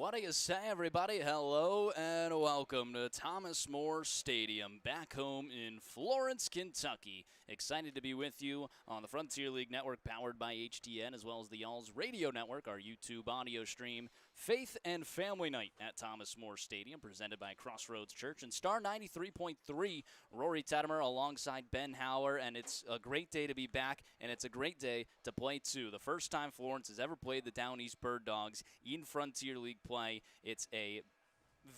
What do you say, everybody? Hello and welcome to Thomas More Stadium, back home in Florence, Kentucky. Excited to be with you on the Frontier League Network, powered by HTN, as well as the Y'all's Radio Network, our YouTube audio stream. Faith and Family Night at Thomas More Stadium, presented by Crossroads Church and Star 93.3. Rory Tettemer alongside Ben Hauer, and it's a great day to be back, and it's a great day to play too. The first time Florence has ever played the Down East Bird Dogs in Frontier League play. It's a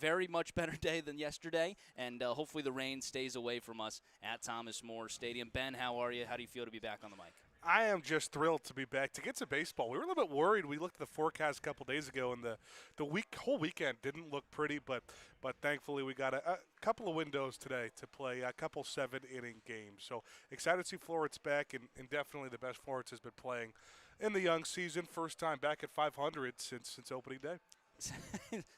very much better day than yesterday, and hopefully the rain stays away from us at Thomas More Stadium. Ben, how are you? How do you feel to be back on the mic? I am just thrilled to be back to get to baseball. We were a little bit worried. We looked at the forecast a couple days ago, and the whole weekend didn't look pretty. But thankfully, we got a couple of windows today to play a couple 7-inning games. So excited to see Florence back, and definitely the best Florence has been playing in the young season. First time back at 500 since opening day.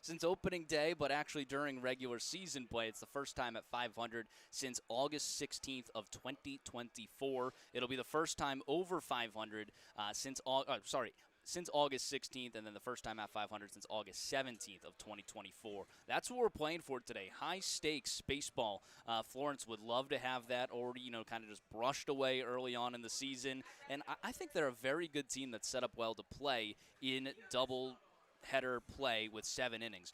Since opening day, but actually during regular season play. It's the first time at 500 since August 16th of 2024. It'll be the first time over 500 since August 16th, and then the first time at 500 since August 17th of 2024. That's what we're playing for today. High stakes baseball. Florence would love to have that already, kind of just brushed away early on in the season. And I think they're a very good team that's set up well to play in double header play with 7 innings,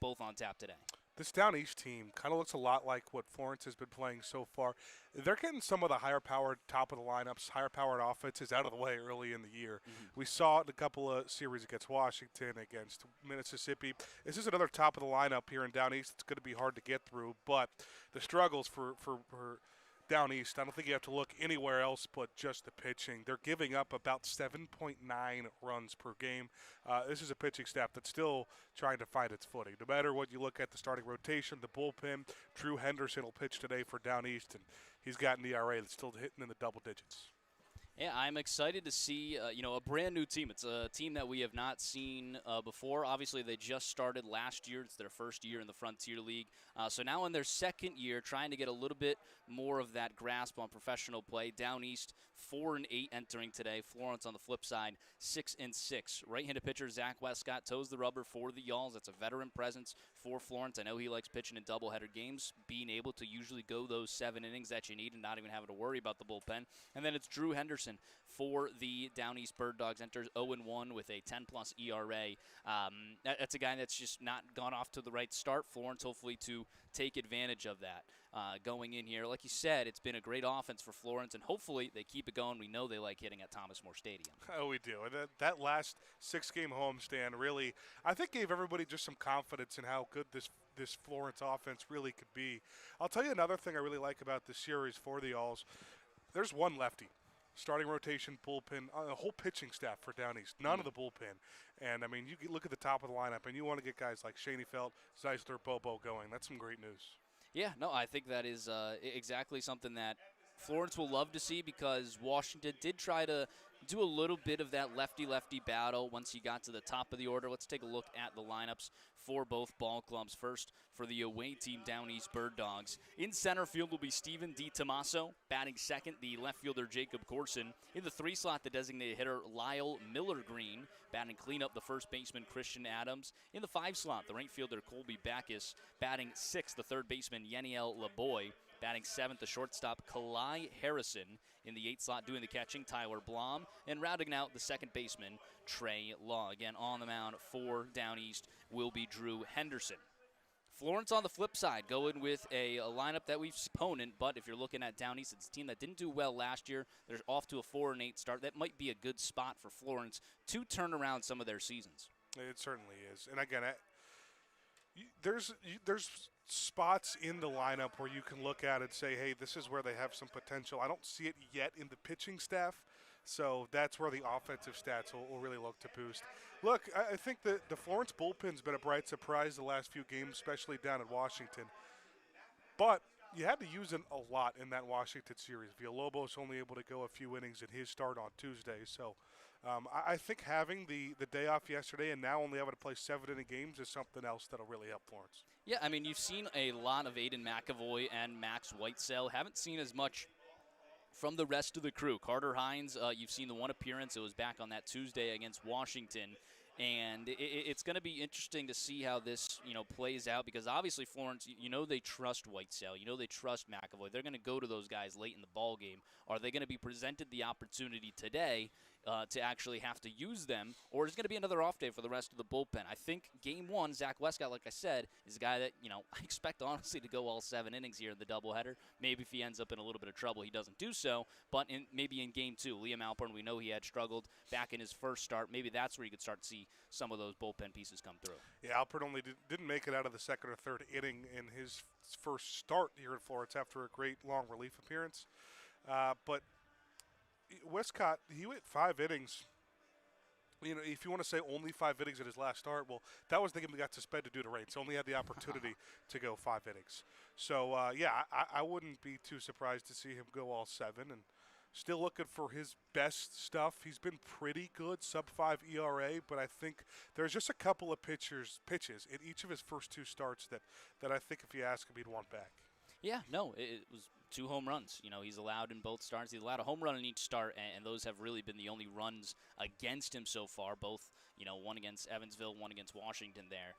both on tap today. This Down East team kind of looks a lot like what Florence has been playing so far. They're getting some of the higher-powered top of the lineups, higher-powered offenses out of the way early in the year. Mm-hmm. We saw it in a couple of series against Washington, against Mississippi. This is another top of the lineup here in Down East. It's going to be hard to get through, but the struggles for Down East, I don't think you have to look anywhere else but just the pitching. They're giving up about 7.9 runs per game. This is a pitching staff that's still trying to find its footing. No matter what you look at, the starting rotation, the bullpen, Drew Henderson will pitch today for Down East, and he's got an ERA that's still hitting in the double digits. Yeah, I'm excited to see, a brand new team. It's a team that we have not seen before. Obviously, they just started last year. It's their first year in the Frontier League. So now in their second year, trying to get a little bit more of that grasp on professional play. Down East, 4-8 entering today. Florence on the flip side, 6-6. Right-handed pitcher Zach Westcott toes the rubber for the Y'alls. That's a veteran presence for Florence. I know he likes pitching in doubleheader games, being able to usually go those 7 innings that you need and not even having to worry about the bullpen. And then it's Drew Henderson for the Down East Bird Dogs, enters 0-1 with a 10-plus ERA. That's a guy that's just not gone off to the right start. Florence hopefully to take advantage of that going in here. Like you said, it's been a great offense for Florence, and hopefully they keep it going. We know they like hitting at Thomas More Stadium. Oh, we do. And that last 6-game homestand really, I think, gave everybody just some confidence in how good this Florence offense really could be. I'll tell you another thing I really like about this series for the Y'alls. There's one lefty. Starting rotation, bullpen, a whole pitching staff for Down East. None of the bullpen. And, you look at the top of the lineup, and you want to get guys like Schoenfeld, Zeisler, Bobo going. That's some great news. Yeah, no, I think that is exactly something that Florence will love to see, because Washington did try to do a little bit of that lefty-lefty battle once he got to the top of the order. Let's take a look at the lineups for both ball clubs. First, for the away team, Down East Bird Dogs. In center field will be Steven DiTomaso. Batting second, the left fielder Jacob Corson. In the 3 slot, the designated hitter Lyle Miller-Green. Batting cleanup, the first baseman Christian Adams. In the 5 slot, the right fielder Colby Backus. Batting 6th, the third baseman Yeniel LeBoy. Batting 7th, the shortstop Kalai Harrison. In the 8 slot, doing the catching, Tyler Blom. And rounding out the second baseman, Trey Law. Again, on the mound for Down East will be Drew Henderson. Florence on the flip side, going with a lineup that we've opponent, but if you're looking at Down East, it's a team that didn't do well last year. They're off to a 4-8 start. That might be a good spot for Florence to turn around some of their seasons. It certainly is. And again, there's spots in the lineup where you can look at it and say, hey, this is where they have some potential. I don't see it yet in the pitching staff, so that's where the offensive stats will really look to boost. Look, I think that the Florence bullpen's been a bright surprise the last few games, especially down at Washington. But you had to use it a lot in that Washington series. Villalobos only able to go a few innings in his start on Tuesday. So I think having the day off yesterday and now only having to play 7-inning games is something else that'll really help Florence. Yeah, you've seen a lot of Aiden McAvoy and Max Whitesell. Haven't seen as much from the rest of the crew. Carter Hines, you've seen the one appearance. It was back on that Tuesday against Washington. And it's going to be interesting to see how this, plays out because obviously Florence, they trust Whitesell. They trust McAvoy. They're going to go to those guys late in the ball game. Are they going to be presented the opportunity today to actually have to use them, or is it going to be another off day for the rest of the bullpen? I think game one, Zach Westcott, like I said, is a guy that, I expect honestly to go all 7 innings here in the doubleheader. Maybe if he ends up in a little bit of trouble, he doesn't do so, but maybe in game 2, Liam Alpern, we know he had struggled back in his first start. Maybe that's where you could start to see some of those bullpen pieces come through. Yeah, Alpert only didn't make it out of the second or third inning in his first start here at Florence after a great long relief appearance. But Westcott, he went 5 innings. If you want to say only 5 innings in his last start, well, that was the game he got suspended due to rain. So only had the opportunity to go 5 innings. So, I wouldn't be too surprised to see him go all 7. And still looking for his best stuff. He's been pretty good, sub-5 ERA, but I think there's just a couple of pitches in each of his first 2 starts that I think if you ask him, he'd want back. Yeah, no, it was 2 home runs. He's allowed in both starts. He's allowed a home run in each start, and those have really been the only runs against him so far, both, one against Evansville, one against Washington there.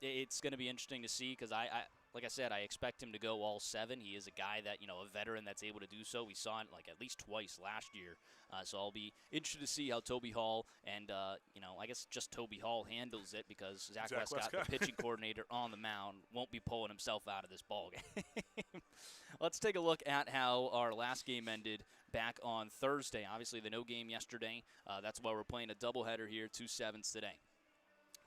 It's going to be interesting to see because like I said, I expect him to go all 7. He is a guy that, a veteran that's able to do so. We saw it at least twice last year. So I'll be interested to see how Toby Hall and, I guess just Toby Hall handles it because Zach Westcott, the pitching coordinator on the mound, won't be pulling himself out of this ball game. Let's take a look at how our last game ended back on Thursday. Obviously, the no game yesterday. That's why we're playing a doubleheader here, 2 7s today.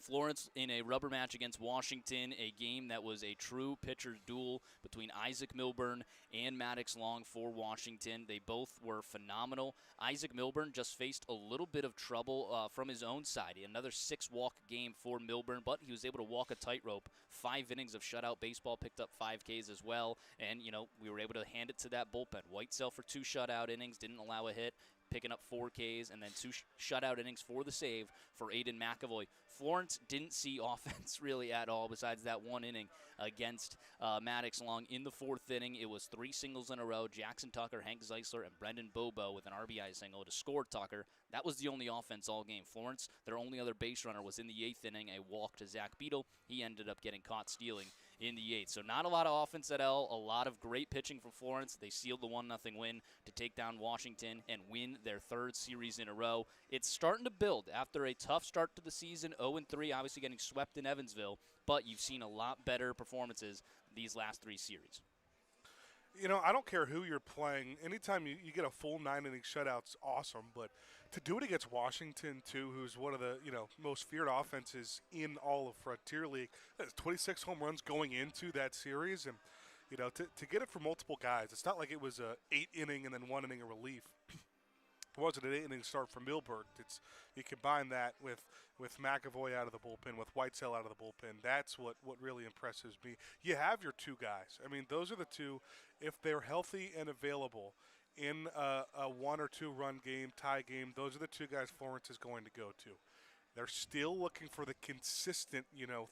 Florence in a rubber match against Washington, a game that was a true pitcher's duel between Isaac Milburn and Maddox Long for Washington. They both were phenomenal. Isaac Milburn just faced a little bit of trouble from his own side. Another 6-walk game for Milburn, but he was able to walk a tightrope. 5 innings of shutout baseball, picked up 5 Ks as well, and, we were able to hand it to that bullpen. Whitesell for 2 shutout innings, didn't allow a hit, picking up 4 Ks, and then 2 shutout innings for the save for Aiden McAvoy. Florence didn't see offense really at all besides that 1 inning against Maddox Long. In the 4th inning, it was 3 singles in a row. Jackson Tucker, Hank Zeisler, and Brendan Bobo with an RBI single to score Tucker. That was the only offense all game. Florence, their only other base runner was in the 8th inning, a walk to Zach Beadle. He ended up getting caught stealing in the 8th. So not a lot of offense at all, a lot of great pitching from Florence. They sealed the 1-0 win to take down Washington and win their 3rd series in a row. It's starting to build after a tough start to the season, 0-3, obviously getting swept in Evansville, but you've seen a lot better performances these last 3 series. I don't care who you're playing. Anytime you get a full 9-inning shutout's awesome, but to do it against Washington, too, who's one of the, most feared offenses in all of Frontier League, that's 26 home runs going into that series, and, to get it for multiple guys, it's not like it was a 8-inning and then 1 inning of relief. It wasn't an 8-inning start from Milburn. You combine that with McAvoy out of the bullpen, with Whitesell out of the bullpen. That's what really impresses me. You have your 2 guys. I mean, those are the 2. If they're healthy and available in a 1 or 2 run game, tie game, those are the 2 guys Florence is going to go to. They're still looking for the consistent,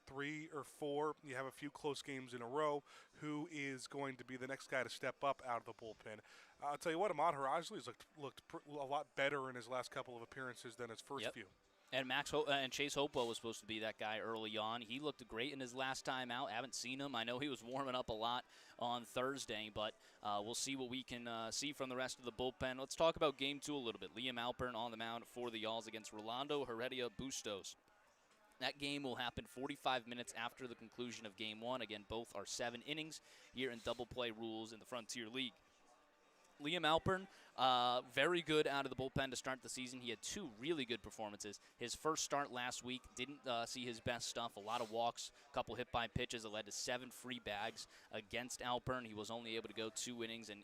3 or 4. You have a few close games in a row. Who is going to be the next guy to step up out of the bullpen? I'll tell you what, Ahmad Harajli's looked a lot better in his last couple of appearances than his first few. And Chase Hopewell was supposed to be that guy early on. He looked great in his last time out. Haven't seen him. I know he was warming up a lot on Thursday, but we'll see what we can see from the rest of the bullpen. Let's talk about Game 2 a little bit. Liam Alpern on the mound for the Yalls against Rolando Heredia Bustos. That game will happen 45 minutes after the conclusion of Game 1. Again, both are 7 innings here in double play rules in the Frontier League. Liam Alpern, very good out of the bullpen to start the season. He had 2 really good performances. His first start last week didn't see his best stuff. A lot of walks, a couple hit by pitches. It led to 7 free bags against Alpern. He was only able to go 2 innings and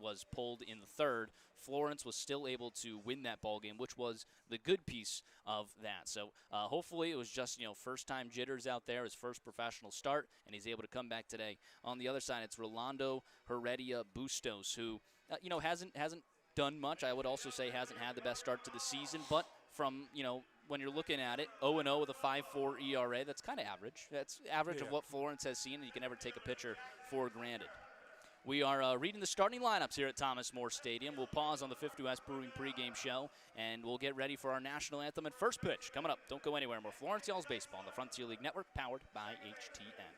was pulled in the 3rd. Florence was still able to win that ball game, which was the good piece of that. So hopefully it was just first-time jitters out there, his first professional start, and he's able to come back today. On the other side, it's Rolando Heredia Bustos, who hasn't done much. I would also say hasn't had the best start to the season, but from when you're looking at it, 0-0 with a 5.4 ERA, that's kind of average. That's average of what Florence has seen, and you can never take a pitcher for granted. We are reading the starting lineups here at Thomas More Stadium. We'll pause on the 50 West Brewing pregame show, and we'll get ready for our national anthem and first pitch. Coming up, don't go anywhere. More Florence Y'all's Baseball on the Frontier League Network, powered by HTN.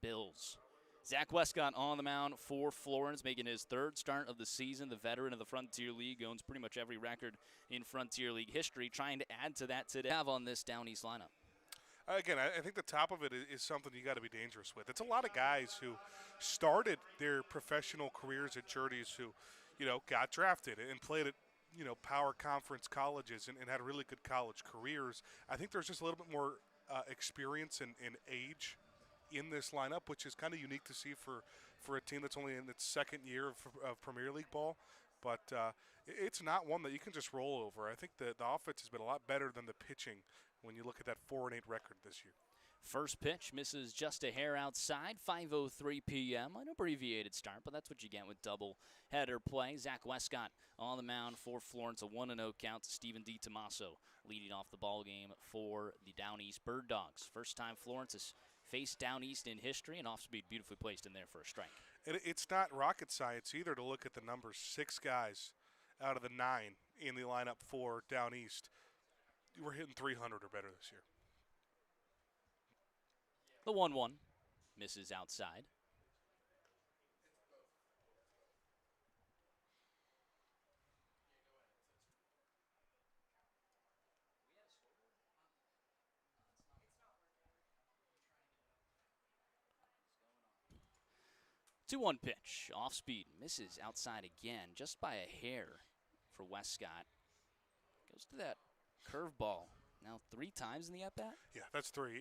Bills. Zach Westcott on the mound for Florence, making his third start of the season. The veteran of the Frontier League owns pretty much every record in Frontier League history, trying to add to that today. Have on this Down East lineup. Again, I think the top of it is something you got to be dangerous with. It's a lot of guys who started their professional careers at Jerdy's who, got drafted and played at, power conference colleges and had really good college careers. I think there's just a little bit more experience and age in this lineup, which is kind of unique to see for a team that's only in its second year of Premier League ball. But it's not one that you can just roll over. I think the offense has been a lot better than the pitching when you look at that 4-8 record this year. First pitch misses just a hair outside, 5:03 p.m. An abbreviated start, but that's what you get with double header play. Zach Westcott on the mound for Florence, a 1-0 count to Stephen DiTomaso, leading off the ball game for the Down East Bird Dogs. First time Florence has faced Down East in history, and off-speed beautifully placed in there for a strike. It's not rocket science either to look at the numbers. 6 guys out of the 9 in the lineup for Down East. We're hitting 300 or better this year. The 1-1 misses outside. The 2-1 pitch, off speed, misses outside again, just by a hair for Westcott. Goes to that curveball. Now 3 times in the at-bat? Yeah, that's 3.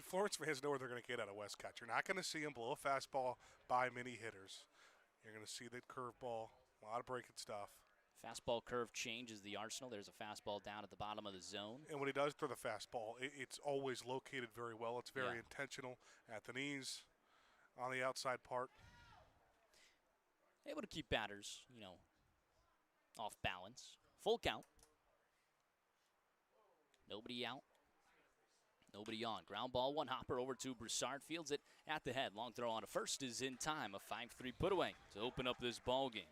Florence fans know where they're going to get out of Westcott. You're not going to see him blow a fastball by many hitters. You're going to see the curveball, a lot of breaking stuff. Fastball curve changes the arsenal. There's a fastball down at the bottom of the zone. And when he does throw the fastball, it's always located very well. It's very intentional at the knees, on the outside part. Able to keep batters, off balance. Full count. Nobody out. Nobody on. Ground ball, one hopper over to Broussard. Fields it at the head. Long throw on to first is in time. A 5-3 put away to open up this ball game.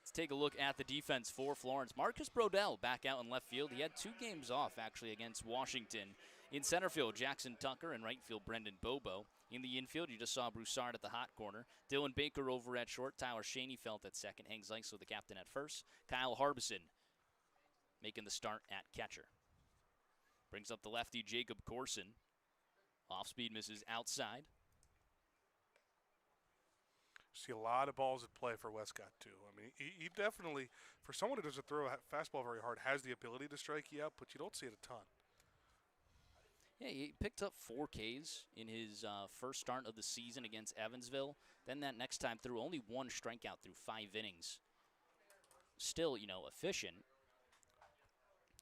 Let's take a look at the defense for Florence. Marcus Brodell back out in left field. He had 2 games off, actually, against Washington. In center field, Jackson Tucker, and right field, Brendan Bobo. In the infield, you just saw Broussard at the hot corner. Dylan Baker over at short. Tyler Schoenfeld at second. Hank Zeisel, the captain, at first. Kyle Harbison making the start at catcher. Brings up the lefty, Jacob Corson. Off speed misses outside. See a lot of balls at play for Westcott, too. I mean, he definitely, for someone who doesn't throw a fastball very hard, has the ability to strike you out, but you don't see it a ton. Yeah, he picked up 4 Ks in his first start of the season against Evansville. Then that next time through, only 1 strikeout through 5 innings. Still, efficient.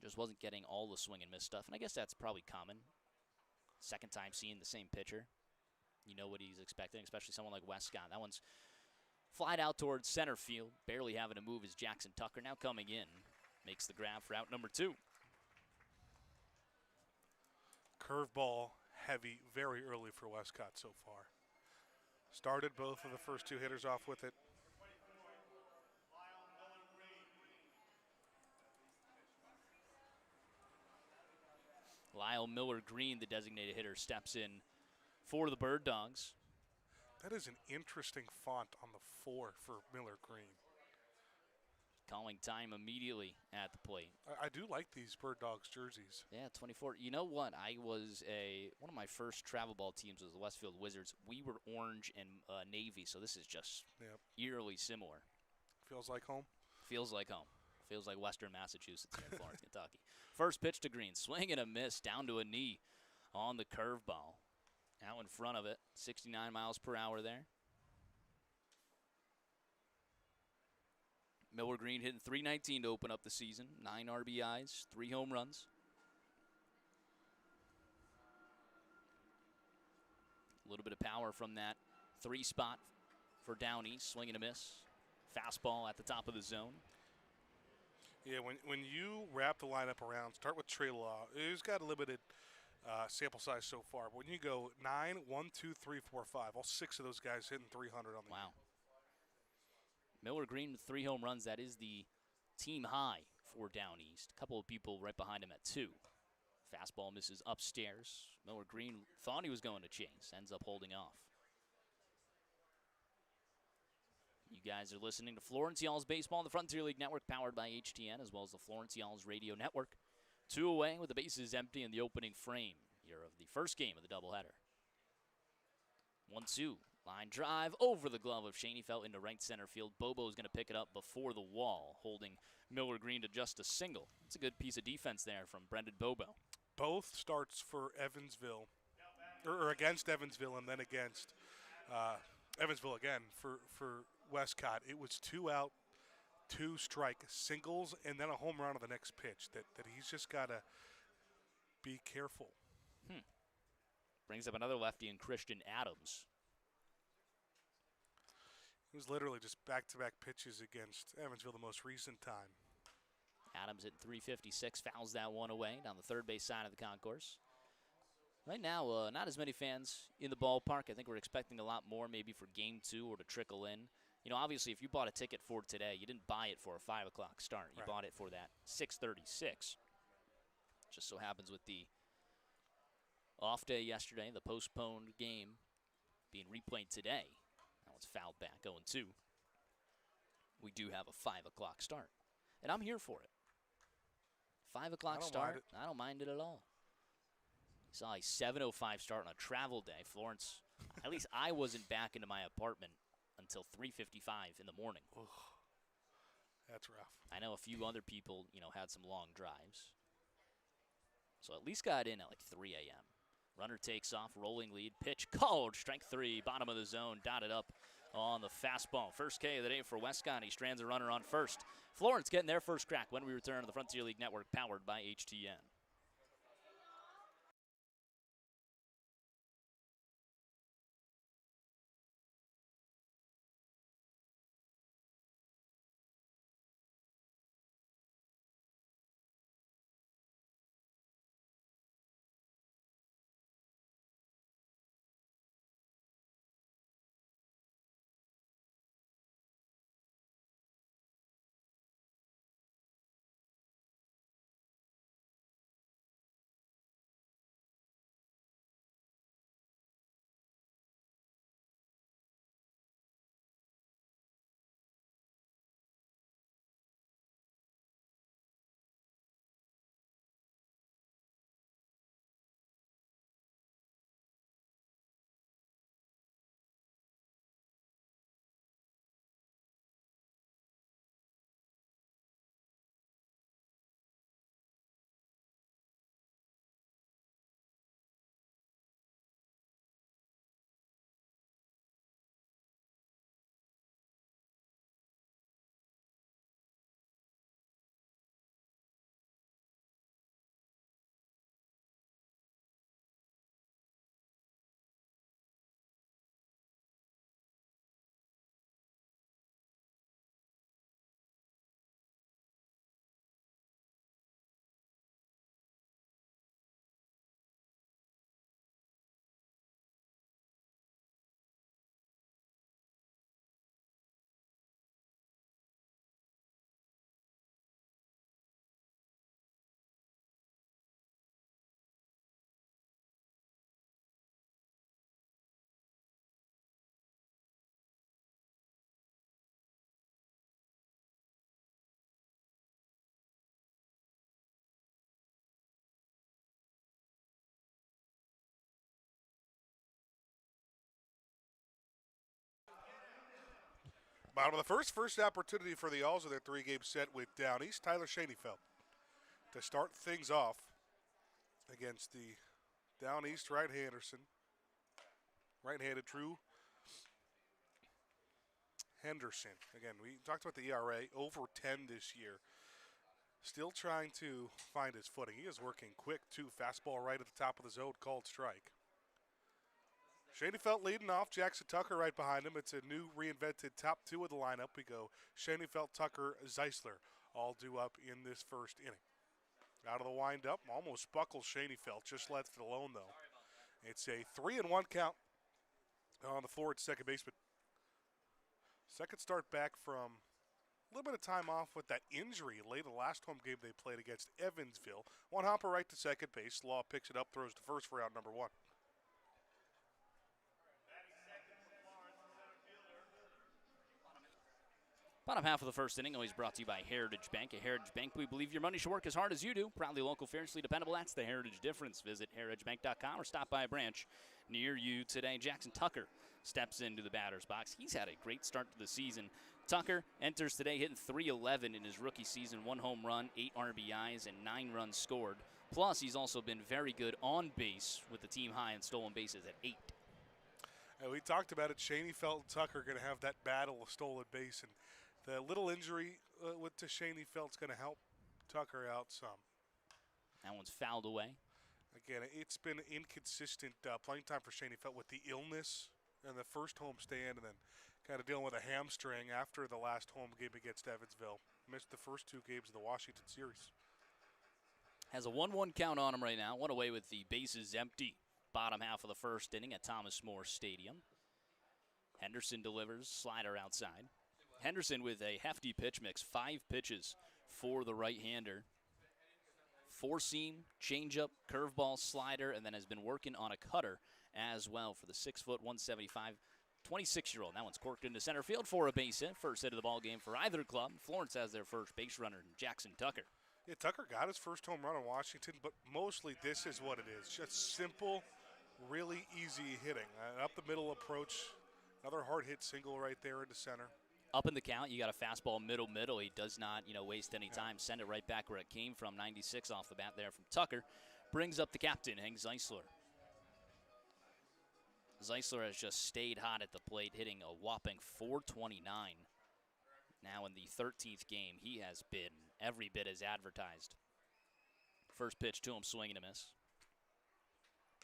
Just wasn't getting all the swing and miss stuff. And I guess that's probably common. Second time seeing the same pitcher. You know what he's expecting, especially someone like Westcott. That one's flied out towards center field. Barely having to move is Jackson Tucker. Now coming in. Makes the grab for out number 2. Curveball heavy very early for Westcott so far. Started both of the first 2 hitters off with it. Lyle Miller Green, the designated hitter, steps in for the Bird Dogs. That is an interesting font on the 4 for Miller Green. Calling time immediately at the plate. I do like these Bird Dogs jerseys. Yeah, 24. You know what? One of my first travel ball teams was the Westfield Wizards. We were orange and navy, so this is just eerily similar. Feels like home? Feels like home. Feels like Western Massachusetts here in Florence, Kentucky. First pitch to Green. Swing and a miss down to a knee on the curveball. Out in front of it. 69 miles per hour there. Miller Green hitting .319 to open up the season. 9 RBIs, 3 home runs. A little bit of power from that 3 spot for down east. Swing and a miss. Fastball at the top of the zone. Yeah, when you wrap the lineup around, start with Trey Law. He's got a limited sample size so far. But when you go 9, 1, 2, 3, 4, 5, all 6 of those guys hitting 300 on the Wow. Miller Green with 3 home runs. That is the team high for down east. A couple of people right behind him at 2. Fastball misses upstairs. Miller Green thought he was going to chase. Ends up holding off. You guys are listening to Florence Y'all's Baseball on the Frontier League Network, powered by HTN, as well as the Florence Y'all's Radio Network. 2 away with the bases empty in the opening frame here of the first game of the doubleheader. 1-2. Line drive over the glove of Schoenfeld into right center field. Bobo's going to pick it up before the wall, holding Miller Green to just a single. It's a good piece of defense there from Brendan Bobo. Both starts for Evansville, or against Evansville, and then against Evansville again for Westcott. It was 2 out, 2 strike singles, and then a home run on the next pitch. That he's just got to be careful. Brings up another lefty in Christian Adams. It was literally just back-to-back pitches against Evansville the most recent time. Adams at .356, fouls that one away down the third base side of the concourse. Right now, not as many fans in the ballpark. I think we're expecting a lot more maybe for game 2 or to trickle in. Obviously, if you bought a ticket for today, you didn't buy it for a 5 o'clock start. You bought it for that 6:36. Just so happens with the off day yesterday, the postponed game being replayed today. That one's fouled back, 0-2. We do have a 5 o'clock start, and I'm here for it. 5 o'clock start, I don't mind it at all. Saw a 7:05 start on a travel day. Florence, at least I wasn't back into my apartment until 3:55 in the morning. Ugh, that's rough. I know a few other people, had some long drives. So at least got in at like 3 a.m. Runner takes off, rolling lead, pitch called, strike 3, bottom of the zone, dotted up on the fastball. First K of the day for Westcott. He strands a runner on first. Florence getting their first crack when we return to the Frontier League Network, powered by HTN. Bottom of the first opportunity for the Alls of their three-game set with Down East. Tyler Schoenfeld to start things off against the Down East right-handed Drew Henderson. Again, we talked about the ERA, over 10 this year. Still trying to find his footing. He is working quick, too. Fastball right at the top of the zone, called strike. Schoenfeld leading off, Jackson Tucker right behind him. It's a new reinvented top two of the lineup. We go Schoenfeld, Tucker, Zeisler, all due up in this first inning. Out of the windup, almost buckles Schoenfeld, just left it alone though. It's a 3-1 count on the Florence second baseman. Second start back from a little bit of time off with that injury late in the last home game they played against Evansville. One hopper right to second base. Law picks it up, throws to first for out number one. Bottom half of the first inning always brought to you by Heritage Bank. At Heritage Bank, we believe your money should work as hard as you do. Proudly local, fiercely dependable. That's the Heritage difference. Visit heritagebank.com or stop by a branch near you today. Jackson Tucker steps into the batter's box. He's had a great start to the season. Tucker enters today hitting .311 in his rookie season. 1 home run, 8 RBIs, and 9 runs scored. Plus, he's also been very good on base with the team high in stolen bases at 8. And we talked about it. Schoenfeld and Tucker going to have that battle of stolen base, and the little injury to Schoenfeld's going to help Tucker out some. That one's fouled away. Again, it's been inconsistent playing time for Schoenfeld with the illness and the first home stand, and then kind of dealing with a hamstring after the last home game against Evansville. Missed the first 2 games of the Washington series. Has a 1-1 count on him right now. One away with the bases empty. Bottom half of the first inning at Thomas More Stadium. Henderson delivers, slider outside. Henderson with a hefty pitch mix, 5 pitches for the right-hander. 4-seam, changeup, curveball, slider, and then has been working on a cutter as well for the 6-foot, 175, 26-year-old. That one's corked into center field for a base hit. First hit of the ball game for either club. Florence has their first base runner, Jackson Tucker. Yeah, Tucker got his first home run in Washington, but mostly this is what it is. Just simple, really easy hitting. An up-the-middle approach. Another hard hit single right there into center. Up in the count, you got a fastball middle. He does not, waste any time. Send it right back where it came from. 96 off the bat there from Tucker. Brings up the captain, Hank Zeisler. Zeisler has just stayed hot at the plate, hitting a whopping .429. Now in the 13th game, he has been every bit as advertised. First pitch to him, swinging a miss.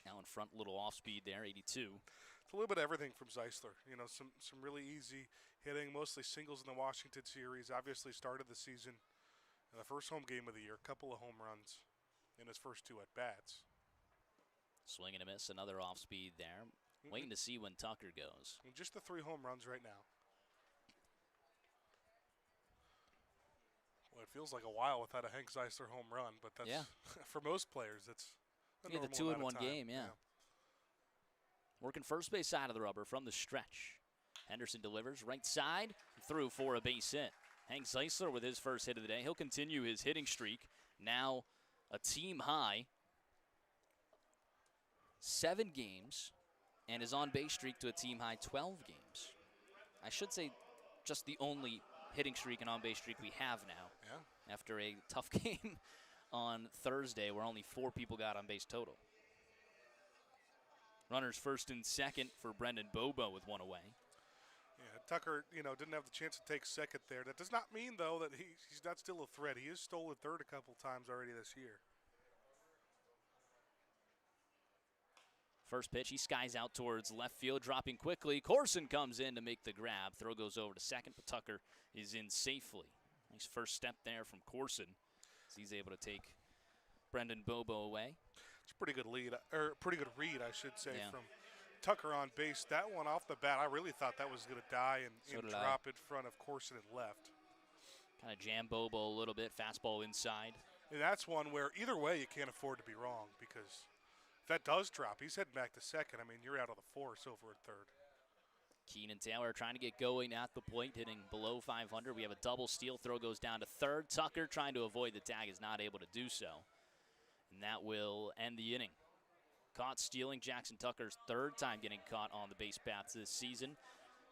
Now in front, little off speed there, 82. It's a little bit of everything from Zeisler. You know, some really easy hitting, mostly singles in the Washington series. Obviously started the season in the first home game of the year, a couple of home runs in his first 2 at-bats. Swing and a miss, another off speed there. Waiting to see when Tucker goes. And just the 3 home runs right now. Well, it feels like a while without a Hank Zeisler home run, but that's for most players, it's a normal the 2-in-1 time. game, yeah. Working first base side of the rubber from the stretch. Henderson delivers right side, through for a base hit. Hank Zeisler with his first hit of the day. He'll continue his hitting streak. Now a team high 7 games and his on-base streak to a team high 12 games. I should say just the only hitting streak and on-base streak we have now. Yeah. After a tough game on Thursday where only 4 people got on base total. Runners first and second for Brendan Bobo with 1 away. Yeah, Tucker, didn't have the chance to take second there. That does not mean, though, that he's not still a threat. He has stolen third a couple times already this year. First pitch, he skies out towards left field, dropping quickly. Corson comes in to make the grab. Throw goes over to second, but Tucker is in safely. Nice first step there from Corson as he's able to take Brendan Bobo away. It's a pretty good lead, or pretty good read, I should say, from Tucker on base. That one off the bat, I really thought that was going to die and drop in front of Corson and left. Kind of jam Bobo a little bit, fastball inside. And that's one where either way you can't afford to be wrong, because if that does drop, he's heading back to second. I mean, you're out of the force over at third. Keenan Taylor trying to get going at the plate, hitting below 500. We have a double steal. Throw goes down to third. Tucker trying to avoid the tag is not able to do so. And that will end the inning. Caught stealing. Jackson Tucker's 3rd time getting caught on the base paths this season.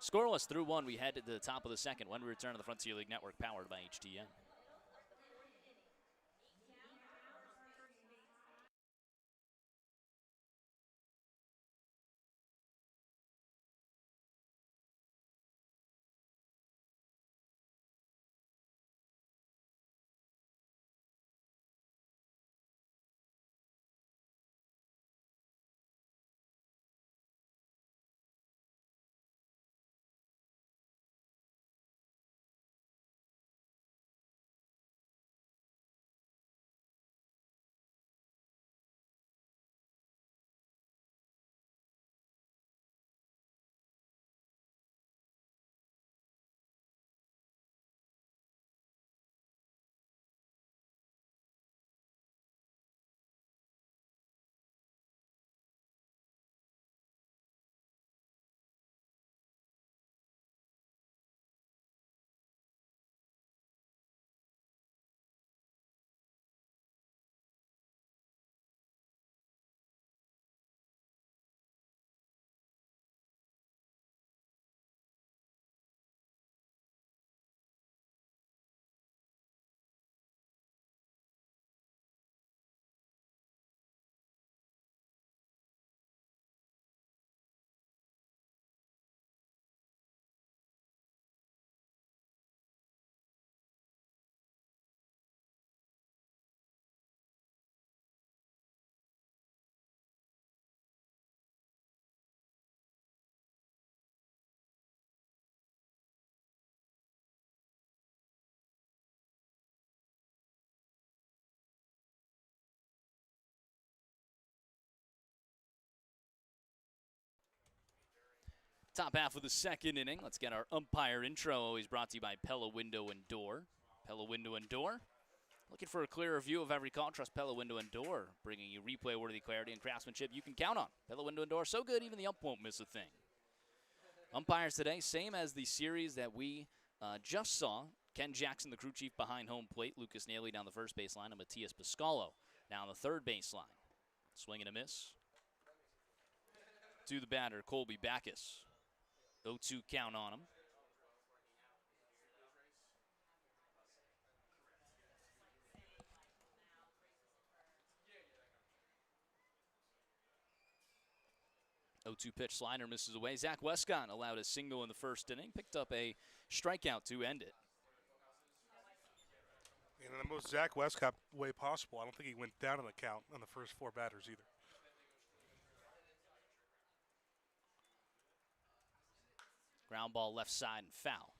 Scoreless through 1. We head to the top of the second when we return to the Frontier League Network powered by HTN. Top half of the second inning. Let's get our umpire intro. Always brought to you by Pella Window and Door. Pella Window and Door. Looking for a clearer view of every call? Trust Pella Window and Door, bringing you replay-worthy clarity and craftsmanship you can count on. Pella Window and Door, so good even the ump won't miss a thing. Umpires today, same as the series that we just saw. Ken Jackson, the crew chief behind home plate. Lucas Nailey down the first baseline, and Matias Pascalo down the third baseline. Swing and a miss. To the batter, Colby Backus. 0-2 count on him. 0-2 pitch slider misses away. Zach Westcott allowed a single in the first inning, picked up a strikeout to end it. And in the most Zach Westcott way possible. I don't think he went down in the count on the first 4 batters either. Ground ball left side and foul.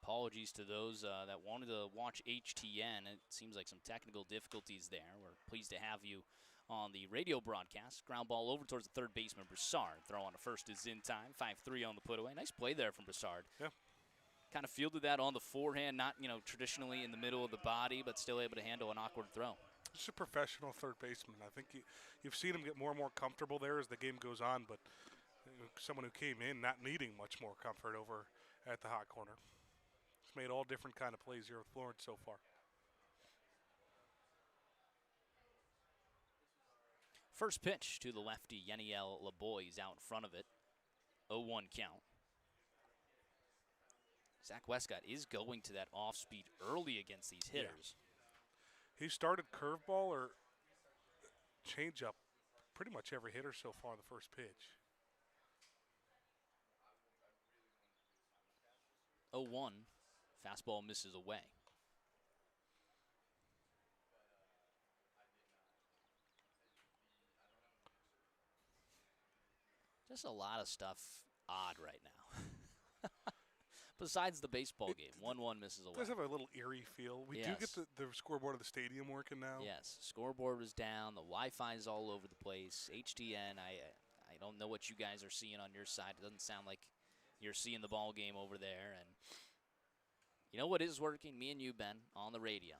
Apologies to those that wanted to watch HTN. It seems like some technical difficulties there. We're pleased to have you on the radio broadcast. Ground ball over towards the third baseman, Broussard. Throw on the first is in time. 5-3 on the put away. Nice play there from Broussard. Yeah. Kind of fielded that on the forehand, not traditionally in the middle of the body, but still able to handle an awkward throw. Just a professional third baseman. I think you've seen him get more and more comfortable there as the game goes on, but someone who came in not needing much more comfort over at the hot corner. He's made all different kind of plays here with Florence so far. First pitch to the lefty, Yaniel LeBoy is out in front of it. 0-1 count. Zach Westcott is going to that off-speed early against these hitters. Yeah. He started curveball or changeup pretty much every hitter so far in the first pitch. 0-1. Fastball misses away. Just a lot of stuff odd right now. Besides the baseball game, 1-1 misses away. It does have a little eerie feel. We do get the scoreboard of the stadium working now. Yes, scoreboard was down. The Wi-Fi is all over the place. HTN, I don't know what you guys are seeing on your side. It doesn't sound like you're seeing the ball game over there. And you know what is working? Me and you, Ben, on the radio.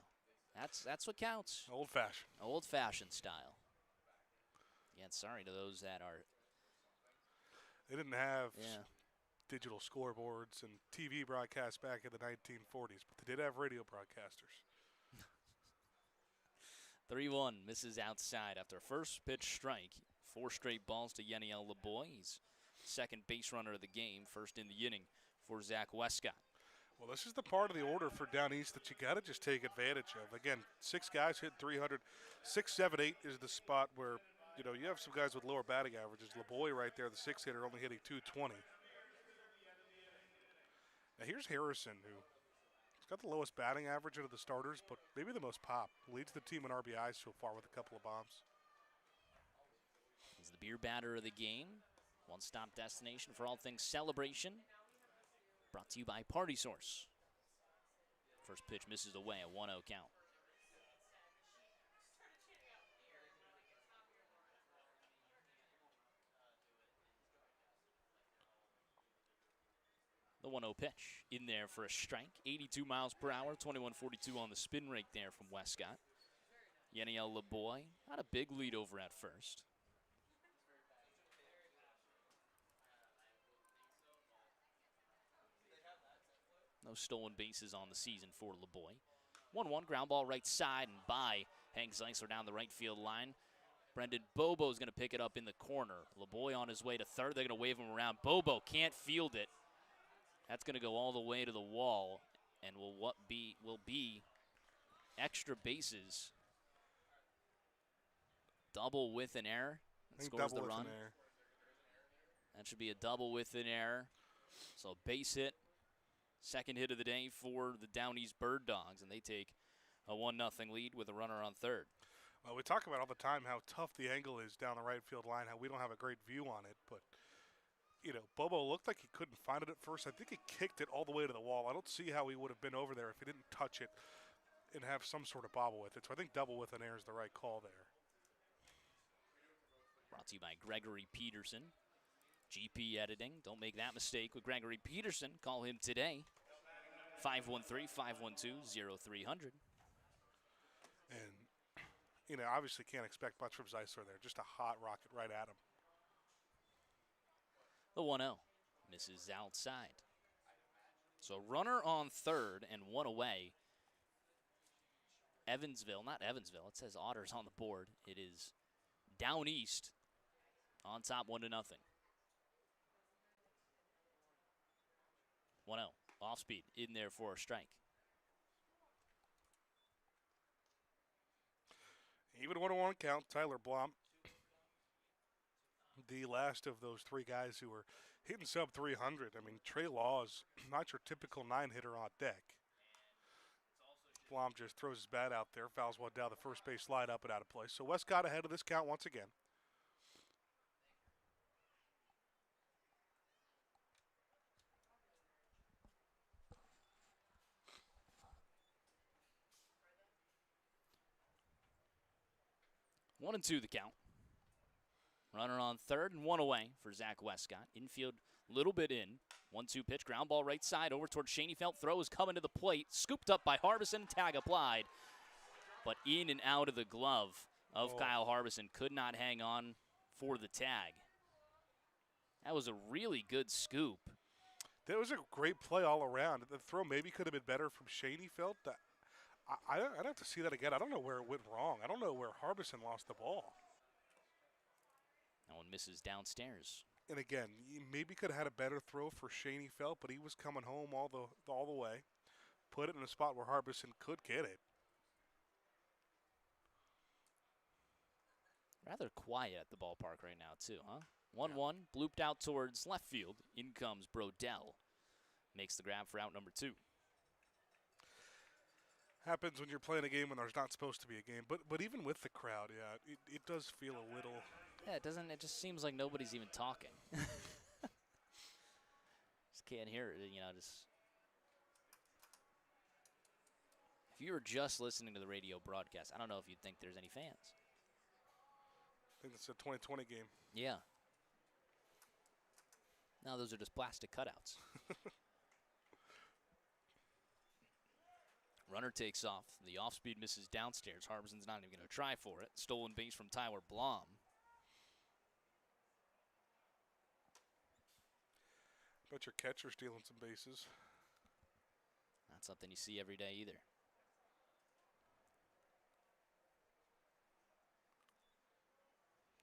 That's what counts. Old-fashioned. Old-fashioned style. Yeah, sorry to those that are. They didn't have digital scoreboards and TV broadcasts back in the 1940s, but they did have radio broadcasters. 3-1 misses outside after a first pitch strike. 4 straight balls to Yaniel LeBoy. He's second base runner of the game, first in the inning for Zach Westcott. Well, this is the part of the order for down east that you got to just take advantage of. Again, 6 guys hit 300. 6, 7, 8 is the spot where, you have some guys with lower batting averages. LeBoy right there, the 6 hitter, only hitting 220. Now here's Harrison, who's got the lowest batting average out of the starters, but maybe the most pop. Leads the team in RBIs so far with a couple of bombs. He's the beer batter of the game. One-stop destination for all things celebration. Brought to you by Party Source. First pitch misses away, a 1-0 count. The 1-0 pitch in there for a strike. 82 miles per hour, 21.42 on the spin rate there from Westcott. Yaniel LeBoy, not a big lead over at first. No stolen bases on the season for LeBoy. 1-1, ground ball right side and by Hank Zeisler down the right field line. Brendan Bobo is going to pick it up in the corner. LeBoy on his way to third. They're going to wave him around. Bobo can't field it. That's going to go all the way to the wall and will be extra bases. Double with an error. That scores the run. That should be a double with an error. So base hit. Second hit of the day for the Down East Bird Dogs, and they take a 1-0 lead with a runner on third. Well, we talk about all the time how tough the angle is down the right field line, how we don't have a great view on it, but Bobo looked like he couldn't find it at first. I think he kicked it all the way to the wall. I don't see how he would have been over there if he didn't touch it and have some sort of bobble with it. So I think double with an air is the right call there. Brought to you by Gregory Peterson. GP editing. Don't make that mistake with Gregory Peterson. Call him today. 513-512-0300. And, obviously can't expect much from Zeisler there. Just a hot rocket right at him. The 1-0 misses outside. So runner on third and one away. Not Evansville. It says Otters on the board. It is Down East on top 1-0. 1-0. Off speed in there for a strike. Even 1-1 count, Tyler Blom, the last of those three guys who were hitting sub 300. I mean, Trey Law's not your typical 9-hitter on deck. Blom just throws his bat out there, fouls one down the first base slide up and out of play. So Westcott ahead of this count once again. One and two the count. Runner on third and one away for Zach Westcott. Infield, little bit in. 1-2 pitch, ground ball right side over towards Schoenfeld. Throw is coming to the plate. Scooped up by Harbison. Tag applied. But in and out of the glove of Kyle Harbison. Could not hang on for the tag. That was a really good scoop. That was a great play all around. The throw maybe could have been better from Schoenfeld. I'd have to see that again. I don't know where it went wrong. I don't know where Harbison lost the ball. That one misses downstairs. And again, you maybe could have had a better throw for Schoenfeld, but he was coming home all the way. Put it in a spot where Harbison could get it. Rather quiet at the ballpark right now, too, huh? 1-1, blooped out towards left field. In comes Brodell. Makes the grab for out number 2. Happens when you're playing a game when there's not supposed to be a game. But even with the crowd, yeah, it does feel a little. Yeah, it doesn't. It just seems like nobody's even talking. Just can't hear it, just. If you were just listening to the radio broadcast, I don't know if you'd think there's any fans. I think it's a 2020 game. Yeah. No, those are just plastic cutouts. Runner takes off. The off-speed misses downstairs. Harbison's not even going to try for it. Stolen base from Tyler Blom. Bet your catcher's stealing some bases. Not something you see every day either.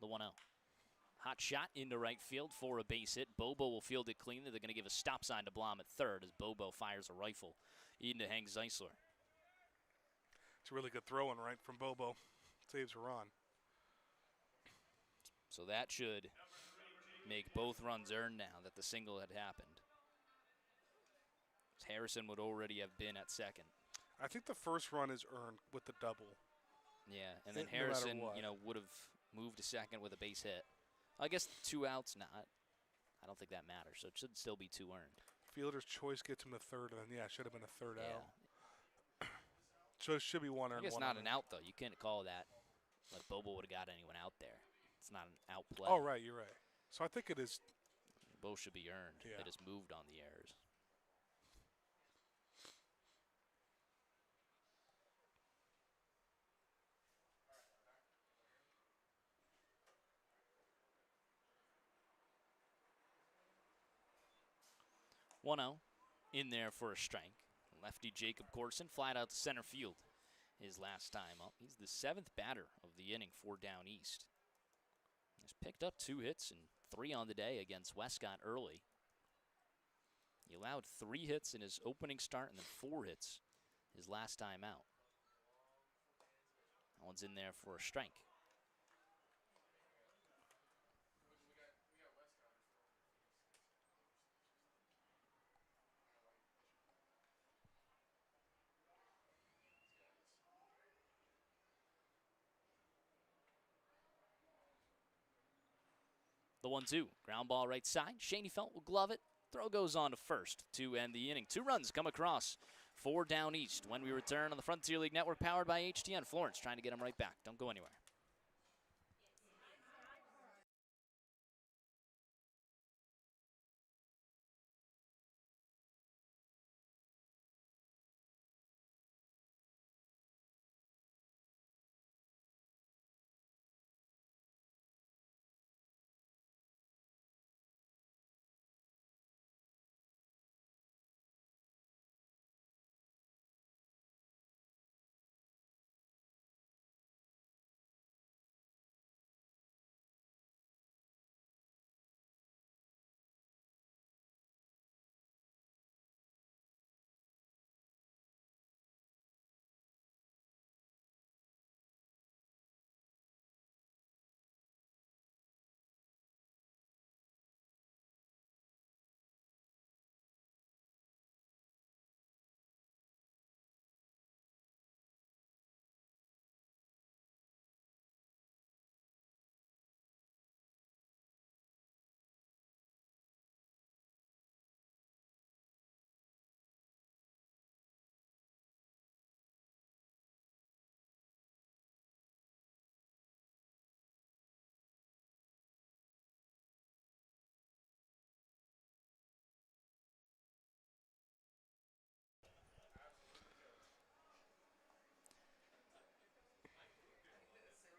The 1-0. Hot shot into right field for a base hit. Bobo will field it cleanly. They're going to give a stop sign to Blom at third as Bobo fires a rifle into Hank Zeisler. It's a really good throw-in right from Bobo. Saves a run. So that should make both runs earned now that the single had happened. Harrison would already have been at second. I think the first run is earned with the double. Yeah, and then Harrison, would have moved to second with a base hit. I guess 2 outs, I don't think that matters, so it should still be 2 earned. Fielder's choice gets him to third, and then, it should have been a third out. So it should be 1 earned. I guess not an out, though. You can't call that like Bobo would have got anyone out there. It's not an out play. Oh, right, you're right. So I think it is. Both should be earned. Yeah. They just moved on the errors. In there for a strike. Lefty Jacob Corson flat out to center field his last time up. He's the 7th batter of the inning for Down East. He's picked up 2 hits and 3 on the day against Westcott early. He allowed 3 hits in his opening start and then 4 hits his last time out. That one's in there for a strike. The 1-2, ground ball right side. Schoenfeld will glove it. Throw goes on to first to end the inning. 2 runs come across for Down East when we return on the Frontier League Network powered by HTN. Florence trying to get them right back. Don't go anywhere.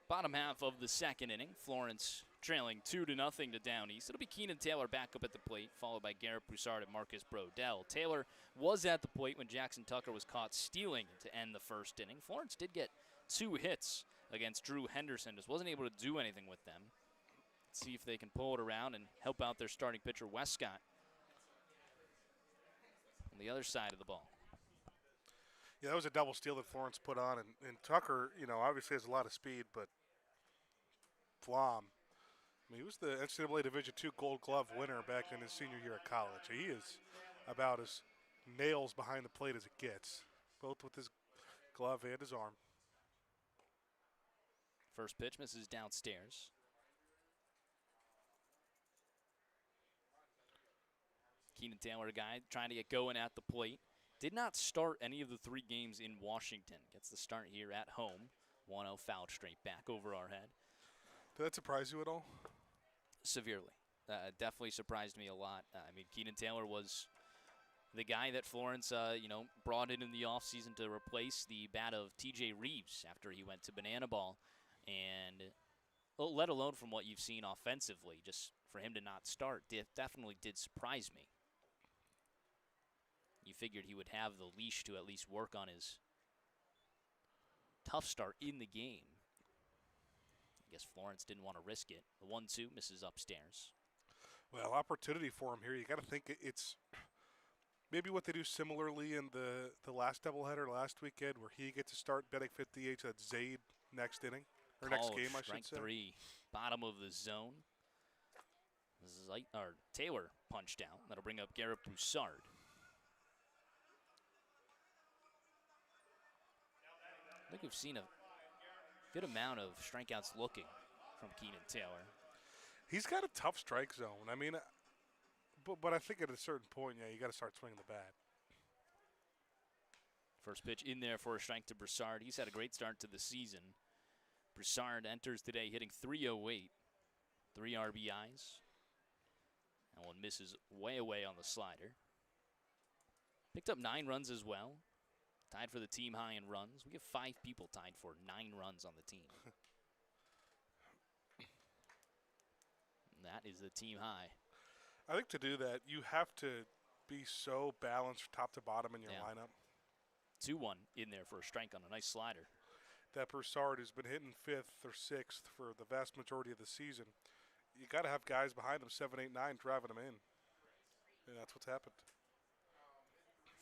Bottom half of the second inning, Florence trailing 2-0 to Down East. It'll be Keenan Taylor back up at the plate, followed by Garrett Broussard and Marcus Brodell. Taylor was at the plate when Jackson Tucker was caught stealing to end the first inning. Florence did get 2 hits against Drew Henderson, just wasn't able to do anything with them. Let's see if they can pull it around and help out their starting pitcher, Westcott, on the other side of the ball. Yeah, that was a double steal that Florence put on, and Tucker, obviously has a lot of speed, but Flom, he was the NCAA Division II Gold Glove winner back in his senior year at college. He is about as nails behind the plate as it gets, both with his glove and his arm. First pitch misses downstairs. Keenan Taylor, a guy trying to get going at the plate. Did not start any of the 3 games in Washington. Gets the start here at home. 1-0 fouled straight back over our head. Did that surprise you at all? Severely. Definitely surprised me a lot. Keenan Taylor was the guy that Florence, brought in the offseason to replace the bat of TJ Reeves after he went to Banana Ball. And let alone from what you've seen offensively, just for him to not start definitely did surprise me. You figured he would have the leash to at least work on his tough start in the game. I guess Florence didn't want to risk it. The 1-2 misses upstairs. Well, opportunity for him here. You got to think it's maybe what they do similarly in the last doubleheader last weekend, where he gets to start betting 58 at Zaid next inning or next game, I should say. Strike 3, bottom of the zone. Taylor punched out. That'll bring up Garrett Broussard. I think we've seen a good amount of strikeouts looking from Keenan Taylor. He's got a tough strike zone. But I think at a certain point, you got to start swinging the bat. First pitch in there for a strike to Broussard. He's had a great start to the season. Broussard enters today hitting .308, 3 RBIs. And one misses way away on the slider. Picked up 9 runs as well. Tied for the team high in runs. We have 5 people tied for 9 runs on the team. And that is the team high. I think to do that, you have to be so balanced top to bottom in your lineup. 2-1 in there for a strike on a nice slider. That Broussard, who's been hitting 5th or 6th for the vast majority of the season, you got to have guys behind him, 7, 8, 9, driving him in. And that's what's happened.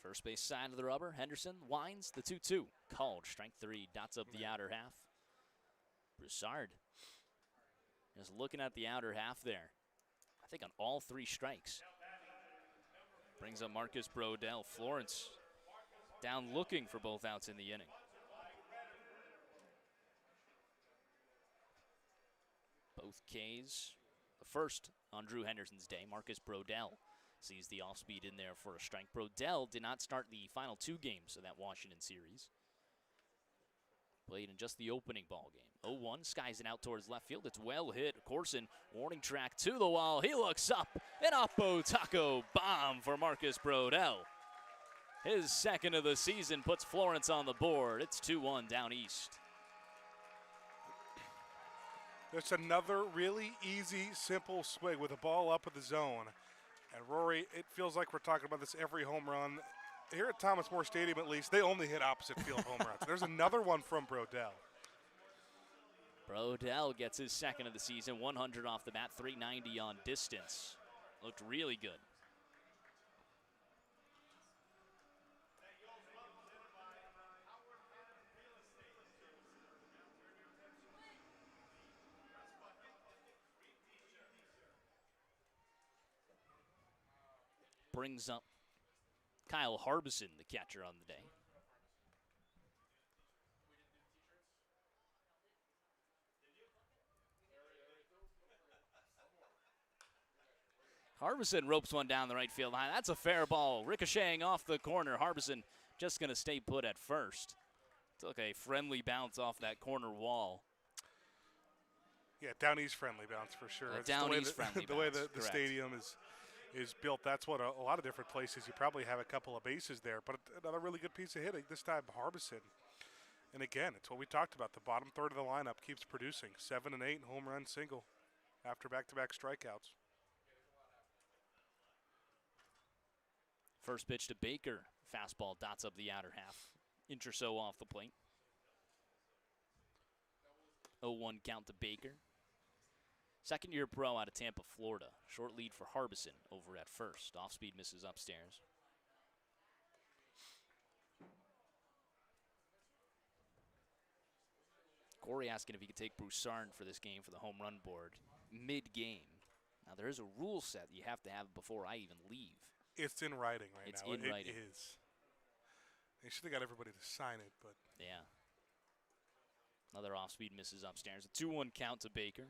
First base side of the rubber. Henderson winds the 2-2. Called. Strike 3. Dots up the outer half. Broussard just looking at the outer half there. I think on all 3 strikes. Brings up Marcus Brodell. Florence down looking for both outs in the inning. Both Ks. The first on Drew Henderson's day. Marcus Brodell sees the off-speed in there for a strike. Brodell did not start the final 2 games of that Washington series. Played in just the opening ball game. 0-1, skies it out towards left field. It's well hit. Corson, warning track to the wall. He looks up. An Oppo Taco bomb for Marcus Brodell. His second of the season puts Florence on the board. It's 2-1 Down East. There's another really easy, simple swing with a ball up in the zone. And Rory, it feels like we're talking about this every home run. Here at Thomas More Stadium, at least, they only hit opposite field home runs. There's another one from Brodell. Brodell gets his second of the season, 100 off the bat, 390 on distance. Looked really good. Brings up Kyle Harbison, the catcher on the day. Harbison ropes one down the right field line. That's a fair ball. Ricocheting off the corner. Harbison just going to stay put at first. Took a friendly bounce off that corner wall. Yeah, Down East friendly bounce for sure. Down East friendly the way the stadium is built, that's what a lot of different places, you probably have a couple of bases there. But another really good piece of hitting, this time Harbison. And again, it's what we talked about. The bottom third of the lineup keeps producing 7 and 8 home run single after back-to-back strikeouts. First pitch to Baker. Fastball dots up the outer half. Inch or so off the plate. 0-1 count to Baker. Second-year pro out of Tampa, Florida. Short lead for Harbison over at first. Off-speed misses upstairs. Corey asking if he could take Broussard for this game for the home run board mid-game. Now, there is a rule set you have to have before I even leave. It's in writing right it's now. It's in writing. It is. They should have got everybody to sign it, but. Yeah. Another off-speed misses upstairs. A 2-1 count to Baker.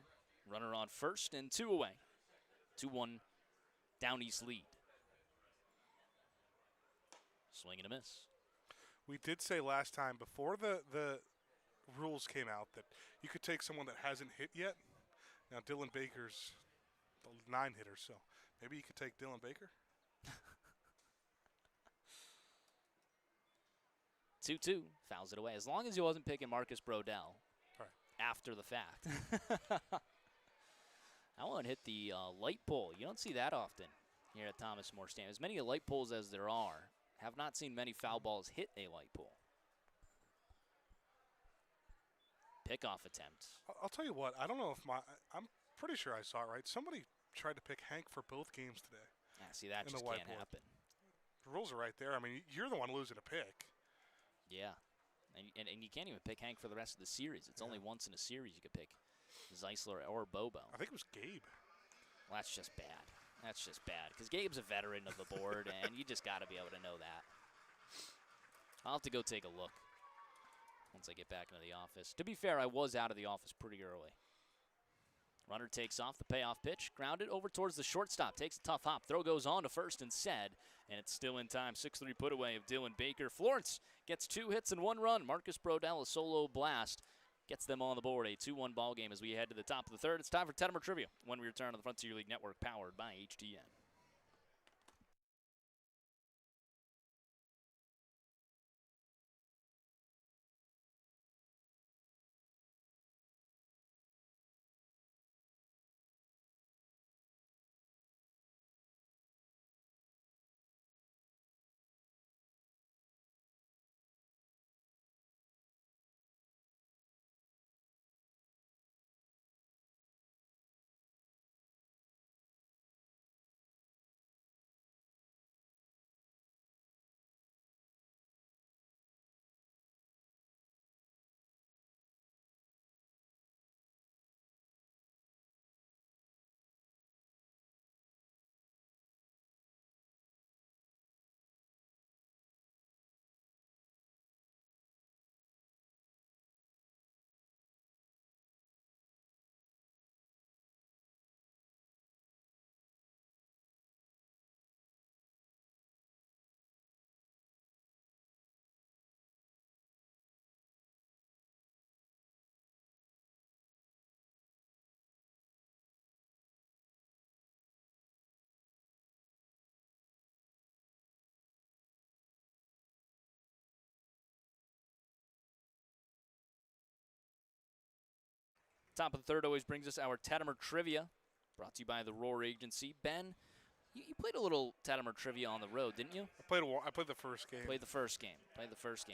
Runner on first and 2 away. 2-1 down east lead. Swing and a miss. We did say last time before the rules came out that you could take someone that hasn't hit yet. Now Dylan Baker's the 9-hitter, so maybe you could take Dylan Baker. 2-2, fouls it away. As long as he wasn't picking Marcus Brodell after the fact. That one hit the light pole. You don't see that often here at Thomas More Stadium. As many light poles as there are, have not seen many foul balls hit a light pole. Pickoff attempt. I'll tell you what. I don't know if I'm pretty sure I saw it right. Somebody tried to pick Hank for both games today. Yeah, see, that just can't happen. The rules are right there. I mean, you're the one losing a pick. Yeah. And you can't even pick Hank for the rest of the series. It's only once in a series you could pick Zeisler or Bobo. I think it was Gabe. Well, that's just bad. That's just bad. Because Gabe's a veteran of the board, and you just got to be able to know that. I'll have to go take a look once I get back into the office. To be fair, I was out of the office pretty early. Runner takes off the payoff pitch. Grounded over towards the shortstop. Takes a tough hop. Throw goes on to first and said. And it's still in time. 6-3 put away of Dylan Baker. Florence gets 2 hits and 1 run. Marcus Brodell, a solo blast, gets them on the board. A 2-1 ball game as we head to the top of the third. It's time for Tettemer Trivia when we return on the Frontier League Network, powered by HTN. Top of the third always brings us our Tettemer Trivia, brought to you by the Roar Agency. Ben, you played a little Tettemer Trivia on the road, didn't you? I played the first game. Played the first game.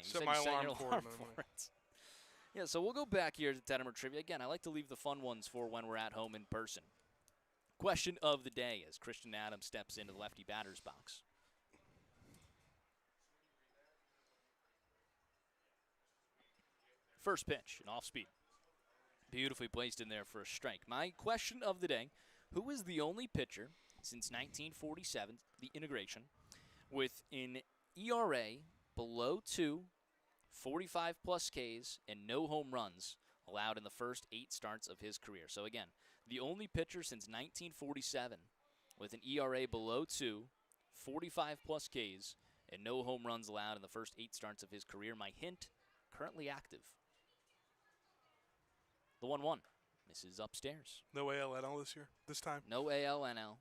Set my alarm for it. Yeah, so we'll go back here to Tettemer Trivia. Again, I like to leave the fun ones for when we're at home in person. Question of the day as Christian Adams steps into the lefty batter's box. First pitch, an off speed. Beautifully placed in there for a strike. My question of the day, who is the only pitcher since 1947, the integration, with an ERA below 2, 45-plus Ks, and no home runs allowed in the first 8 starts of his career? So again, the only pitcher since 1947 with an ERA below 2, 45-plus Ks, and no home runs allowed in the first 8 starts of his career. My hint, currently active. The 1-1. This is upstairs. No ALNL this time? No ALNL.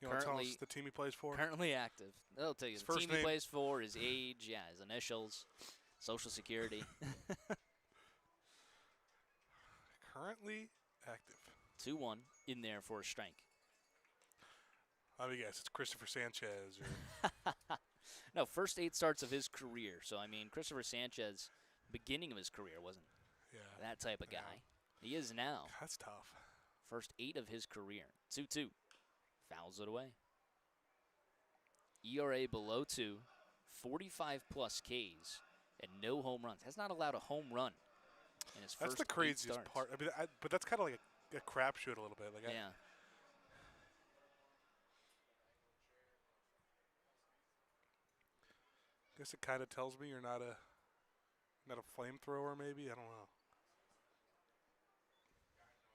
You want to tell us the team he plays for? Currently active. They'll tell you His the first team he name? plays for, his age, his initials, Social Security. Currently active. 2-1 in there for a strike. Let me guess. It's Christopher Sanchez. Or No, first 8 starts of his career. So, I mean, Christopher Sanchez, beginning of his career, wasn't that type of guy. He is now. That's tough. First 8 of his career. 2-2. Fouls it away. ERA below 2, 45-plus Ks, and no home runs. Has not allowed a home run in his first 8 starts. That's the craziest part. I mean, but that's kind of like a crapshoot a little bit. Like yeah. I guess it kind of tells me you're not a flamethrower, maybe. I don't know.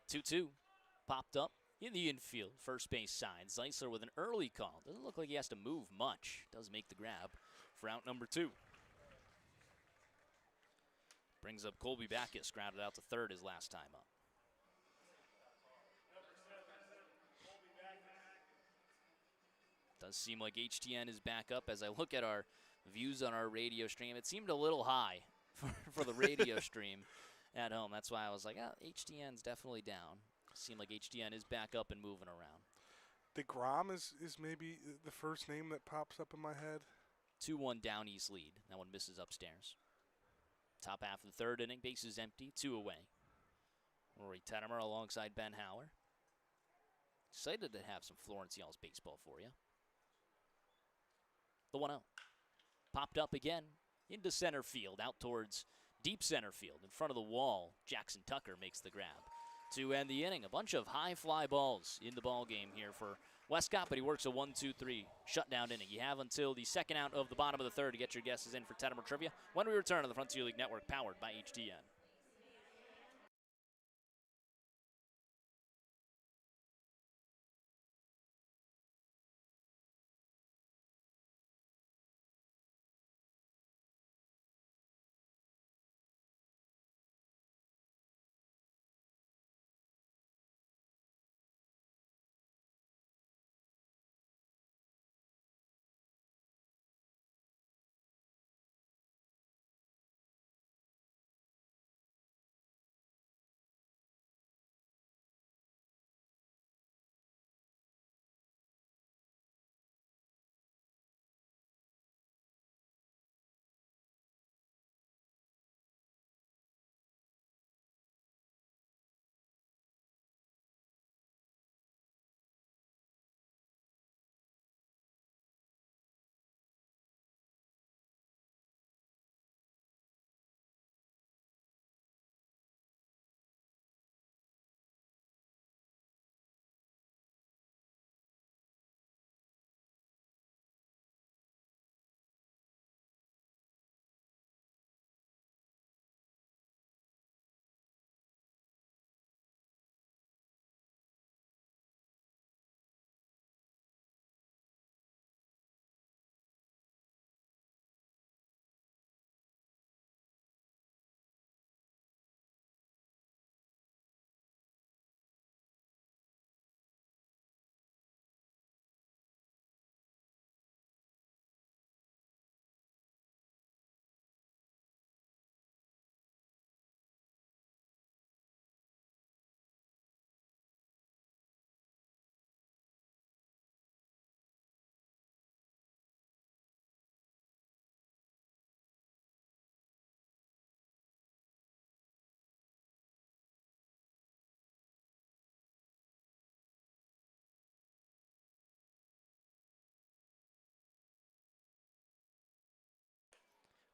2-2. Popped up in the infield. First base side. Zeisler with an early call. Doesn't look like he has to move much. Does make the grab for out number 2. Brings up Colby Backus. Grounded out to third his last time up. Does seem like HTN is back up. As I look at our views on our radio stream, it seemed a little high for the radio stream at home. That's why I was like, HTN's definitely down. Seemed like HTN is back up and moving around. DeGrom is maybe the first name that pops up in my head. 2-1 down east lead. That one misses upstairs. Top half of the third inning, bases empty, 2 away. Rory Tettemer alongside Ben Hauer. Excited to have some Florence Y'all's baseball for you. The 1-0. Popped up again into center field, out towards deep center field. In front of the wall, Jackson Tucker makes the grab to end the inning. A bunch of high fly balls in the ball game here for Westcott, but he works a 1-2-3 shutdown inning. You have until the second out of the bottom of the third to get your guesses in for Tettemer Trivia when we return on the Frontier League Network, powered by HTN.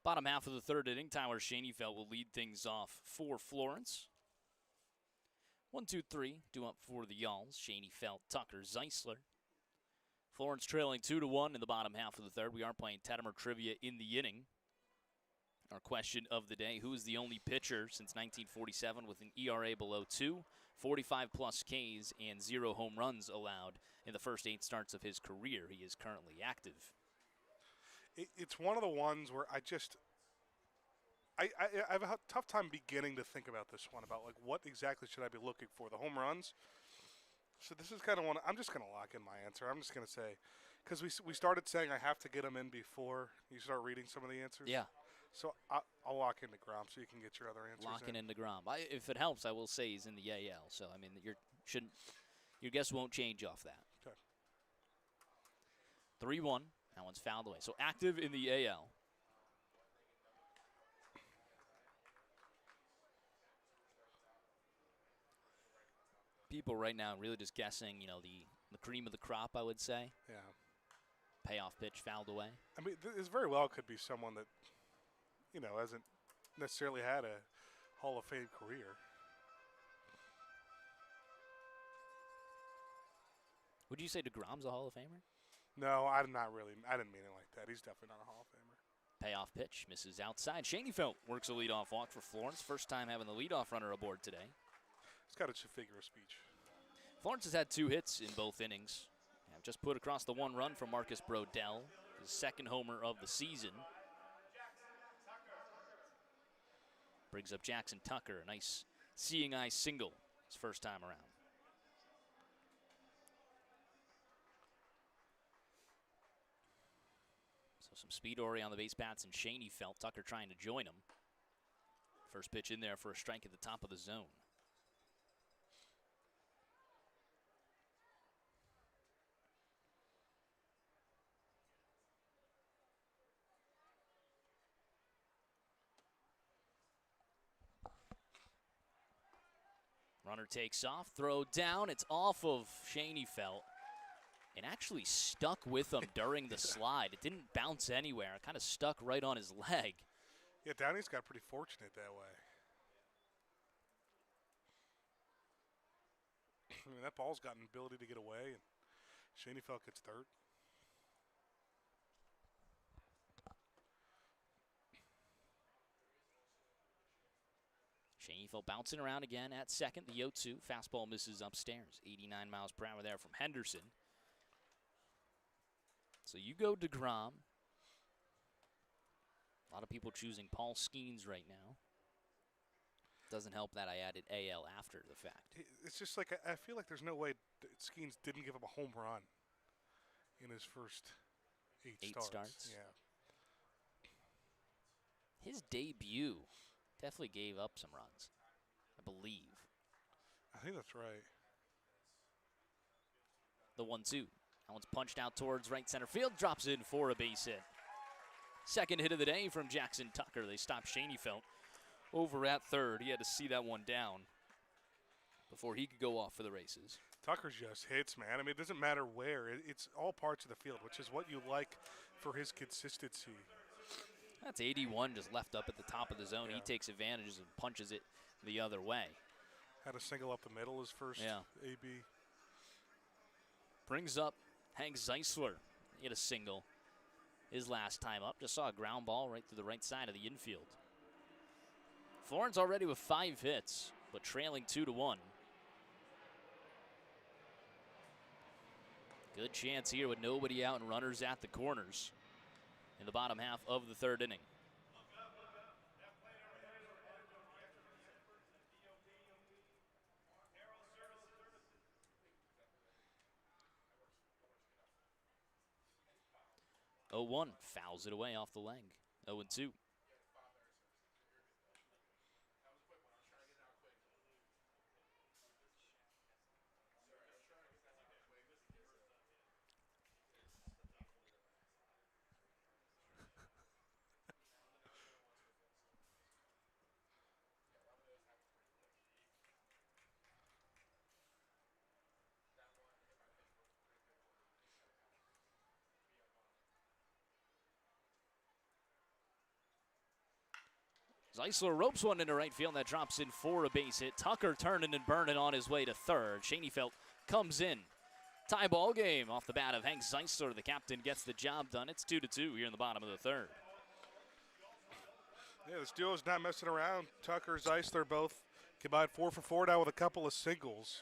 Bottom half of the third inning, Tyler Schoenfeld will lead things off for Florence. 1-2-3, due up for the Y'alls. Schoenfeld, Tucker, Zeisler. Florence trailing 2-1 in the bottom half of the third. We are playing Tettemer Trivia in the inning. Our question of the day, who is the only pitcher since 1947 with an ERA below 2, 45-plus Ks, and 0 home runs allowed in the first 8 starts of his career? He is currently active. It's one of the ones where I have a tough time beginning to think about this one, about like what exactly should I be looking for. The home runs. So this is kind of one. I'm just going to lock in my answer. I'm just going to say, because we started saying I have to get them in before you start reading some of the answers. Yeah. So I'll lock into Grom so you can get your other answers Locking in. into Grom. If it helps, I will say he's in the AL. So I mean, your guess won't change off that. Okay. 3-1. That one's fouled away. So active in the AL. People right now really just guessing, the cream of the crop, I would say. Yeah. Payoff pitch fouled away. I mean, this very well could be someone that, hasn't necessarily had a Hall of Fame career. Would you say DeGrom's a Hall of Famer? No, I didn't mean it like that. He's definitely not a Hall of Famer. Payoff pitch misses outside. Shaneyfelt works a leadoff walk for Florence. First time having the leadoff runner aboard today. He's got a figure of speech. Florence has had 2 hits in both innings. Have just put across the 1 run from Marcus Brodell, his second homer of the season. Brings up Jackson Tucker, a nice seeing eye single his first time around. So some speed Rory on the base paths, and Shaneyfelt. Tucker trying to join him. First pitch in there for a strike at the top of the zone. Runner takes off, throw down. It's off of Shaneyfelt and actually stuck with him during the slide. It didn't bounce anywhere. It kind of stuck right on his leg. Yeah, Downey's got pretty fortunate that way. I mean, that ball's got an ability to get away, and Shaneyfelt gets third. Shaneyfelt bouncing around again at second. The 0-2. Fastball misses upstairs. 89 miles per hour there from Henderson. So you go DeGrom. A lot of people choosing Paul Skeens right now. Doesn't help that I added AL after the fact. It's just like I feel like there's no way Skeens didn't give up a home run in his first 8 starts. Yeah. His debut definitely gave up some runs, I believe. I think that's right. The 1-2. That one's punched out towards right center field. Drops in for a base hit. Second hit of the day from Jackson Tucker. They stopped Shaneyfelt over at third. He had to see that one down before he could go off for the races. Tucker just hits, man. I mean, it doesn't matter where. It's all parts of the field, which is what you like for his consistency. That's 81 just left up at the top of the zone. Yeah. He takes advantage and punches it the other way. Had a single up the middle his first AB. Brings up Hank Zeisler. He had a single his last time up. Just saw a ground ball right through the right side of the infield. Florence already with 5 hits, but trailing 2-1. Good chance here with nobody out and runners at the corners in the bottom half of the 3rd inning. Oh, 1 fouls it away off the leg. 0-2. Zeisler ropes one into right field. That drops in for a base hit. Tucker turning and burning on his way to third. Shaneyfelt comes in. Tie ball game off the bat of Hank Zeisler. The captain gets the job done. It's 2-2 here in the bottom of the 3rd. Yeah, this duo's not messing around. Tucker, Zeisler both combined 4 for 4 now with a couple of singles.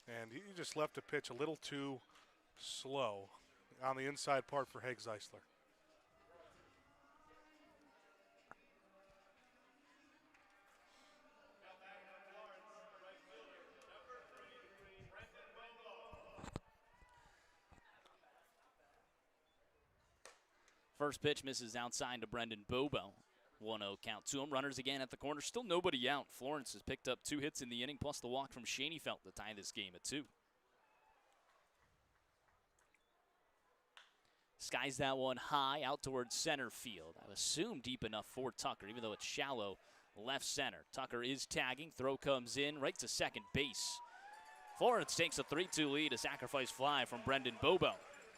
And he just left a pitch a little too slow on the inside part for Hank Zeisler. First pitch misses outside to Brendan Bobo. 1-0 count to him. Runners again at the corner. Still nobody out. Florence has picked up 2 hits in the inning, plus the walk from Schoenfeld to tie this game at 2. Skies that one high out towards center field. I assume deep enough for Tucker, even though it's shallow left center. Tucker is tagging. Throw comes in right to second base. Florence takes a 3-2 lead. A sacrifice fly from Brendan Bobo.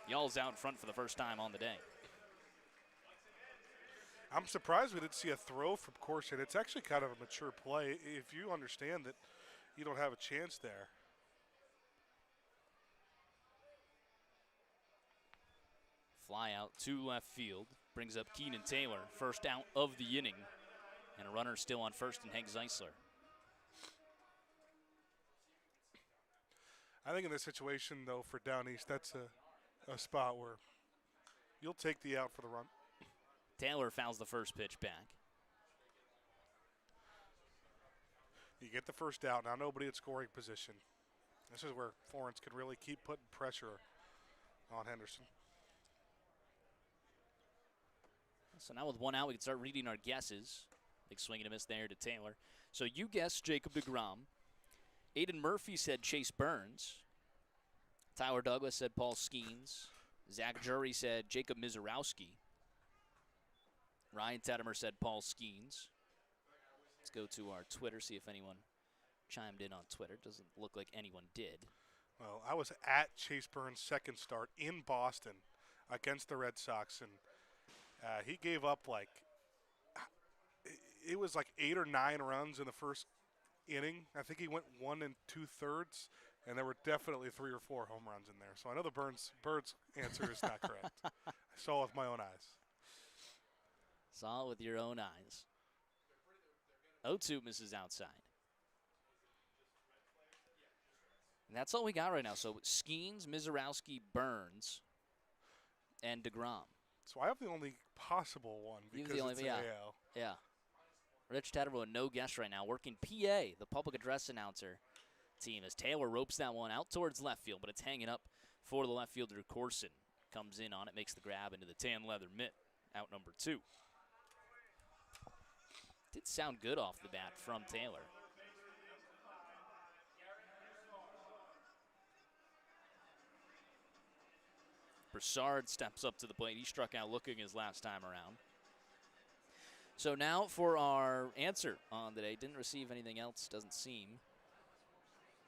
Y'all's out in front for the first time on the day. I'm surprised we didn't see a throw from Corson. It's actually kind of a mature play if you understand that you don't have a chance there. Fly out to left field. Brings up Keenan Taylor. First out of the inning. And a runner still on first in Hank Zeisler. I think in this situation, though, for Down East, that's a spot where you'll take the out for the run. Taylor fouls the first pitch back. You get the first out. Now nobody at scoring position. This is where Florence can really keep putting pressure on Henderson. So now with 1 out, we can start reading our guesses. Big swing and a miss there to Taylor. So you guessed Jacob deGrom. Aiden Murphy said Chase Burns. Tyler Douglas said Paul Skeens. Zach Jury said Jacob Mizorowski. Ryan Tettemer said Paul Skeens. Let's go to our Twitter, see if anyone chimed in on Twitter. Doesn't look like anyone did. Well, I was at Chase Burns' second start in Boston against the Red Sox, and he gave up it was like 8 or 9 runs in the first inning. I think he went 1 2/3, and there were definitely 3 or 4 home runs in there. So I know the Burns answer is not correct. I saw it with my own eyes. Saw it with your own eyes. 0-2 misses outside. And that's all we got right now. So Skeens, Mizorowski, Burns, and deGrom. So I have the only possible one because it's AL. Yeah. Rich Tettemer, no guess right now, working PA, the public address announcer team, as Taylor ropes that one out towards left field, but it's hanging up for the left fielder. Corson comes in on it, makes the grab into the tan leather mitt, out number 2. Did sound good off the bat from Taylor. Broussard steps up to the plate. He struck out looking his last time around. So now for our answer on the day. Didn't receive anything else, doesn't seem.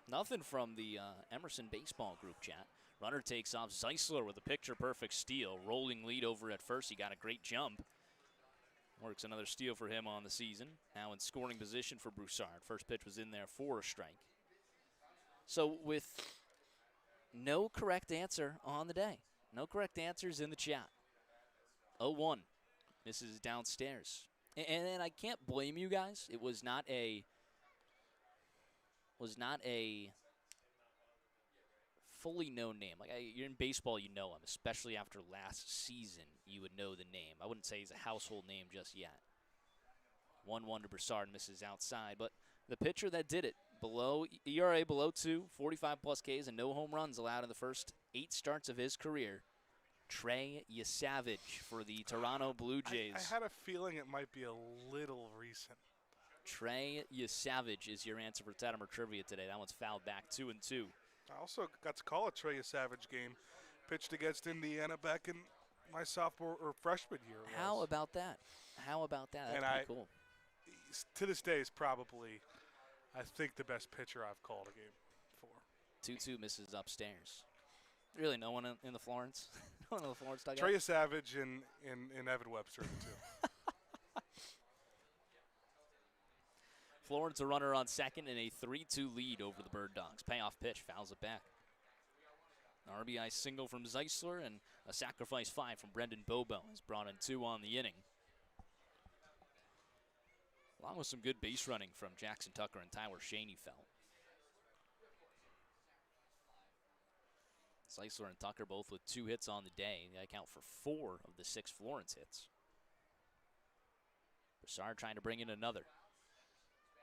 Nothing from the Emerson Baseball group chat. Runner takes off. Zeisler with a picture-perfect steal. Rolling lead over at first. He got a great jump. Works another steal for him on the season. Now in scoring position for Broussard. First pitch was in there for a strike. So with no correct answer on the day. No correct answers in the chat. 0-1. This is downstairs. And I can't blame you guys. It was not a fully known name. You're in baseball, you know him, especially after last season. You would know the name. I wouldn't say he's a household name just yet. 1-1 to Broussard, misses outside, but the pitcher that did it, below ERA below 2, 45+ Ks, and no home runs allowed in the first 8 starts of his career. Trey Yesavage for the Toronto Blue Jays. I had a feeling it might be a little recent. Trey Yesavage is your answer for Tettemer Trivia today. That one's fouled back 2-2. I also got to call a Trey Yesavage game. Pitched against Indiana back in my sophomore or freshman year. How about that? That's pretty cool. To this day is probably, I think, the best pitcher I've called a game for. 2-2 misses upstairs. Really, no one in the Florence? No one in the Florence dugout? Trey Yesavage and Evan Webster, the two. Florence a runner on second and a 3-2 lead over the Bird Dogs. Payoff pitch, fouls it back. An RBI single from Zeisler and a sacrifice fly from Brendan Bobo has brought in 2 on the inning. Along with some good base running from Jackson Tucker and Tyler Schoenfeld. Zeisler and Tucker both with 2 hits on the day. They account for 4 of the 6 Florence hits. Broussard trying to bring in another.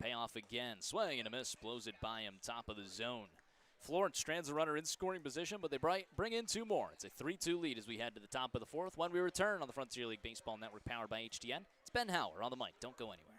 Payoff again. Swing and a miss. Blows it by him. Top of the zone. Florence strands a runner in scoring position, but they bring in 2 more. It's a 3-2 lead as we head to the top of the 4th. When we return on the Frontier League Baseball Network powered by HTN, it's Ben Hauer on the mic. Don't go anywhere.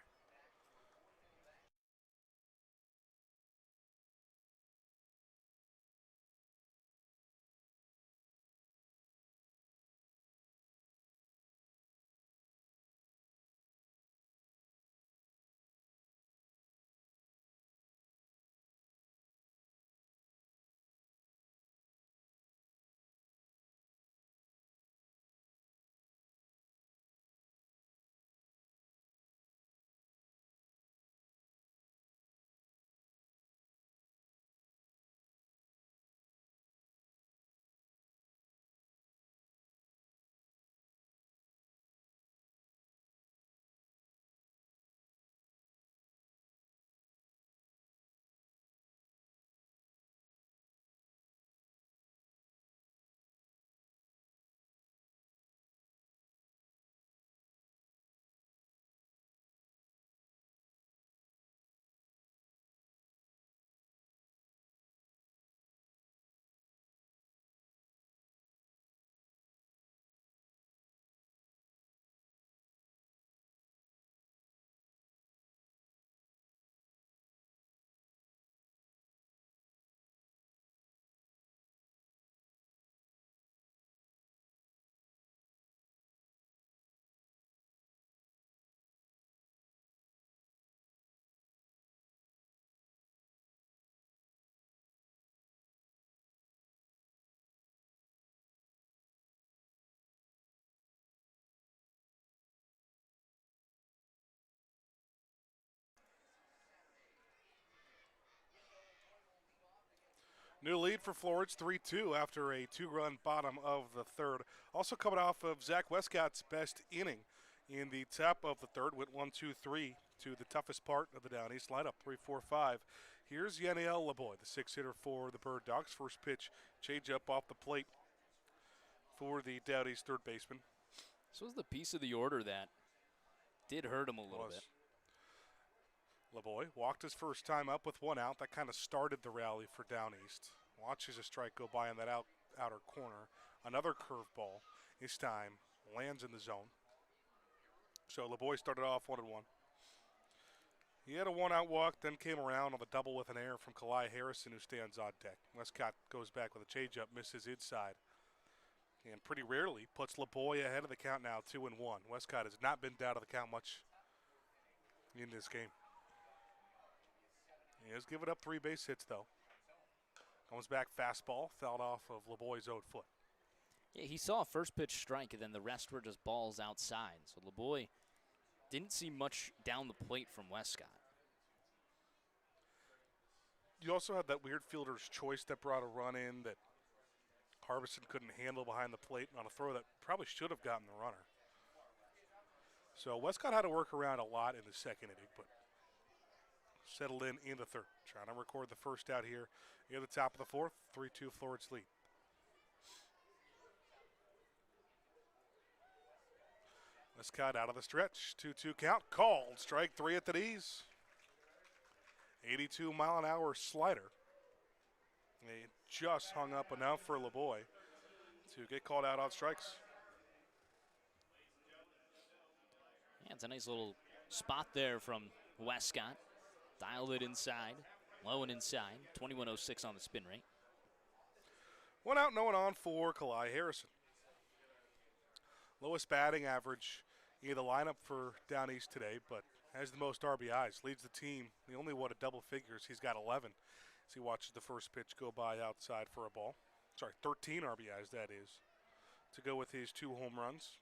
New lead for Florence, 3-2 after a 2-run bottom of the 3rd. Also coming off of Zach Westcott's best inning in the top of the 3rd. Went 1-2-3 to the toughest part of the Down East lineup, 3-4-5. Here's Yaniel LeBoy, the 6-hitter for the Bird Dogs. First pitch, change up off the plate for the Down East third baseman. This was the piece of the order that did hurt him a little bit. LeBoy walked his first time up with 1 out. That kind of started the rally for Down East. Watches a strike go by in that outer corner. Another curveball. This time lands in the zone. So LeBoy started off 1-1. He had a 1-out walk, then came around on the double with an error from Kalai Harrison, who stands on deck. Westcott goes back with a changeup, misses inside. And pretty rarely puts LeBoy ahead of the count now, 2-1. Westcott has not been down to the count much in this game. He has given up 3 base hits, though. Comes back fastball, fouled off of LeBoy's own foot. Yeah, he saw a first pitch strike, and then the rest were just balls outside. So LeBoy didn't see much down the plate from Westcott. You also had that weird fielder's choice that brought a run in that Harbison couldn't handle behind the plate on a throw that probably should have gotten the runner. So Westcott had to work around a lot in the second inning, but settled in the 3rd. Trying to record the first out here near the top of the 4th. 3-2 Florence lead. Westcott out of the stretch. 2-2 count. Called. Strike 3 at the knees. 82-mile-an-hour slider. They just hung up enough for LeBoy to get called out on strikes. Yeah, it's a nice little spot there from Westcott. Dialed it inside, low and inside, 21.06 on the spin rate. 1 out, no one on for Kalai Harrison. Lowest batting average in the lineup for Down East today, but has the most RBIs. Leads the team, the only one at double figures. He's got 11 as he watches the first pitch go by outside for a ball. Sorry, 13 RBIs, that is, to go with his 2 home runs.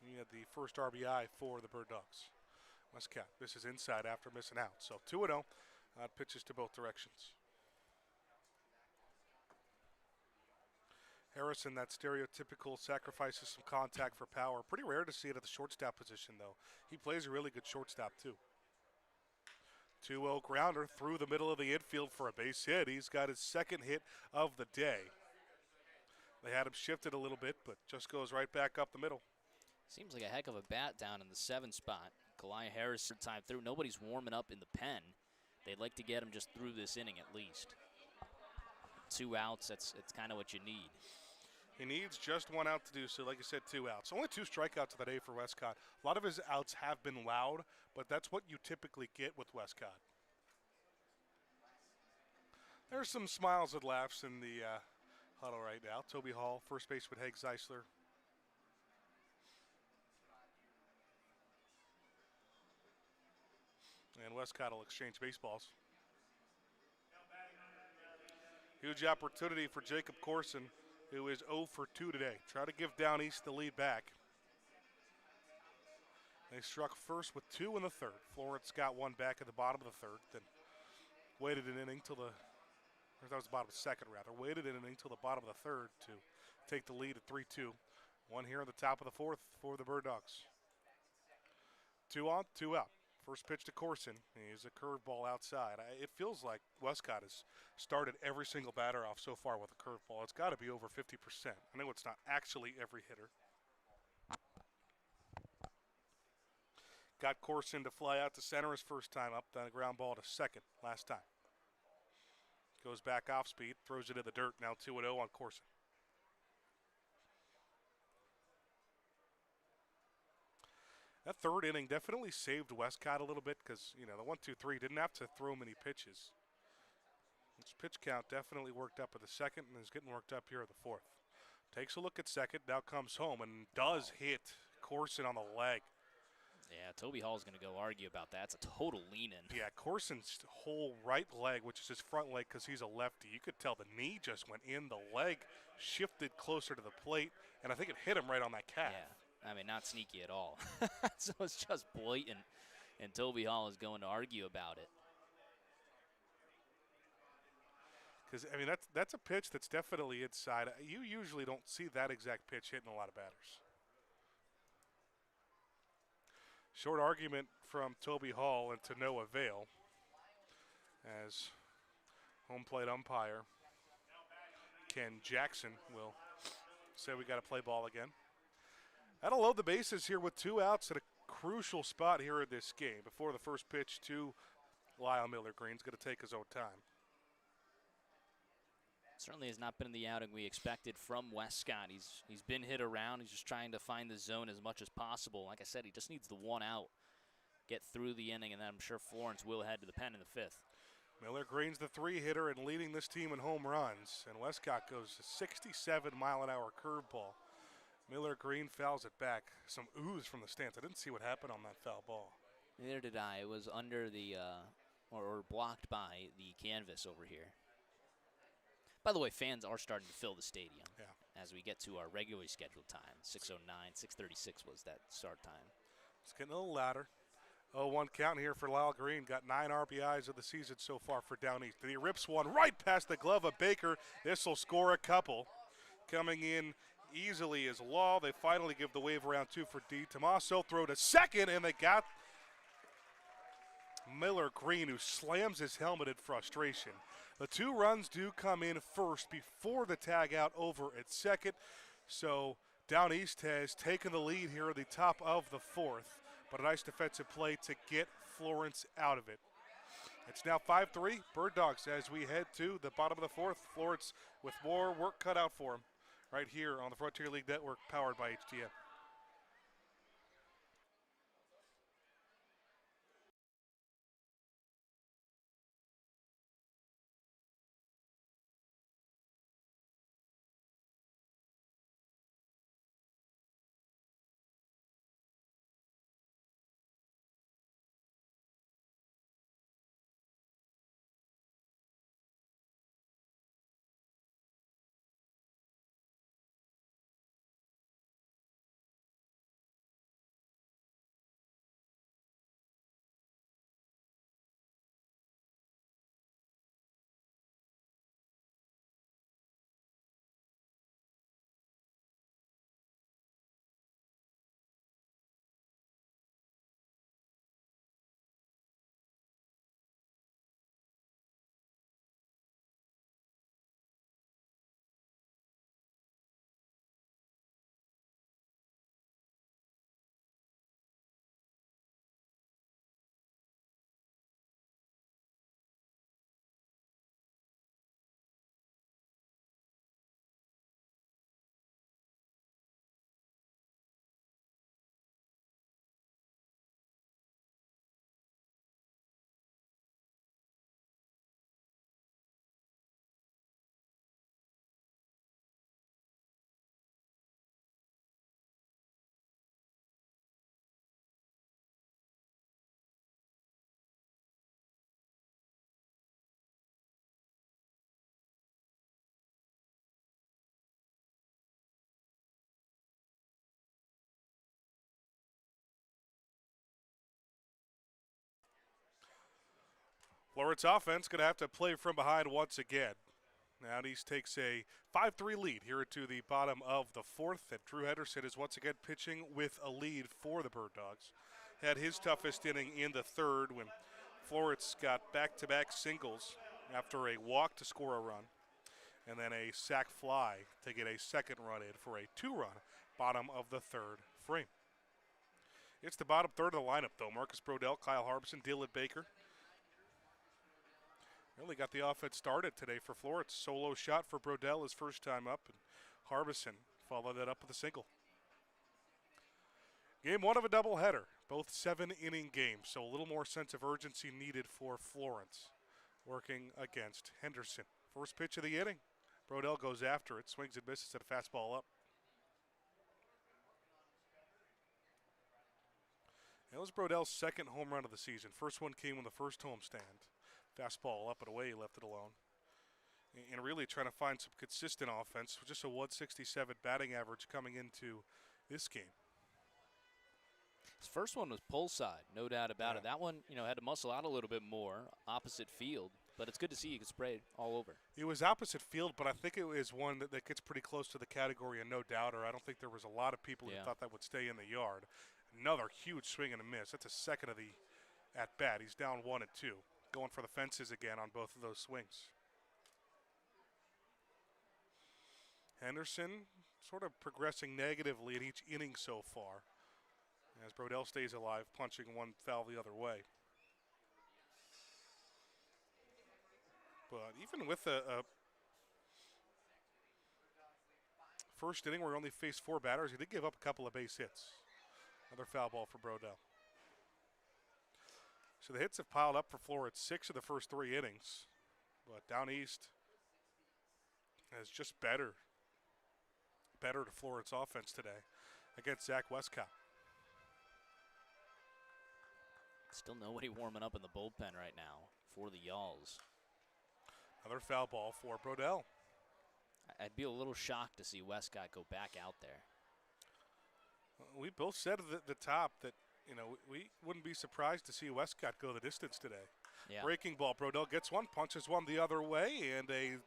He had the first RBI for the Bird Dogs. Westcott misses inside after missing out. So 2-0, pitches to both directions. Harrison, that stereotypical sacrifices some contact for power. Pretty rare to see it at the shortstop position, though. He plays a really good shortstop, too. 2-0 grounder through the middle of the infield for a base hit. He's got his 2nd hit of the day. They had him shifted a little bit, but just goes right back up the middle. Seems like a heck of a bat down in the 7 spot. Kalaya Harris time through. Nobody's warming up in the pen. They'd like to get him just through this inning at least. 2 outs, it's kind of what you need. He needs just 1 out to do so. Like I said, 2 outs. Only 2 strikeouts of the day for Westcott. A lot of his outs have been loud, but that's what you typically get with Westcott. There's some smiles and laughs in the huddle right now. Toby Hall, first baseman Hank Zeisler. And Westcott will exchange baseballs. Huge opportunity for Jacob Corson, who is 0 for 2 today. Try to give Down East the lead back. They struck first with 2 in the third. Florence got 1 back at the bottom of the third, then waited an inning till that was the bottom of the second rather, waited an inning till the bottom of the third to take the lead at 3-2. 1 here in the top of the fourth for the Bird Dogs. 2 on, 2 out. First pitch to Corson. He's a curveball outside. It feels like Westcott has started every single batter off so far with a curveball. It's got to be over 50%. I know it's not actually every hitter. Got Corson to fly out to center his first time up, then a ground ball to second last time. Goes back off speed, throws it in the dirt. Now 2-0 on Corson. That third inning definitely saved Westcott a little bit because, you know, the 1-2-3 didn't have to throw many pitches. His pitch count definitely worked up at the second and is getting worked up here at the fourth. Takes a look at second, now comes home and does hit Corson on the leg. Yeah, Toby Hall's going to go argue about that. It's a total lean-in. Yeah, Corson's whole right leg, which is his front leg because he's a lefty, you could tell the knee just went in, the leg shifted closer to the plate, and I think it hit him right on that calf. Yeah, I mean, not sneaky at all. So it's just blatant, and Toby Hall is going to argue about it. Because, I mean, that's a pitch that's definitely inside. You usually don't see that exact pitch hitting a lot of batters. Short argument from Toby Hall and to no avail as home plate umpire Ken Jackson will say we got to play ball again. That'll load the bases here with 2 outs at a crucial spot here in this game before the first pitch to Lyle Miller. Green's going to take his own time. Certainly has not been the outing we expected from Westcott. He's been hit around. He's just trying to find the zone as much as possible. Like I said, he just needs the 1 out, get through the inning, and then I'm sure Florence will head to the pen in the 5th. Miller Green's the 3-hitter and leading this team in home runs. And Westcott goes to 67-mile-an-hour curveball. Miller Green fouls it back. Some ooze from the stands. I didn't see what happened on that foul ball. Neither did I. It was under the, or blocked by the canvas over here. By the way, fans are starting to fill the stadium as we get to our regularly scheduled time. 6:09, 6:36 was that start time. It's getting a little louder. 0-1 count here for Lyle Green. Got 9 RBIs of the season so far for Down East. He rips one right past the glove of Baker. This will score a couple. Coming in easily is Law. They finally give the wave around 2 for D. Tommaso throw to second, and they got Miller Green, who slams his helmet in frustration. The 2 runs do come in first before the tag out over at second. So Down East has taken the lead here at the top of the 4th. But a nice defensive play to get Florence out of it. It's now 5-3, Bird Dogs, as we head to the bottom of the 4th. Florence with more work cut out for them right here on the Frontier League Network, powered by HTM. Florence offense going to have to play from behind once again. Now East takes a 5-3 lead here into the bottom of the fourth, and Drew Henderson is once again pitching with a lead for the Bird Dogs. Had his toughest inning in the third when Florence got back-to-back singles after a walk to score a run, and then a sac fly to get a second run in for a 2-run bottom of the third frame. It's the bottom third of the lineup, though. Marcus Brodell, Kyle Harbison, Dylan Baker. Really got the offense started today for Florence. Solo shot for Brodell his first time up, and Harbison followed that up with a single. Game one of a doubleheader, both 7-inning games, so a little more sense of urgency needed for Florence working against Henderson. First pitch of the inning. Brodell goes after it, swings and misses at a fastball up. That was Brodell's second home run of the season. First one came on the first homestand. Fastball up and away, he left it alone. And really trying to find some consistent offense with just a 167 batting average coming into this game. His first one was pull side, no doubt about it. That one, had to muscle out a little bit more, opposite field. But it's good to see you can spray all over. It was opposite field, but I think it was one that gets pretty close to the category of no doubter. I don't think there was a lot of people who thought that would stay in the yard. Another huge swing and a miss. That's a second of the at-bat. He's down 1 and 2. Going for the fences again on both of those swings. Henderson sort of progressing negatively in each inning so far, as Brodell stays alive, punching one foul the other way. But even with a first inning where he only faced 4 batters, he did give up a couple of base hits. Another foul ball for Brodell. So the hits have piled up for Florence, 6 of the first 3 innings. But down east is just better to Florence offense today against Zach Westcott. Still nobody warming up in the bullpen right now for the Yalls. Another foul ball for Brodell. I'd be a little shocked to see Westcott go back out there. We both said at the top that, we wouldn't be surprised to see Westcott go the distance today. Yeah. Breaking ball, Brodell gets one, punches one the other way, and a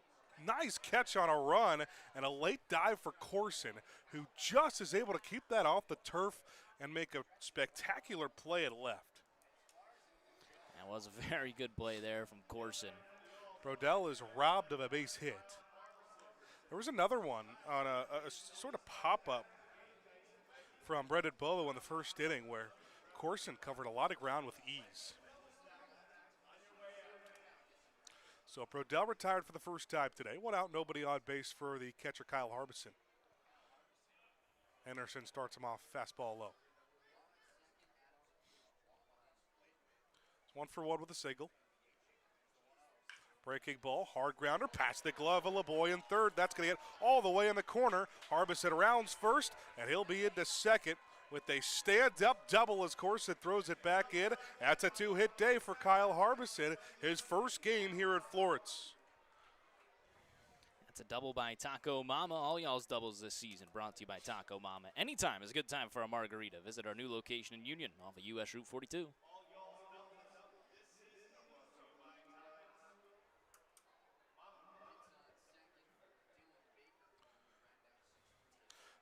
nice catch on a run and a late dive for Corson, who just is able to keep that off the turf and make a spectacular play at left. That was a very good play there from Corson. Brodell is robbed of a base hit. There was another one on a sort of pop-up from Brendan Bolo in the first inning where Corson covered a lot of ground with ease. So Brodell retired for the first time today. One out, nobody on base for the catcher Kyle Harbison. Henderson starts him off fastball low. It's 1-for-1 with a single. Breaking ball, hard grounder, past the glove of LeBoy in third. That's going to get all the way in the corner. Harbison rounds first, and he'll be into second with a stand-up double as Corson throws it back in. That's a 2-hit day for Kyle Harbison, his first game here at Florence. That's a double by Taco Mama. All y'all's doubles this season brought to you by Taco Mama. Anytime is a good time for a margarita. Visit our new location in Union off of U.S. Route 42.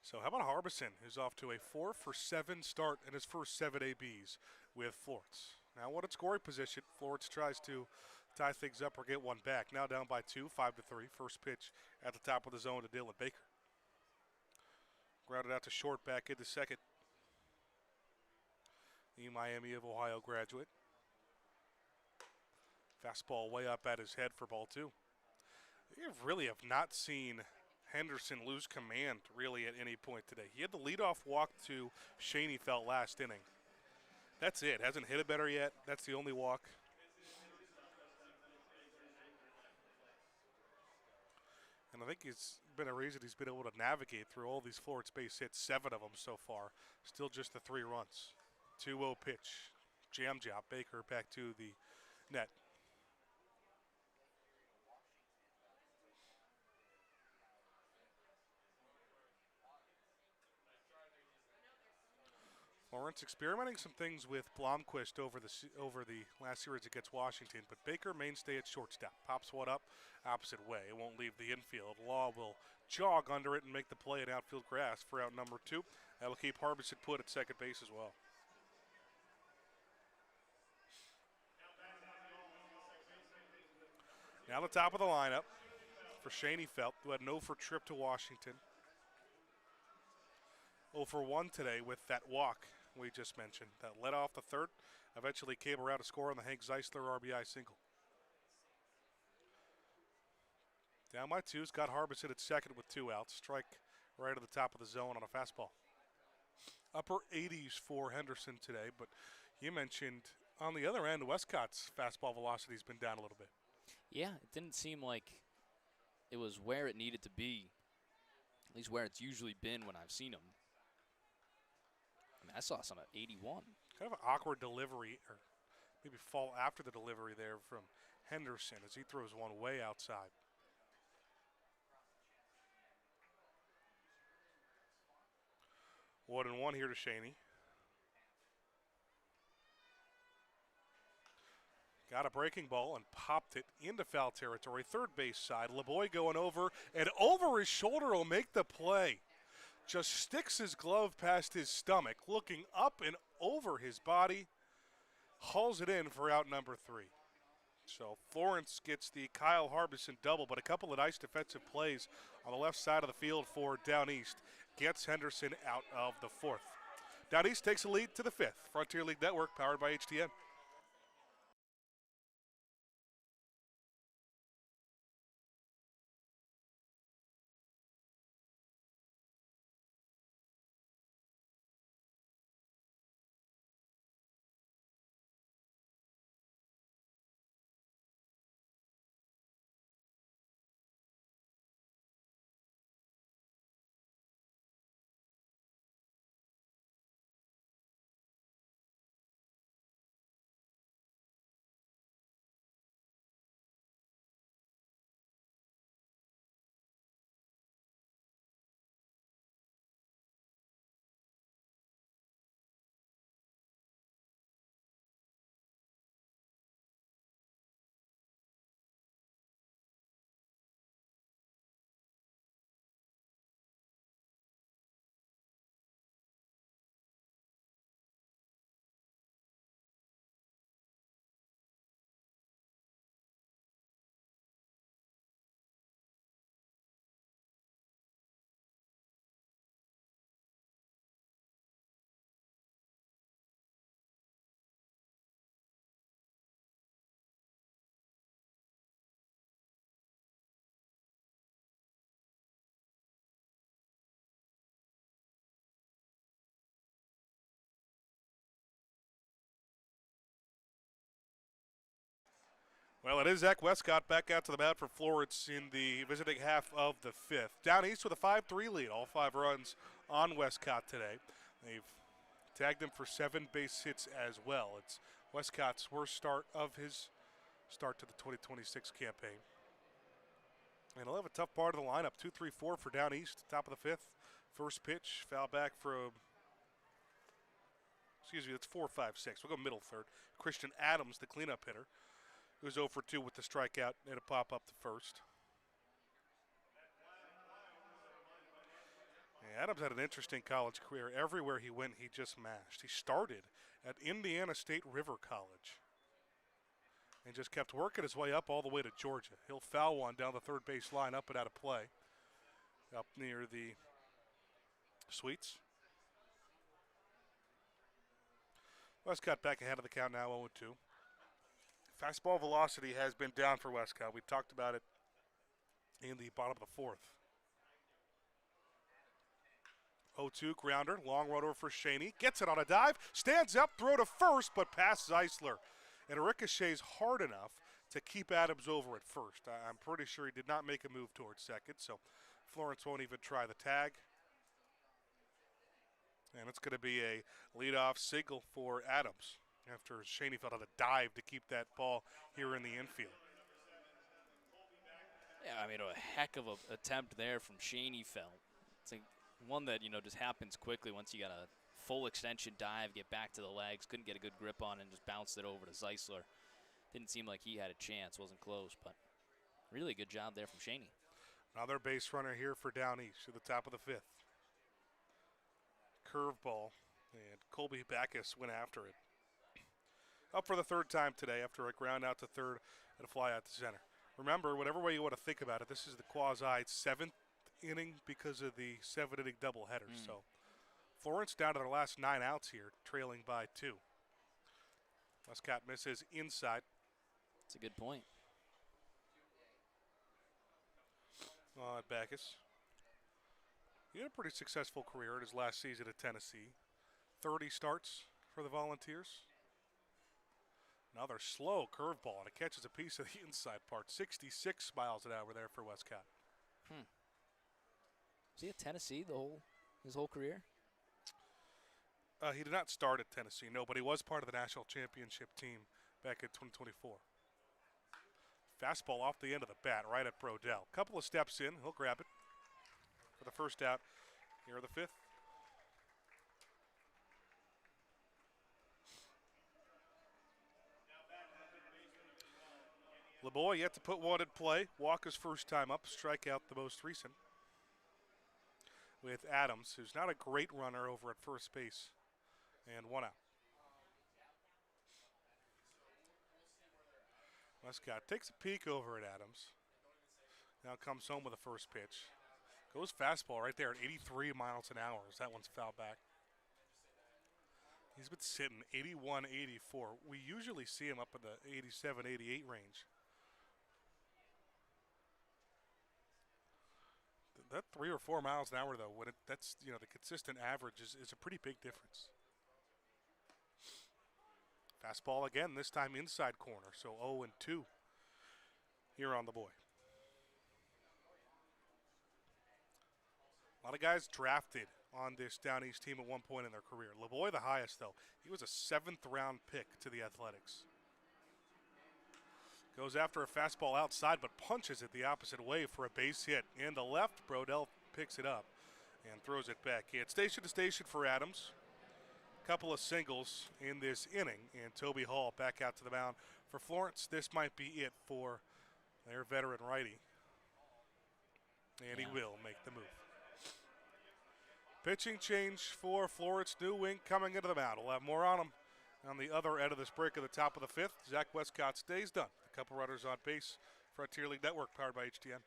So how about Harbison, who's off to a 4-for-7 start in his first 7 ABs with Florence. Now what at scoring position, Florence tries to tie things up or get one back. Now down by 2, 5-3. First pitch at the top of the zone to Dylan Baker. Grounded out to short, back into second. The Miami of Ohio graduate. Fastball way up at his head for ball 2. You really have not seen Henderson lose command really at any point today. He had the leadoff walk to Shaney felt last inning. That's it. Hasn't hit it better yet. That's the only walk. And I think it's been a reason he's been able to navigate through all these Florence base hits, 7 of them so far. Still just the 3 runs. 2-0 pitch. Jam job. Baker back to the net. Florence experimenting some things with Blomquist over the last series against Washington, but Baker mainstay at shortstop. Pops one up opposite way. It won't leave the infield. Law will jog under it and make the play in outfield grass for out number 2. That'll keep Harbison put at second base as well. Now the top of the lineup for Schoenfeld, who had an 0 for trip to Washington. 0 for 1 today with that walk we just mentioned. That led off the third, eventually came around to score on the Hank Zeisler RBI single. Down by 2's got Harbison at second with 2 outs. Strike right at the top of the zone on a fastball. Upper 80s for Henderson today, but you mentioned on the other end, Westcott's fastball velocity has been down a little bit. Yeah, it didn't seem like it was where it needed to be, at least where it's usually been when I've seen him. I mean, I saw some at 81. Kind of an awkward delivery, or maybe fall after the delivery there from Henderson as he throws one way outside. 1-1 here to Shaney. Got a breaking ball and popped it into foul territory. Third base side. LeBoy going over, and over his shoulder will make the play. Just sticks his glove past his stomach, looking up and over his body. Hauls it in for out number 3. So Florence gets the Kyle Harbison double, but a couple of nice defensive plays on the left side of the field for Down East. Gets Henderson out of the 4th. Down East takes a lead to the 5th. Frontier League Network, powered by HTN. Well, it is Zach Westcott back out to the mound for Florence in the visiting half of the 5th. Down East with a 5-3 lead. All 5 runs on Westcott today. They've tagged him for 7 base hits as well. It's Westcott's worst start of his start to the 2026 campaign. And he'll have a tough part of the lineup. 2-3-4 for Down East, top of the 5th. First pitch, foul back from, that's 4-5-6. We'll go middle third. Christian Adams, the cleanup hitter, who's 0 for 2 with the strikeout and a pop up to first. And Adams had an interesting college career. Everywhere he went, he just mashed. He started at Indiana State River College and just kept working his way up all the way to Georgia. He'll foul one down the third base line, up and out of play, up near the suites. Westcott back ahead of the count now, 0-2. Fastball velocity has been down for Westcott. We talked about it in the bottom of the 4th. 0-2 grounder, long run over for Shaney. Gets it on a dive, stands up, throw to first, but past Zeisler. And ricochets hard enough to keep Adams over at first. I'm pretty sure he did not make a move towards second, so Florence won't even try the tag. And it's going to be a leadoff single for Adams after Shaney felt on a dive to keep that ball here in the infield. Yeah, I mean, a heck of an attempt there from Schoenfeld. It's like One that, just happens quickly once you got a full extension dive, get back to the legs, couldn't get a good grip on it, and just bounced it over to Zeisler. Didn't seem like he had a chance, wasn't close, but really good job there from Shaney. Another base runner here for Down East at the top of the 5th. Curveball, and Colby Backus went after it. Up for the 3rd time today after a ground out to 3rd and a fly out to center. Remember, whatever way you want to think about it, this is the quasi 7th inning because of the 7-inning doubleheader. So Florence down to their last 9 outs here, trailing by 2. Westcott misses inside. That's a good point. Backus. He had a pretty successful career in his last season at Tennessee. 30 starts for the Volunteers. Another slow curveball, and it catches a piece of the inside part. 66 miles an hour there for Westcott. Was he at Tennessee his whole career? He did not start at Tennessee, no, but he was part of the national championship team back in 2024. Fastball off the end of the bat, right at Brodell. Couple of steps in, he'll grab it for the first out here in the 5th. LeBoy yet to put one in play. Walker's first time up, strikeout the most recent. With Adams, who's not a great runner over at first base. And 1 out. Westcott takes a peek over at Adams. Now comes home with the first pitch. Goes fastball right there at 83 miles an hour as that one's fouled back. He's been sitting 81, 84. We usually see him up in the 87, 88 range. That 3 or 4 miles an hour, though, that's the consistent average is a pretty big difference. Fastball again, this time inside corner, so 0-2 here on the boy. A lot of guys drafted on this Down East team at one point in their career. LeBoy the highest, though. He was a 7th-round pick to the Athletics. Goes after a fastball outside, but punches it the opposite way for a base hit. In the left, Brodell picks it up and throws it back in. Station to station for Adams. Couple of singles in this inning, and Toby Hall back out to the mound for Florence. This might be it for their veteran righty, and he will make the move. Pitching change for Florence. New wing coming into the mound. We'll have more on him on the other end of this break at the top of the 5th. Zach Westcott's day's done. A couple runners on base. Frontier League Network powered by HTN.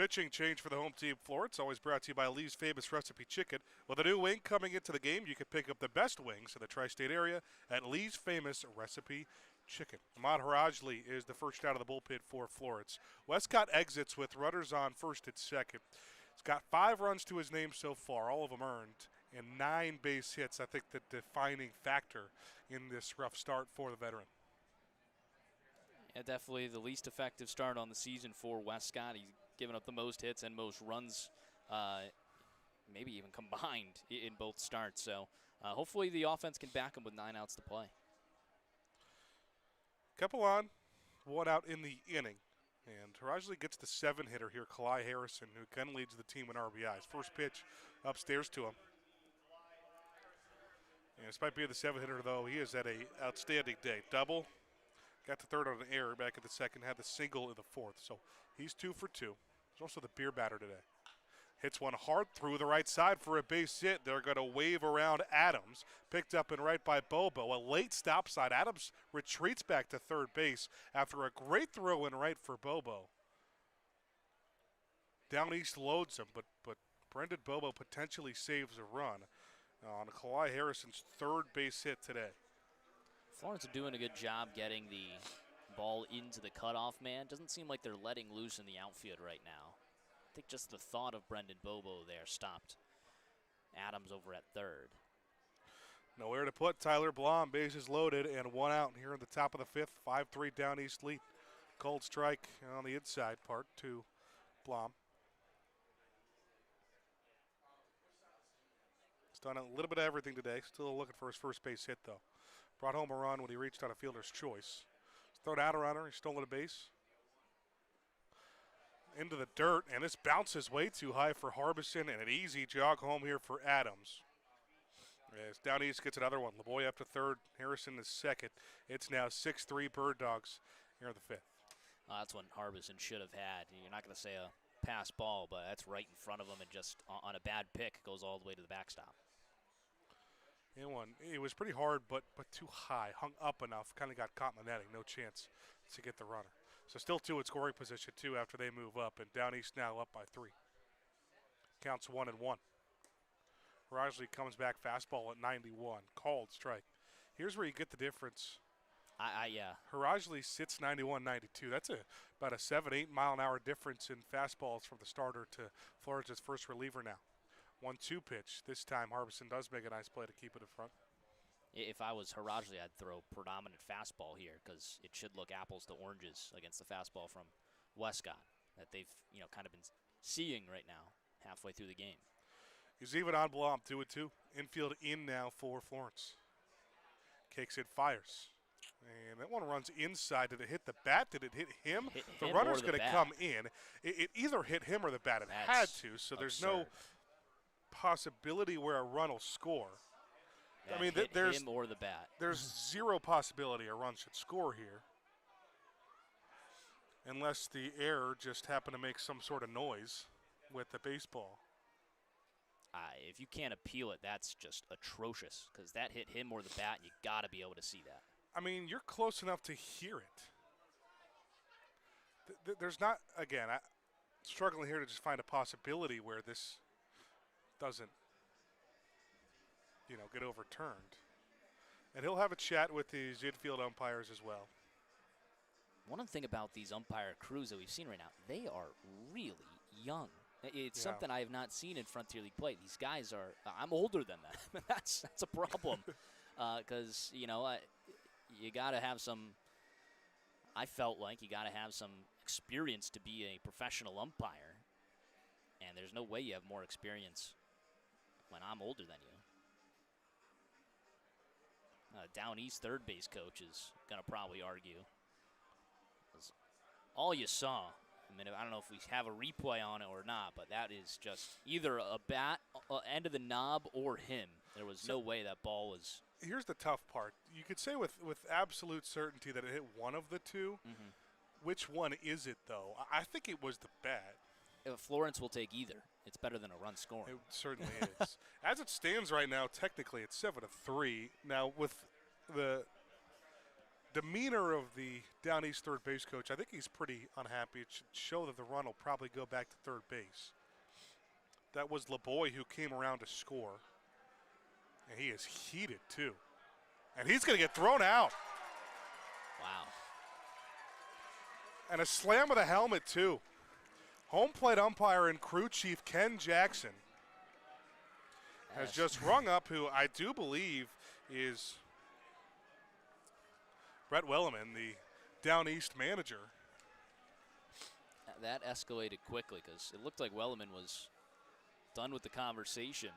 pitching change for the home team, Florence, always brought to you by Lee's Famous Recipe Chicken. With a new wing coming into the game, you can pick up the best wings in the tri-state area at Lee's Famous Recipe Chicken. Ahmad Harajli is the first out of the bullpen for Florence. Westcott exits with runners on first and second. He's got 5 runs to his name so far, all of them earned, and 9 base hits. I think the defining factor in this rough start for the veteran. Yeah, definitely the least effective start on the season for Westcott. He's given up the most hits and most runs, maybe even combined in both starts. So hopefully the offense can back him with 9 outs to play. Couple on, 1 out in the inning. And Harajli gets the 7-hitter here, Kalai Harrison, who again leads the team in RBIs. First pitch upstairs to him. And despite being the 7-hitter, though, he has had an outstanding day. Double, got the third on an error back in the second, had the single in the fourth. So he's 2 for 2. He's also the beer batter today. Hits one hard through the right side for a base hit. They're going to wave around Adams. Picked up and right by Bobo. A late stop sign. Adams retreats back to third base after a great throw in right for Bobo. Down east loads him, but Brendan Bobo potentially saves a run on Kalai Harrison's third base hit today. Florence are doing a good job getting the ball into the cutoff man. Doesn't seem like they're letting loose in the outfield right now. I think just the thought of Brendan Bobo there stopped Adams over at third. Nowhere to put Tyler Blom, bases loaded, and 1 out here in the top of the 5th. 5-3 down east lead. Cold strike on the inside part to Blom. He's done a little bit of everything today. Still looking for his first base hit, though. Brought home a run when he reached on a fielder's choice. He's thrown out a runner. He's stolen a base. Into the dirt, and this bounces way too high for Harbison, and an easy jog home here for Adams. As down east gets another one. LeBoy up to third, Harrison is second. It's now 6-3 Bird Dogs here in the 5th. That's what Harbison should have had. You're not going to say a pass ball, but that's right in front of him, and just on a bad pick goes all the way to the backstop. And one, it was pretty hard, but too high. Hung up enough, kind of got caught in the netting. No chance to get the runner. So still 2 in scoring position, 2 after they move up, and down east now up by 3. Counts 1-1. Harajli comes back fastball at 91. Called strike. Here's where you get the difference. Yeah. Harajli sits 91-92. That's about a 7-8 mile an hour difference in fastballs from the starter to Florence's first reliever now. 1-2 pitch. This time Harbison does make a nice play to keep it in front. If I was Harajli, I'd throw predominant fastball here because it should look apples to oranges against the fastball from Westcott that they've kind of been seeing right now halfway through the game. He's even on Blom, 2-2. Infield in now for Florence. Kicks it, fires. And that one runs inside. Did it hit the bat? Did it hit him? The runner's going to come in. It either hit him or the bat. It had to, so there's no possibility where a run will score. Yeah, I mean, there's him or the bat. There's zero possibility a run should score here, unless the error just happened to make some sort of noise with the baseball. If you can't appeal it, that's just atrocious because that hit him or the bat, and you got to be able to see that. I mean, you're close enough to hear it. There's not, again, I'm struggling here to just find a possibility where this doesn't get overturned. And he'll have a chat with these infield umpires as well. One thing about these umpire crews that we've seen right now, they are really young. It's something I have not seen in Frontier League play. These guys are, I'm older than them. that's a problem. Because, you got to have some, I felt like you got to have some experience to be a professional umpire. And there's no way you have more experience when I'm older than you. Down east third base coach is going to probably argue. All you saw, I don't know if we have a replay on it or not, but that is just either a bat, end of the knob, or him. There was no way that ball was. Here's the tough part. You could say with absolute certainty that it hit one of the two. Mm-hmm. Which one is it, though? I think it was the bat. Florence will take either. It's better than a run scoring. It certainly is. As it stands right now, technically it's 7-3. Now with the demeanor of the Down East third base coach, I think he's pretty unhappy. It should show that the run will probably go back to third base. That was LeBoy who came around to score. And he is heated, too. And he's going to get thrown out. Wow. And a slam of the helmet, too. Home plate umpire and crew chief Ken Jackson has just rung up who I do believe is Brett Welleman, the Down East manager. That escalated quickly because it looked like Welleman was done with the conversation.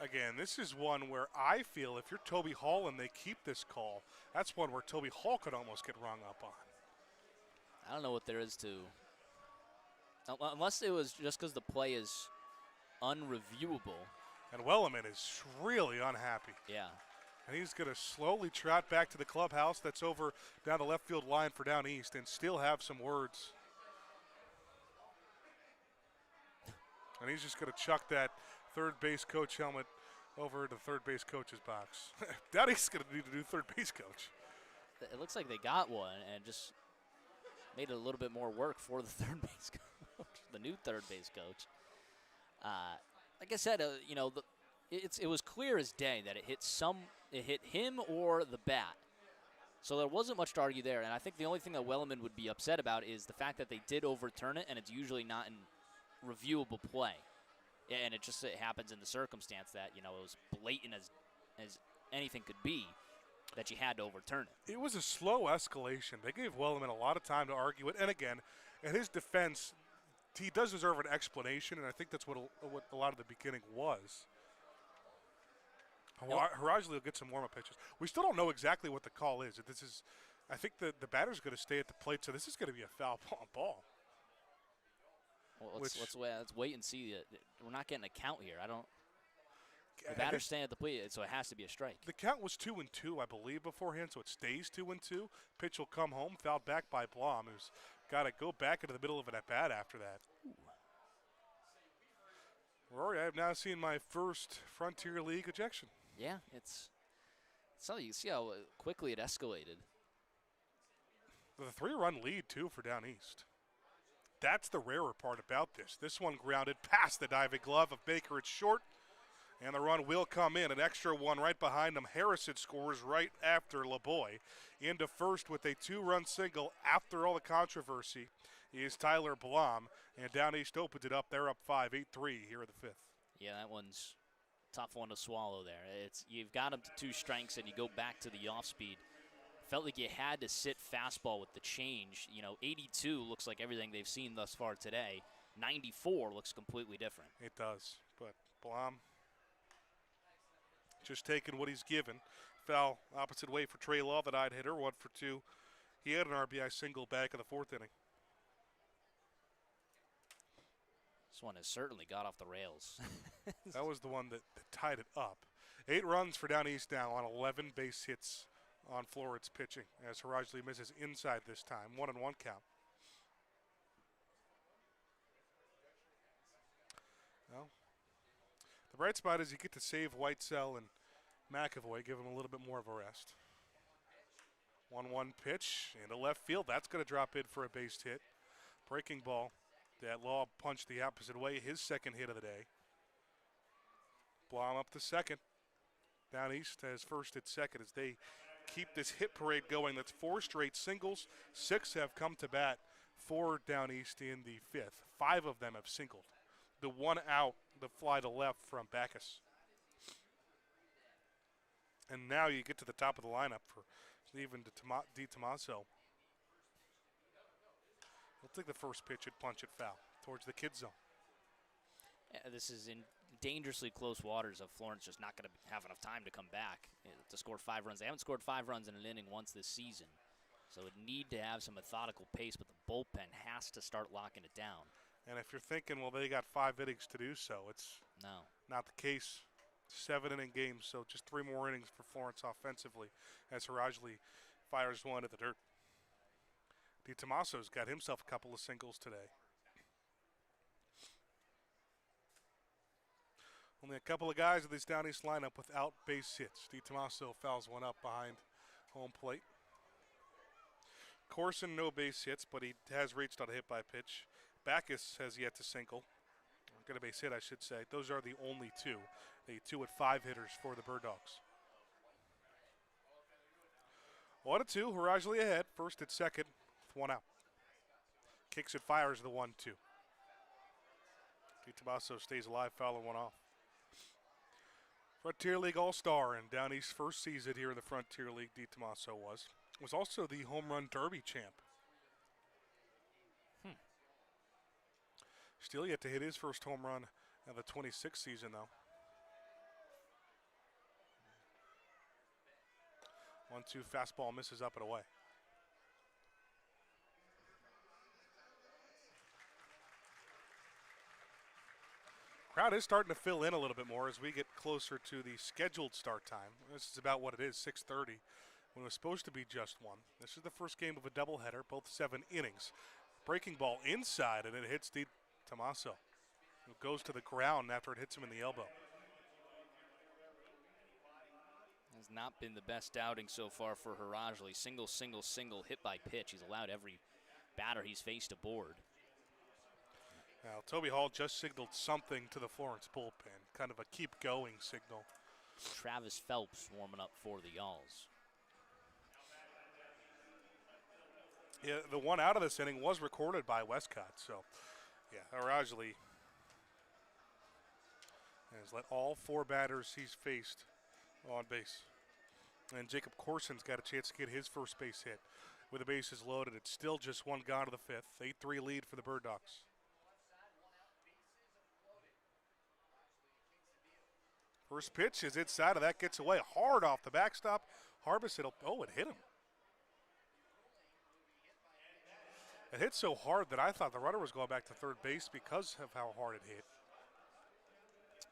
Again, this is one where I feel if you're Toby Hall and they keep this call, that's one where Toby Hall could almost get rung up on. I don't know what there is to, unless it was just because the play is unreviewable. And Welleman is really unhappy. Yeah. And he's going to slowly trot back to the clubhouse that's over down the left field line for Down East and still have some words. And he's just going to chuck that third base coach helmet over to third base coach's box. Down East's going to need to do third base coach. It looks like they got one and just made it a little bit more work for the third base coach, the new third base coach. Like I said, you know, it was clear as day that it hit him or the bat. So there wasn't much to argue there. And I think the only thing that Welleman would be upset about is the fact that they did overturn it, and it's usually not in reviewable play. And it happens in the circumstance that, you know, it was blatant as anything could be that you had to overturn it. It was a slow escalation. They gave Welleman a lot of time to argue it. And again, in his defense, he does deserve an explanation, and I think that's what a lot of the beginning was. Harajli will get some warm-up pitches. We still don't know exactly what the call is. I think the batter's going to stay at the plate, so this is going to be a foul ball. Well, let's wait and see. We're not getting a count here. The batter's staying at the plate, so it has to be a strike. The count was 2-2, I believe, beforehand, so it stays 2-2. Pitch will come home, fouled back by Blom, who's got to go back into the middle of an at-bat after that. Ooh. Rory, I have now seen my first Frontier League ejection. Yeah, so you see how quickly it escalated. The 3-run lead, too, for Down East. That's the rarer part about this. This one grounded past the diving glove of Baker. It's short, and the run will come in. An extra one right behind him. Harrison scores right after LeBoy. Into first with a 2-run single after all the controversy is Tyler Blom. And Down East opens it up. They're up 5-8-3 here in the fifth. Yeah, that one's a tough one to swallow there. You've got him to 2 strikes, and you go back to the off-speed. Felt like you had to sit fastball with the change. You know, 82 looks like everything they've seen thus far today. 94 looks completely different. It does, but Blom just taking what he's given. Foul opposite way for Trey Law, the 9-hitter, 1 for 2. He had an RBI single back in the 4th inning. This one has certainly got off the rails. That was the one that tied it up. 8 runs for Down East now on 11 base hits on Florence pitching as Harajli misses inside this time. 1-1 count. Well, the bright spot is you get to save Whitesell and McAvoy, give them a little bit more of a rest. 1-1 pitch into left field. That's going to drop in for a base hit. Breaking ball. That Law punched the opposite way. His second hit of the day. Blom up to second. Down East has first at second as they keep this hit parade going. That's 4 straight singles. 6 have come to bat for Down East in the 5th. 5 of them have singled. The one out, the fly to left from Backus. And now you get to the top of the lineup for Steven DiTomaso. He'll take the first pitch and punch it foul towards the kid zone. Yeah, this is in dangerously close waters of Florence just not going to have enough time to come back to score 5 runs. They haven't scored 5 runs in an inning once this season. So it need to have some methodical pace, but the bullpen has to start locking it down. And if you're thinking, well, they got 5 innings to do so, it's not the case. 7-inning games, so just 3 more innings for Florence offensively as Harajli fires one at the dirt. DiTomaso's got himself a couple of singles today. Only a couple of guys in this Down East lineup without base hits. DiTomaso fouls one up behind home plate. Corson, no base hits, but he has reached on a hit by pitch. Backus has yet to single. Get a base hit, I should say. Those are the only two. The 2 at 5 hitters for the Bird Dogs. 1-2, Harajli ahead. First at second with 1 out. Kicks it, fires the 1-2. DiTomaso stays alive, fouling 1 off. Frontier League All-Star in Down East's first season here in the Frontier League, DiTomaso was also the Home Run Derby champ. Still yet to hit his first home run of the 26th season, though. 1-2 fastball misses up and away. Crowd is starting to fill in a little bit more as we get closer to the scheduled start time. This is about what it is, 6:30, when it was supposed to be just one. This is the first game of a doubleheader, both 7 innings. Breaking ball inside, and it hits DiTomaso, who goes to the ground after it hits him in the elbow. Has not been the best outing so far for Harajli. Single, single, single, hit by pitch. He's allowed every batter he's faced aboard. Now, Toby Hall just signaled something to the Florence bullpen, kind of a keep going signal. Travis Phelps warming up for the Yalls. Yeah, the 1 out of this inning was recorded by Westcott, so yeah, Harajli has let all 4 batters he's faced on base. And Jacob Corson's got a chance to get his first base hit. With the bases loaded, it's still just 1 gone to the 5th. 8-3 lead for the Bird Dogs. First pitch is inside of that, gets away hard off the backstop. Harbison, it hit him. It hit so hard that I thought the runner was going back to third base because of how hard it hit.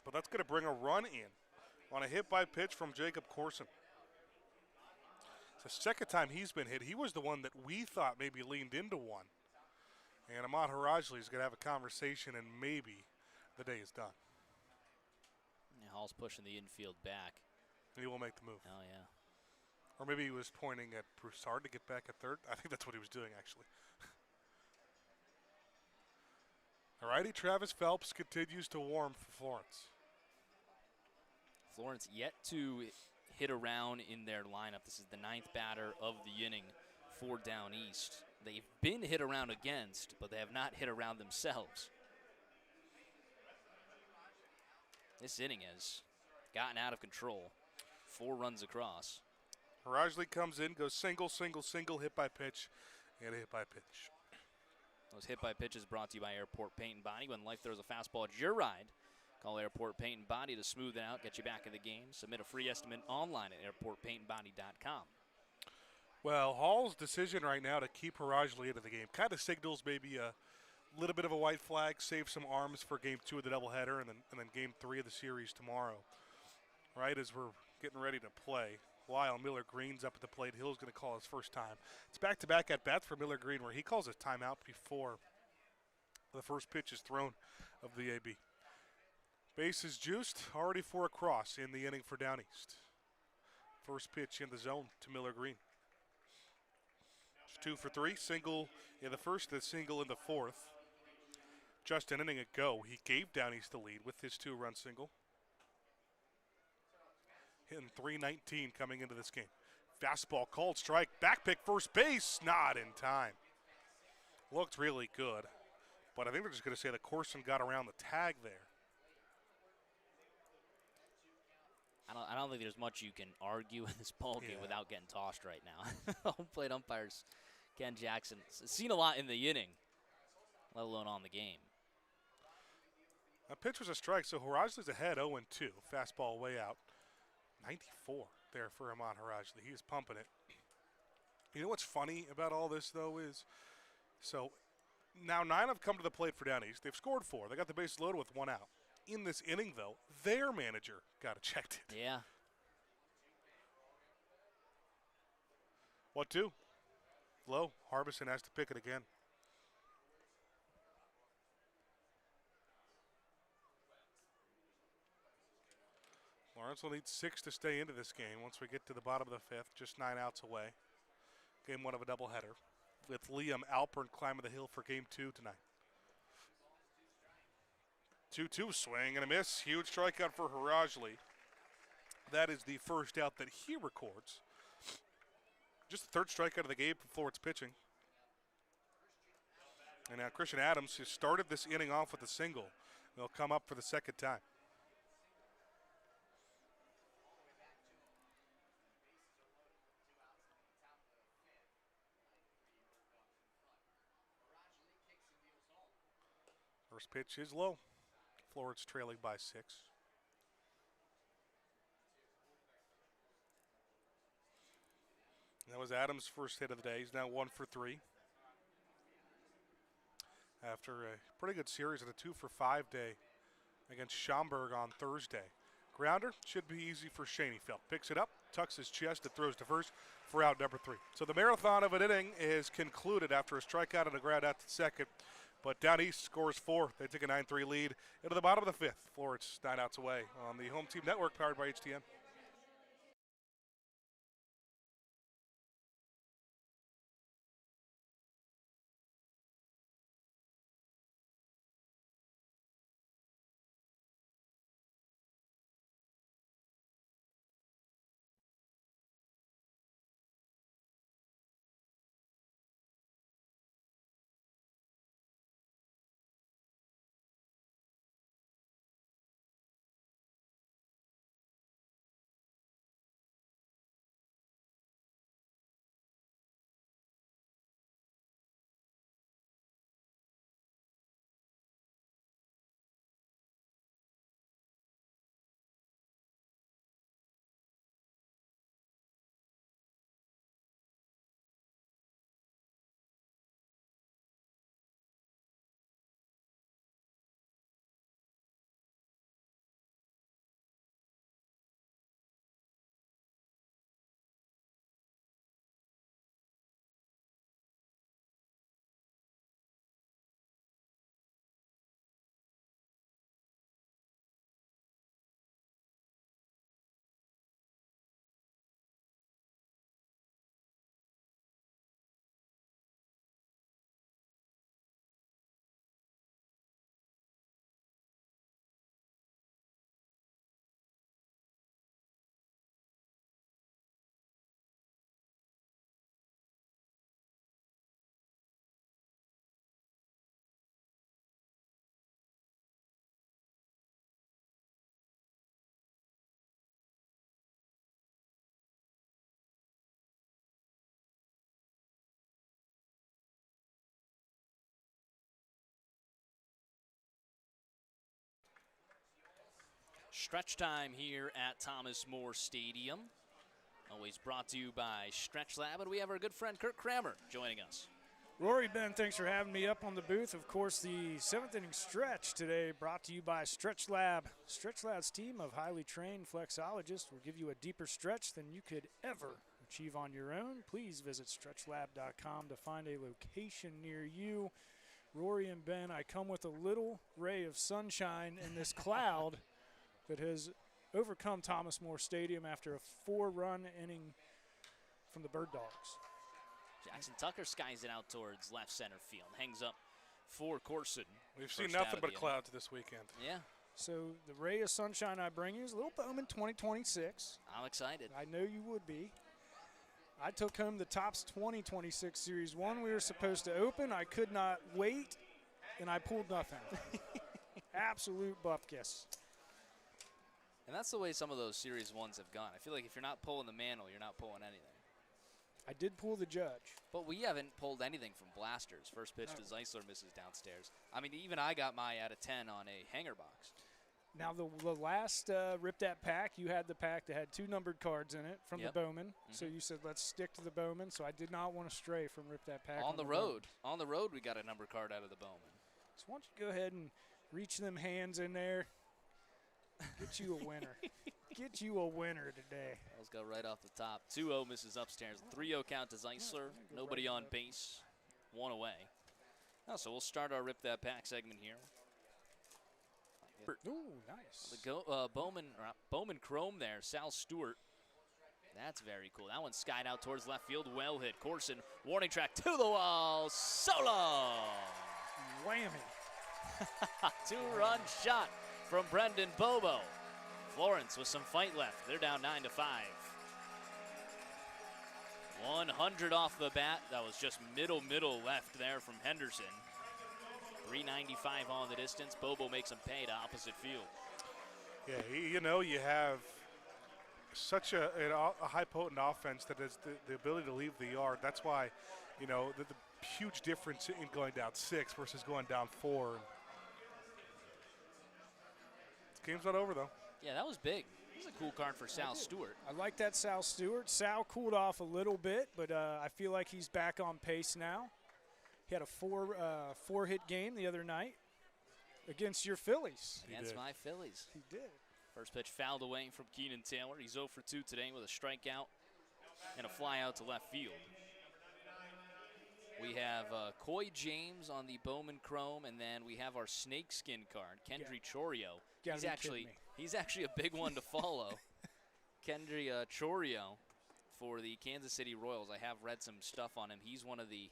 But that's going to bring a run in on a hit by pitch from Jacob Corson. It's the second time he's been hit. He was the one that we thought maybe leaned into one. And Ahmad Harajli is going to have a conversation, and maybe the day is done. Yeah, Hall's pushing the infield back. And he will make the move. Oh, yeah. Or maybe he was pointing at Broussard to get back at third. I think that's what he was doing, actually. All righty, Travis Phelps continues to warm for Florence. Florence yet to hit around in their lineup. This is the 9th batter of the inning for Down East. They've been hit around against, but they have not hit around themselves. This inning has gotten out of control. 4 runs across. Harajli comes in, goes single, single, single, hit by pitch, and a hit by pitch. Those hit by pitches brought to you by Airport Paint and Body. When life throws a fastball at your ride, call Airport Paint and Body to smooth it out, get you back in the game. Submit a free estimate online at airportpaintandbody.com. Well, Hall's decision right now to keep Harajli into the game kind of signals maybe a little bit of a white flag, save some arms for game 2 of the doubleheader, and then game 3 of the series tomorrow. Right as we're getting ready to play. While Miller Green's up at the plate, Hill's going to call his first time. It's back-to-back at bats for Miller Green, where he calls a timeout before the first pitch is thrown of the AB. Base is juiced, already 4 across in the inning for Down East. First pitch in the zone to Miller Green. It's 2 for 3, single in the first, a single in the 4th. Just an inning ago, he gave Down East the lead with his 2-run single. Hitting .319 coming into this game. Fastball called strike, back pick first base, not in time. Looked really good, but I think they're just going to say that Corson got around the tag there. I don't think there's much you can argue in this ball game without getting tossed right now. Home plate umpires Ken Jackson seen a lot in the inning, let alone on the game. That pitch was a strike, so Harajli's ahead 0-2. Fastball way out. 94 there for Ahmad Harajli. He is pumping it. You know what's funny about all this, though, is so now 9 have come to the plate for Down East. They've scored 4. They got the bases loaded with 1 out. In this inning, though, their manager got ejected. Yeah. 1-2. Low. Harbison has to pick it again. Florence will need 6 to stay into this game once we get to the bottom of the 5th, just 9 outs away. Game 1 of a doubleheader. with Liam Alpern climbing the hill for game 2 tonight. 2-2 swing and a miss. Huge strikeout for Harajli. That is the first out that he records. Just the third strikeout of the game for Florence pitching. And now Christian Adams, who started this inning off with a single, will come up for the second time. First pitch is low. Florence trailing by 6. That was Adams' first hit of the day. He's now 1 for 3. After a pretty good series and a 2 for 5 day against Schaumburg on Thursday. Grounder should be easy for Schoenfeld. Picks it up, tucks his chest, and throws to first for out number 3. So the marathon of an inning is concluded after a strikeout and a ground out to second. But down east scores 4. They take a 9-3 lead into the bottom of the 5th. Florence 9 outs away on the Home Team Network powered by HTN. Stretch time here at Thomas More Stadium. Always brought to you by Stretch Lab, and we have our good friend Kurt Kramer joining us. Rory, Ben, thanks for having me up on the booth. Of course, the 7th inning stretch today brought to you by Stretch Lab. Stretch Lab's team of highly trained flexologists will give you a deeper stretch than you could ever achieve on your own. Please visit stretchlab.com to find a location near you. Rory and Ben, I come with a little ray of sunshine in this cloud that has overcome Thomas More Stadium after a 4-run inning from the Bird Dogs. Jackson Tucker skies it out towards left center field. Hangs up for Corson. We've seen nothing but clouds this weekend. Yeah. So the ray of sunshine I bring you is a little Bowman 2026. I'm excited. I know you would be. I took home the Topps 2026 Series 1 we were supposed to open. I could not wait, and I pulled nothing. Absolute bupkis. And that's the way some of those Series 1s have gone. I feel like if you're not pulling the mantle, you're not pulling anything. I did pull the judge. But we haven't pulled anything from blasters. First pitch to Zeisler misses downstairs. I mean, even I got my out of 10 on a hanger box. Now, the last Rip That Pack, you had the pack that had 2 numbered cards in it from the Bowman. So you said, let's stick to the Bowman. So I did not want to stray from Rip That Pack. On the road. On the road, we got a number card out of the Bowman. So why don't you go ahead and reach them hands in there. Get you a winner. Get you a winner today. Let's go right off the top. 2-0 misses upstairs. 3-0 count to Zeisler. Nobody on base. 1 away. Oh, so we'll start our Rip That Pack segment here. Ooh, nice. The Bowman Chrome there. Sal Stewart. That's very cool. That one skied out towards left field. Well hit. Corson, warning track to the wall. Solo. Whammy. 2-run shot from Brendan Bobo. Florence with some fight left. They're down 9-5. 100 off the bat. That was just middle left there from Henderson. 395 on the distance. Bobo makes him pay to opposite field. Yeah, you know, you have such a high potent offense that has the ability to leave the yard. That's why, you know, the huge difference in going down 6 versus going down 4. This game's not over, though. Yeah, that was big. This is a cool card for Sal Stewart. I like that Sal Stewart. Sal cooled off a little bit, but I feel like he's back on pace now. He had a four-hit game the other night against your Phillies. Against my Phillies. He did. First pitch fouled away from Keenan Taylor. He's 0 for 2 today with a strikeout and a fly out to left field. We have Coy James on the Bowman Chrome, and then we have our snakeskin card, Kendry Chorio. He's actually a big one to follow. Kendry Chorio for the Kansas City Royals. I have read some stuff on him. He's one of the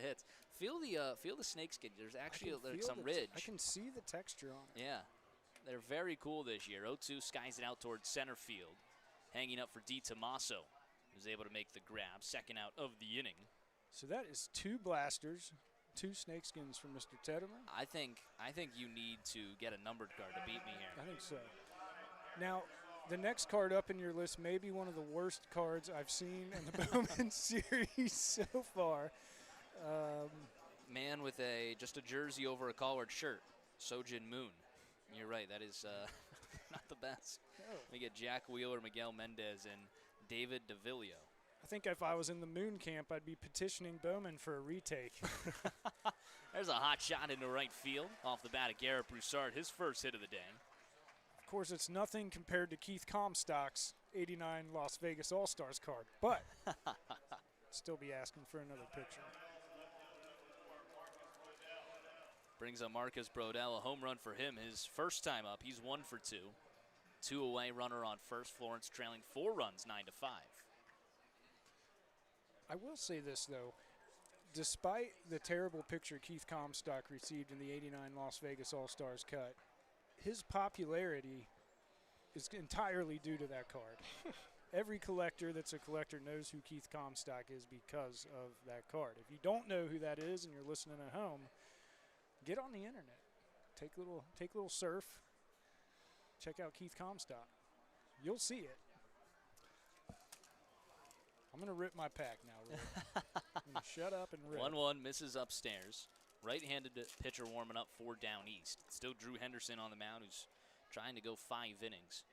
hits. Feel the snakeskin. There's actually some ridge. I can see the texture on it. Yeah, they're very cool this year. 0-2 skies it out towards center field, hanging up for D. Tommaso, who's able to make the grab. Second out of the inning. So that is 2 blasters, 2 snakeskins from Mr. Tettemer. I think you need to get a numbered card to beat me here. I think so. Now, the next card up in your list may be one of the worst cards I've seen in the Bowman series so far. Man with just a jersey over a collared shirt, Sojin Moon. You're right, that is not the best. No. We get Jack Wheeler, Miguel Mendez, and David DeVillio. I think if I was in the Moon camp, I'd be petitioning Bowman for a retake. There's a hot shot into right field off the bat of Garrett Broussard, his first hit of the day. Of course, it's nothing compared to Keith Comstock's 89 Las Vegas All-Stars card, but still be asking for another picture. Brings up Marcus Brodell, a home run for him, his first time up. He's 1 for 2. 2 away, runner on first. Florence trailing 4 runs, 9-5. I will say this, though. Despite the terrible picture Keith Comstock received in the 89 Las Vegas All-Stars cut, his popularity is entirely due to that card. Every collector that's a collector knows who Keith Comstock is because of that card. If you don't know who that is and you're listening at home, get on the internet. Take a little surf. Check out Keith Comstock. You'll see it. I'm going to rip my pack now, Roy. I'm going to shut up and rip. 1-1 misses upstairs. Right-handed pitcher warming up for down east. Still Drew Henderson on the mound, who's trying to go 5 innings.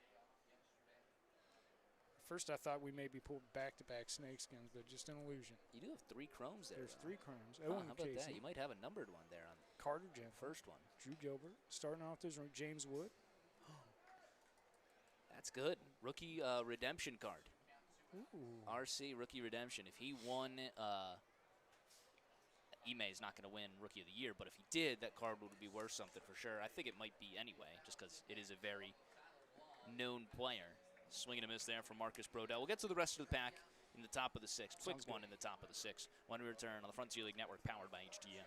First, I thought we maybe pulled back-to-back snakeskins, but just an illusion. You do have 3 chromes there. There's 3 chromes. Huh, Owen how about Casey. that? You might have a numbered one there on Carter Jensen. first one. Drew Gilbert. Starting off, there's James Wood. That's good. Rookie redemption card. Ooh. RC Rookie Redemption. If he won, Ime is not going to win Rookie of the Year, but if he did, that card would be worth something for sure. I think it might be anyway, just because it is a very known player. Swing and a miss there from Marcus Brodell. We'll get to the rest of the pack in the top of the 6th. Quick one in the top of the 6th when we return on the Frontier League Network, powered by HDM.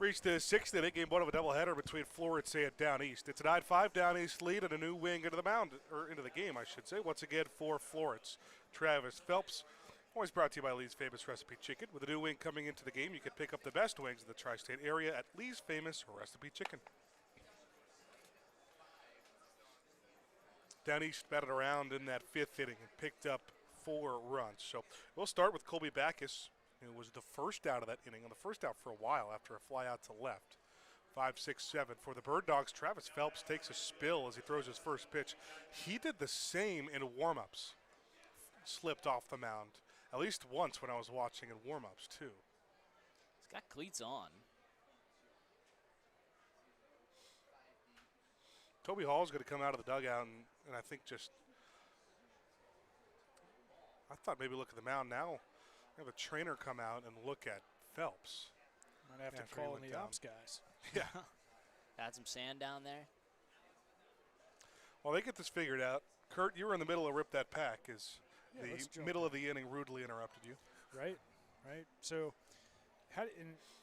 Reached the sixth inning, game one of a doubleheader between Florence and Down East. It's a 9-5 Down East lead and a new wing into the mound, or into the game, I should say. Once again for Florence, Travis Phelps. Always brought to you by Lee's Famous Recipe Chicken. With a new wing coming into the game, you can pick up the best wings in the tri-state area at Lee's Famous Recipe Chicken. Down East batted around in that fifth inning and picked up 4 runs. So we'll start with Colby Backus, who was the first out of that inning, on the first out for a while after a fly out to left. 5-6-7 for the Bird Dogs. Travis Phelps takes a spill as he throws his first pitch. He did the same in warm-ups. Slipped off the mound at least once when I was watching in warm-ups too. He's got cleats on. Toby Hall's going to come out of the dugout and I think I thought maybe look at the mound now. Have a trainer come out and look at Phelps. Might have to after he call in went the down. ops guys. Yeah. Add some sand down there. While they get this figured out, Kurt, you were in the middle of Rip That Pack as let's the jump middle of the inning rudely interrupted you. Right. So,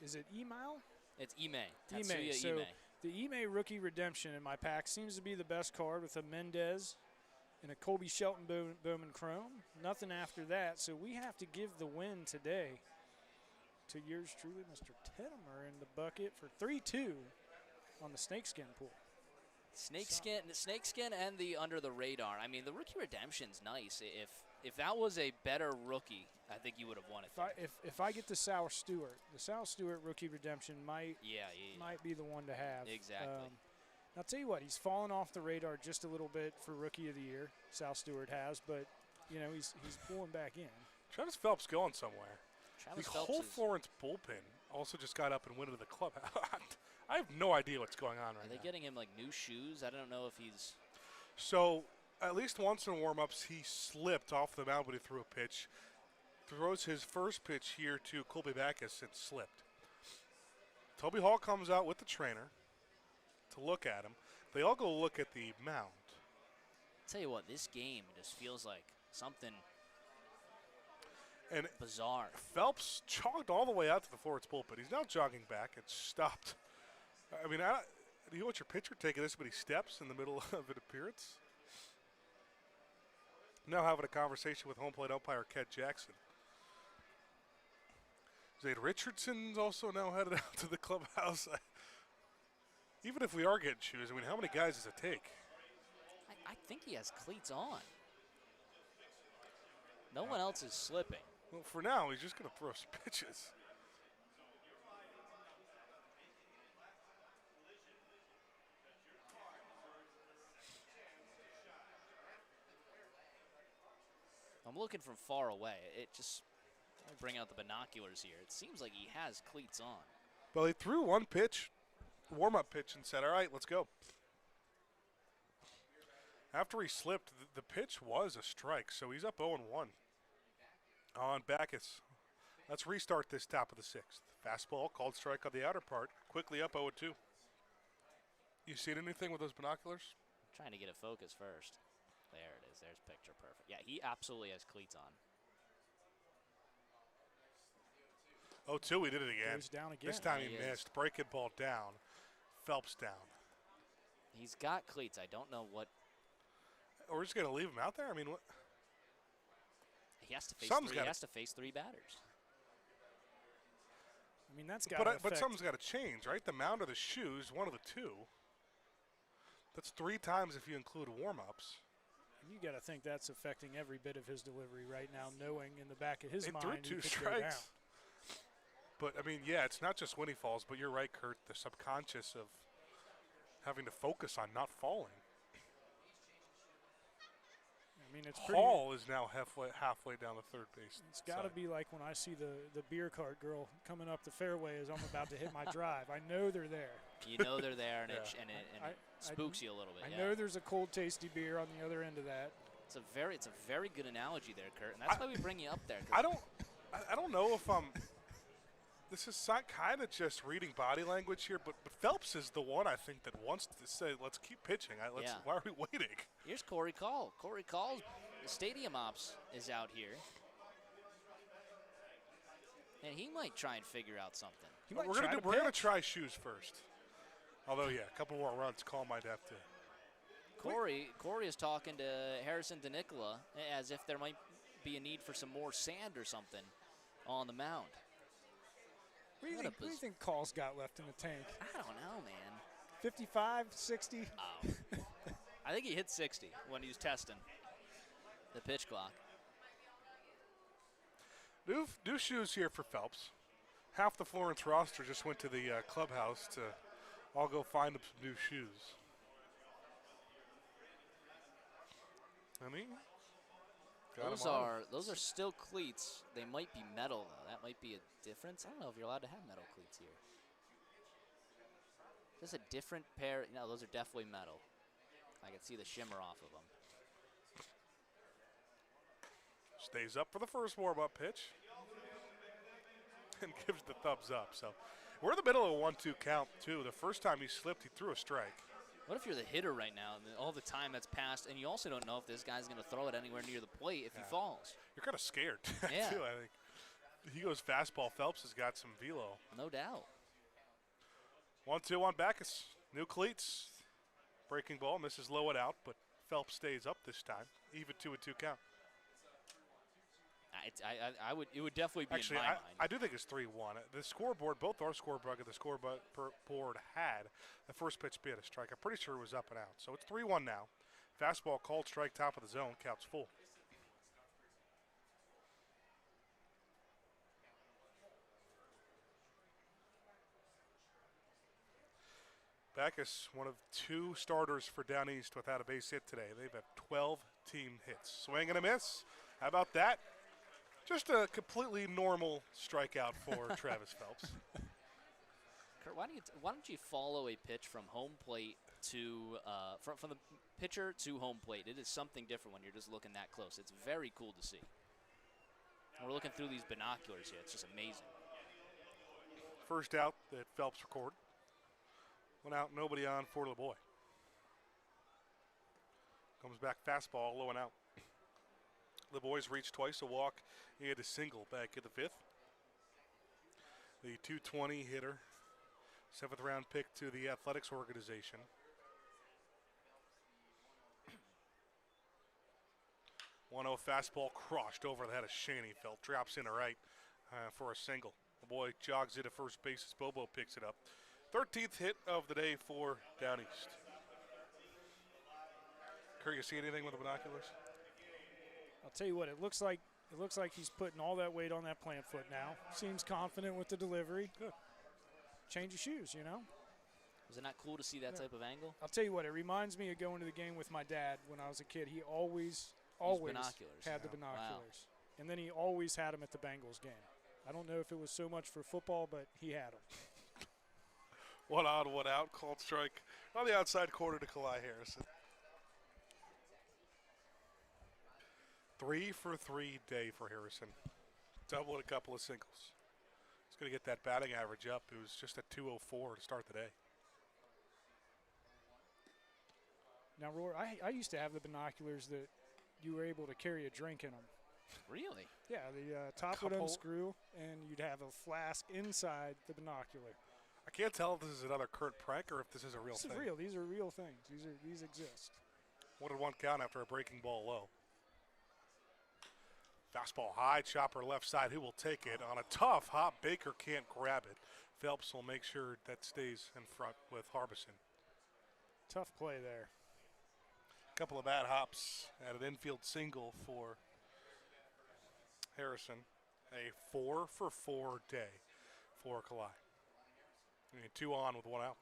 is it email? It's Ime. Ime. Tatsuya So Ime. the Ime rookie redemption in my pack seems to be the best card with a Mendez and a Colby Shelton Bowman Chrome. Nothing after that. So we have to give the win today to yours truly, Mr. Tettemer, in the bucket for 3-2 on the snakeskin pool. Snakeskin and the under the radar. I mean, the rookie redemption's nice. If that was a better rookie, I think you would have won it. If I get the Sal Stewart rookie redemption might yeah. be the one to have. Exactly. I'll tell you what, he's fallen off the radar just a little bit for Rookie of the Year. Sal Stewart has, but he's pulling back in. Travis Phelps going somewhere. Travis The Phelps whole is- Florence bullpen also just got up and went into the clubhouse. I have no idea what's going on right Are now. they getting him like new shoes? I don't know if he's. So at least once in warm-ups, he slipped off the mound when he threw a pitch. Throws his first pitch here to Colby Backus and slipped. Toby Hall comes out with the trainer to look at him. They all go look at the mound. Tell you what, this game just feels like something And bizarre. Phelps jogged all the way out to the Florence bullpen. He's now jogging back and stopped. I mean, do you want your pitcher taking this many steps in the middle of an appearance? Now having a conversation with home plate umpire Ket Jackson. Zade Richardson's also now headed out to the clubhouse. Even if we are getting shoes, I mean, how many guys does it take? I think he has cleats on. No one else is slipping. Well, for now, he's just going to throw some pitches. I'm looking from far away. It just, let me bring out the binoculars here. It seems like he has cleats on. Well, he threw one pitch, warm-up pitch, and said, all right, let's go. After he slipped, the pitch was a strike, so he's up 0-1 on Backus. Let's restart this top of the sixth. Fastball, called strike on the outer part, quickly up 0-2. You seen anything with those binoculars? I'm trying to get it focused first. There it is. There's picture perfect. Yeah, he absolutely has cleats on. 0-2, we did it again. Goes down again. This time He he is. missed. Breaking ball down. Phelps down. He's got cleats. I don't know what. We're just going to leave him out there? I mean, what? He has to face Something's three. gotta- He has to face 3 batters. I mean, that's got to But something's got to change, right? The mound or the shoes, one of the two. That's 3 times if you include warm-ups. You got to think that's affecting every bit of his delivery right now, knowing in the back of his He mind threw he 2 could go down. strikes. But, I mean, yeah, it's not just when he falls, but you're right, Kurt, the subconscious of having to focus on not falling. I mean, it's pretty. Hall is now halfway down the third base. It's got to side. be like when I see the beer cart girl coming up the fairway as I'm about to hit my drive. I know they're there. You know they're there, and Yeah. it spooks you a little bit. I yeah. know there's a cold, tasty beer on the other end of that. It's a very good analogy there, Kurt, and that's why we bring you up there. 'cause I don't know if I'm. This is kind of just reading body language here, but Phelps is the one I think that wants to say, let's keep pitching. Yeah. Why are we waiting? Here's Corey Call. Corey Call, the stadium ops is out here. And he might try and figure out something. We're gonna try shoes first. Although, yeah, a couple more runs, Call might have to. Corey is talking to Harrison DeNicola as if there might be a need for some more sand or something on the mound. What do you think Call's got left in the tank? I don't know, man. 55, 60? Oh. I think he hit 60 when he was testing the pitch clock. New shoes here for Phelps. Half the Florence roster just went to the clubhouse to all go find them some new shoes. I mean, those are still cleats. They might be metal though. That might be a difference. I don't know if you're allowed to have metal cleats here. Is this a different pair? No, those are definitely metal. I can see the shimmer off of them. Stays up for the first warm-up pitch and gives the thumbs up. So we're in the middle of a 1-2 count too. The first time he slipped, he threw a strike. What if you're the hitter right now and all the time that's passed, and you also don't know if this guy's going to throw it anywhere near the plate if he falls? You're kind of scared yeah. too, I think. He goes fastball. Phelps has got some velo. No doubt. 1-2 on Backus. New cleats. Breaking ball. Misses low and out, but Phelps stays up this time. Even 2-2 count. It would definitely be Actually, in my mind. I do think it's 3-1. The scoreboard, both our scoreboard and the scoreboard had the first pitch be at a strike. I'm pretty sure it was up and out. So it's 3-1 now. Fastball called, strike, top of the zone, counts full. Backus, one of 2 starters for Down East without a base hit today. They've had 12 team hits. Swing and a miss. How about that? Just a completely normal strikeout for Travis Phelps. Kurt, why don't you follow a pitch from home plate to from the pitcher to home plate? It is something different when you're just looking that close. It's very cool to see. And we're looking through these binoculars here. It's just amazing. First out that Phelps recorded. 1 out, nobody on for LeBoy. Comes back fastball, low and out. LeBoy's reached twice, a walk, and a single back in the 5th. The 220 hitter, 7th round pick to the athletics organization. One 1-0 fastball crushed over the head of Shaney. Felt drops in to right for a single. LeBoy jogs into first base as Bobo picks it up. 13th hit of the day for Down East. Kurt, you see anything with the binoculars? I'll tell you what, it looks like he's putting all that weight on that plant foot now. Seems confident with the delivery. Good. Change of shoes, you know. Was it not cool to see that type of angle? I'll tell you what, it reminds me of going to the game with my dad when I was a kid. He always had the binoculars. Wow. And then he always had them at the Bengals game. I don't know if it was so much for football, but he had them. 1 on, 1 out, called strike on the outside corner to Kalai Harrison. 3 for 3 day for Harrison. Double and a couple of singles. He's going to get that batting average up. It was just a 204 to start the day. Now, Rory, I used to have the binoculars that you were able to carry a drink in them. Really? Yeah, the top would unscrew, and you'd have a flask inside the binocular. I can't tell if this is another Kurt prank or if this is a real thing. This is real. These are real things. These exist. 1-1 count after a breaking ball low. Fastball high, chopper left side. Who will take it? On a tough hop, Baker can't grab it. Phelps will make sure that stays in front with Harbison. Tough play there. Couple of bad hops at an infield single for Harrison. A 4 for 4 day for Kalai. 2 on with 1 out.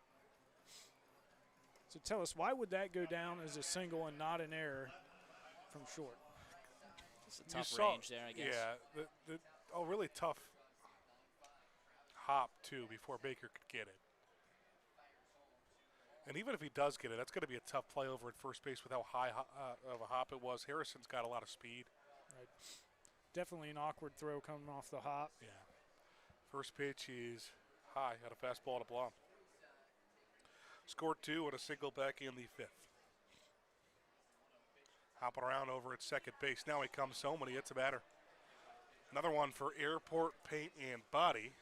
So tell us, why would that go down as a single and not an error from short? It's a tough range there, I guess. Yeah, a really tough hop, too, before Baker could get it. And even if he does get it, that's going to be a tough play over at first base with how high of a hop it was. Harrison's got a lot of speed. Right. Definitely an awkward throw coming off the hop. Yeah. First pitch is high, got a fastball and a blow. Scored 2 and a single back in the 5th. Hopping around over at second base. Now he comes home and he hits a batter. Another one for Airport Paint and Body.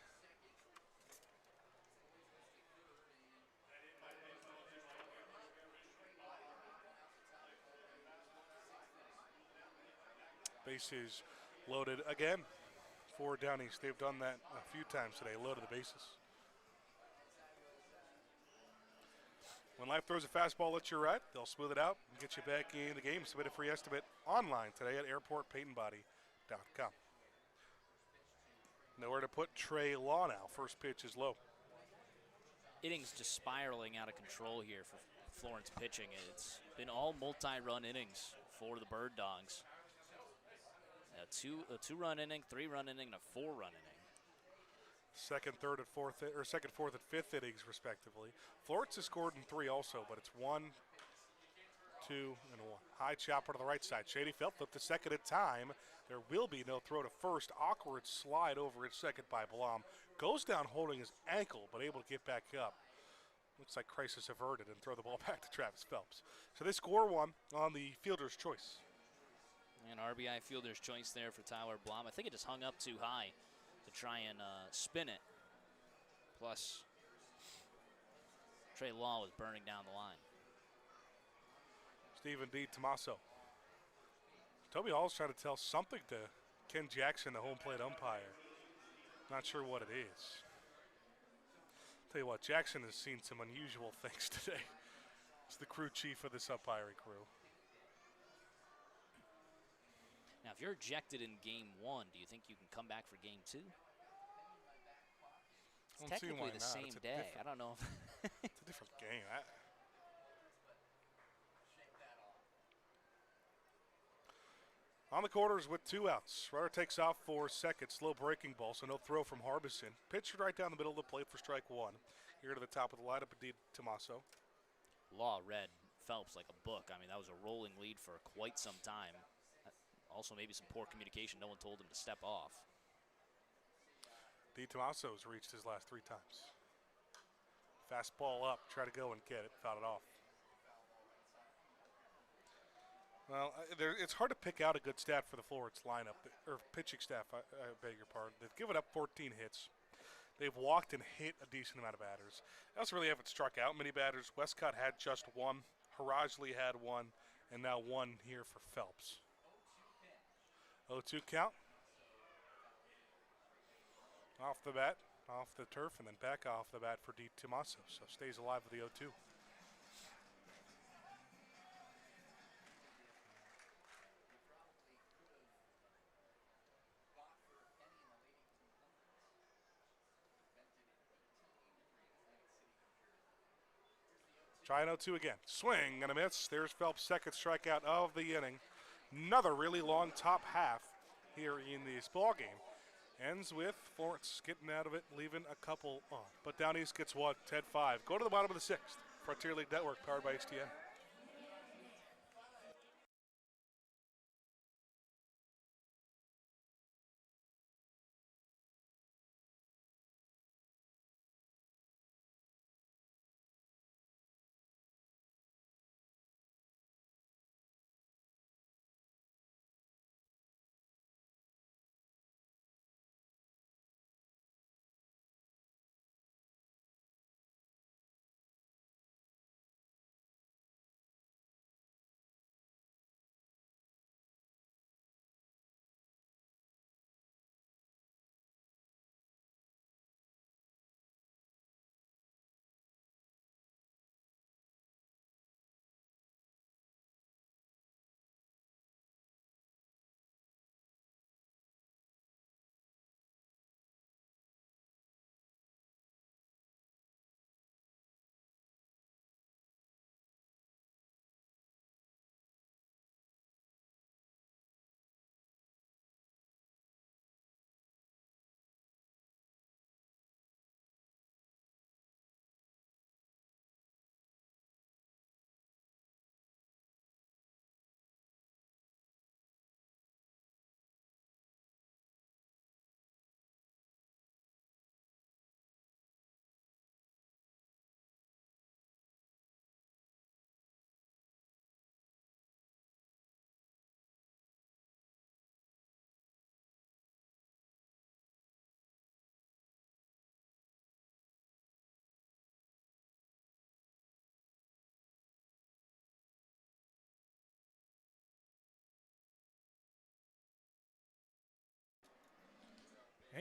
Bases loaded again for Down East. They've done that a few times today, loaded the bases. When life throws a fastball at your right, they'll smooth it out and get you back in the game. Submit a free estimate online today at airportpaintandbody.com. Nowhere to put Trey Law now. First pitch is low. Innings just spiraling out of control here for Florence pitching. It's been all multi-run innings for the Bird Dogs. A two-run inning, three-run inning, and a four-run inning. Second, third, and fourth, or second, fourth, and fifth innings, respectively. Florence has scored in 3 also, but it's 1, 2, and 1. High chopper to the right side. Shady Felt flip to second at time. There will be no throw to first. Awkward slide over at second by Blom. Goes down holding his ankle, but able to get back up. Looks like crisis averted and throw the ball back to Travis Phelps. So they score 1 on the fielder's choice. And RBI fielder's choice there for Tyler Blom. I think it just hung up too high to try and spin it. Plus, Trey Law was burning down the line. Stephen D. Tommaso. Toby Hall's trying to tell something to Ken Jackson, the home plate umpire. Not sure what it is. Tell you what, Jackson has seen some unusual things today. He's the crew chief of this umpiring crew. Now, if you're ejected in game 1, do you think you can come back for game 2? It's technically the same day. I don't know. It's a different game. On the quarters with 2 outs. Runner takes off for second. Slow breaking ball, so no throw from Harbison. Pitched right down the middle of the plate for strike 1. Here to the top of the lineup, indeed, Tommaso. Law read Phelps like a book. I mean, that was a rolling lead for quite some time. Also, maybe some poor communication. No one told him to step off. D. Tommaso's reached his last 3 times. Fastball up, try to go and get it, fouled it off. Well, it's hard to pick out a good stat for the Florence lineup, or pitching staff, I beg your pardon. They've given up 14 hits. They've walked and hit a decent amount of batters. They also really haven't struck out many batters. Westcott had just 1. Harajli had 1, and now 1 here for Phelps. 0-2 count. Off the bat, off the turf, and then back off the bat for D. Tommaso. So stays alive with the 0-2. Trying 0-2 again. Swing and a miss. There's Phelps' second strikeout of the inning. Another really long top half here in this ball game. Ends with Florence getting out of it, leaving a couple on. But Down East gets 1, 10-5. Go to the bottom of the 6th. Frontier League Network, powered by XTN.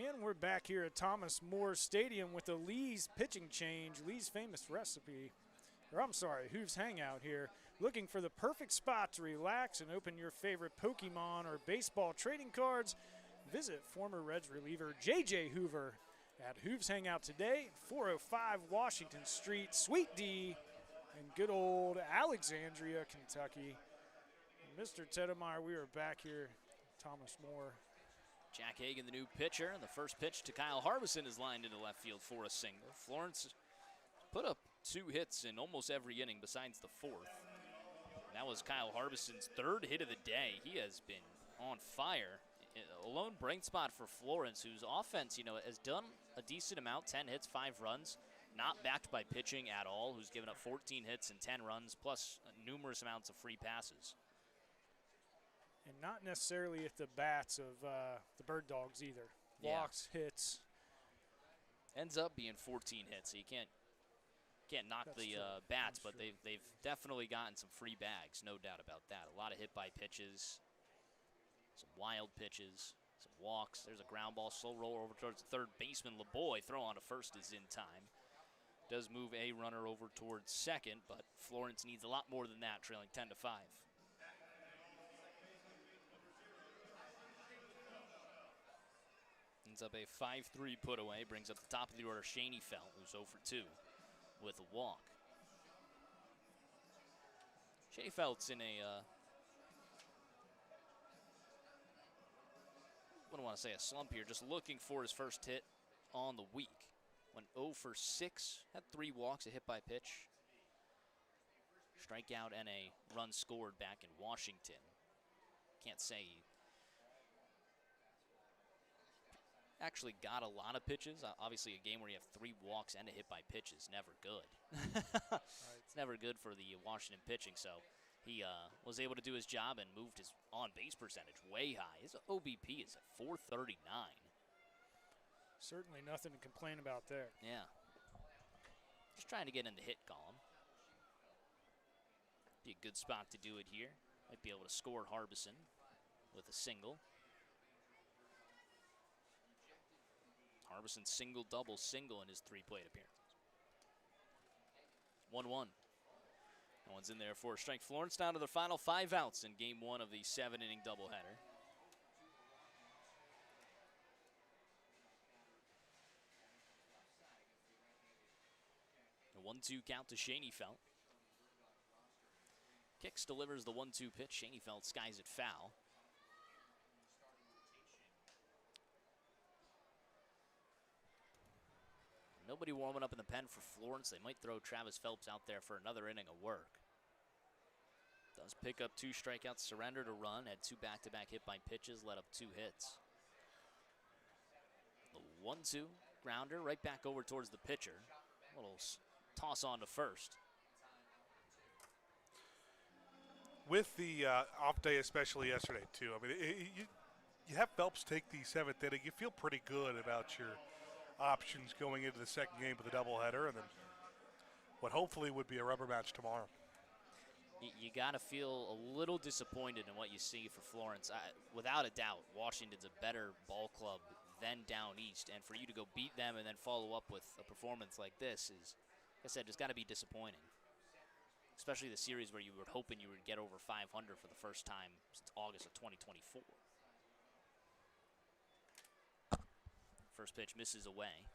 And we're back here at Thomas More Stadium with the Lee's pitching change, Lee's famous recipe, or I'm sorry, Hooves Hangout here. Looking for the perfect spot to relax and open your favorite Pokemon or baseball trading cards? Visit former Reds reliever J.J. Hoover at Hooves Hangout today, 405 Washington Street, Suite D, in good old Alexandria, Kentucky. Mr. Tettemer, we are back here at Thomas More. Jack Hagan, the new pitcher, and the first pitch to Kyle Harbison is lined into left field for a single. Florence put up 2 hits in almost every inning besides the 4th. That was Kyle Harbison's 3rd hit of the day. He has been on fire. A lone bright spot for Florence, whose offense, has done a decent amount, 10 hits, 5 runs, not backed by pitching at all, who's given up 14 hits and 10 runs, plus numerous amounts of free passes. And not necessarily at the bats of the Bird Dogs either. Walks, hits. Ends up being 14 hits, so you can't knock the bats, but they've definitely gotten some free bags, no doubt about that. A lot of hit by pitches, some wild pitches, some walks. There's a ground ball, slow roll over towards the third baseman. LeBoy, throw on to first is in time. Does move a runner over towards second, but Florence needs a lot more than that, trailing 10-5. Ends up a 5-3 put away, brings up the top of the order Shaney Felt, who's 0 for 2 with a walk. Shaney Felt's in a I don't want to say a slump here, just looking for his first hit on the week. Went 0 for 6, had 3 walks, a hit by pitch, strikeout, and a run scored back in Washington. Can't say he actually got a lot of pitches. Obviously, a game where you have 3 walks and a hit by pitch is never good. It's never good for the Washington pitching, so he was able to do his job and moved his on-base percentage way high. His OBP is at 439. Certainly nothing to complain about there. Yeah. Just trying to get in the hit column. Be a good spot to do it here. Might be able to score Harbison with a single. Harbison single, double, single in his 3 plate appearances. 1-1. No one's in there for a strike. Florence down to their final 5 outs in game 1 of the 7-inning doubleheader. A 1-2 count to Shaney Felt. Kicks delivers the 1-2 pitch. Shaney Felt skies it foul. Nobody warming up in the pen for Florence. They might throw Travis Phelps out there for another inning of work. Does pick up 2 strikeouts, surrendered a run, had 2 back-to-back hit by pitches, let up 2 hits. The 1-2 grounder right back over towards the pitcher. A little toss on to first. With the off day, especially yesterday, too. I mean, you have Phelps take the 7th inning. You feel pretty good about your options going into the second game of the doubleheader, and then what hopefully would be a rubber match tomorrow. You got to feel a little disappointed in what you see for Florence. Without a doubt, Washington's a better ball club than down east, and for you to go beat them and then follow up with a performance like this is, like I said, it's got to be disappointing. Especially the series where you were hoping you would get over 500 for the first time since August of 2024. First pitch misses away.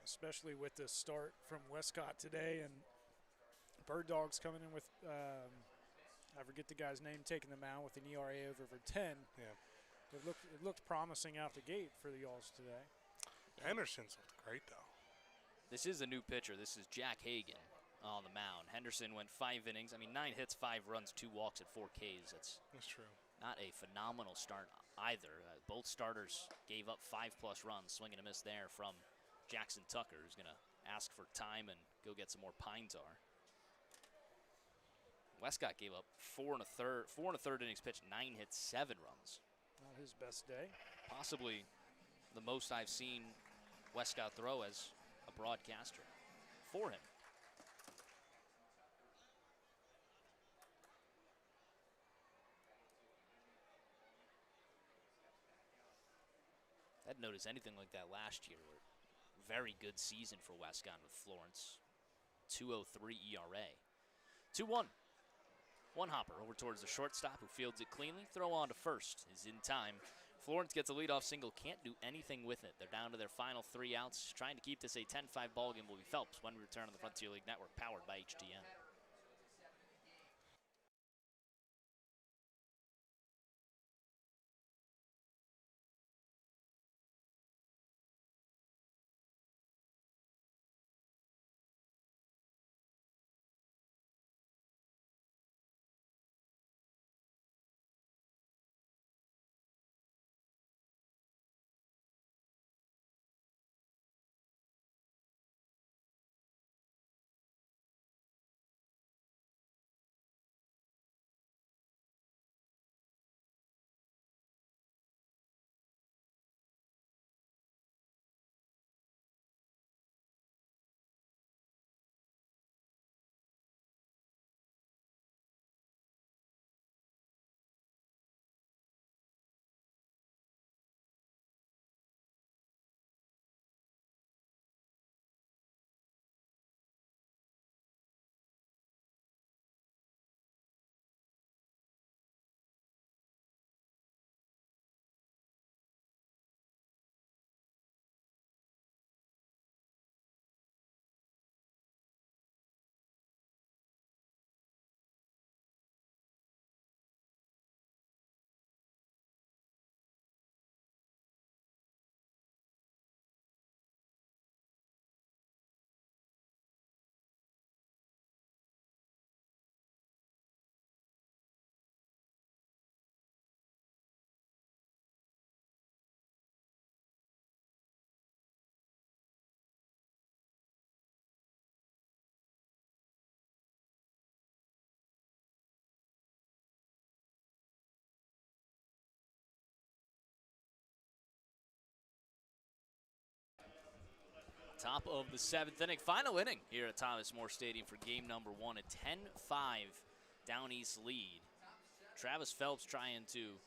Especially with the start from Westcott today, and Bird Dogs coming in with, I forget the guy's name, taking them out with an ERA of over 10. Yeah. It looked promising out the gate for the Yalls today. Henderson's looked great, though. This is a new pitcher. This is Jack Hagan on the mound. Henderson went 5 innings. I mean, 9 hits, 5 runs, 2 walks at 4 Ks. That's true. Not a phenomenal start either. Both starters gave up 5+ runs, swing and a miss there from Jackson Tucker, who's going to ask for time and go get some more pine tar. Westcott gave up 4 1/3 innings pitched, 9 hits, 7 runs. Not his best day. Possibly the most I've seen Westcott throw as a broadcaster for him. hadn't noticed anything like that last year. Very good season for Westcott with Florence. 2.03 ERA. 2-1. One hopper over towards the shortstop who fields it cleanly. Throw on to first is in time. Florence gets a leadoff single, can't do anything with it. They're down to their final 3 outs. Trying to keep this a 10-5 ball game will be Phelps when we return on the Frontier League Network, powered by HDN. Top of the 7th inning, final inning here at Thomas More Stadium for game number 1. A 10-5 Down East lead. Travis Phelps trying to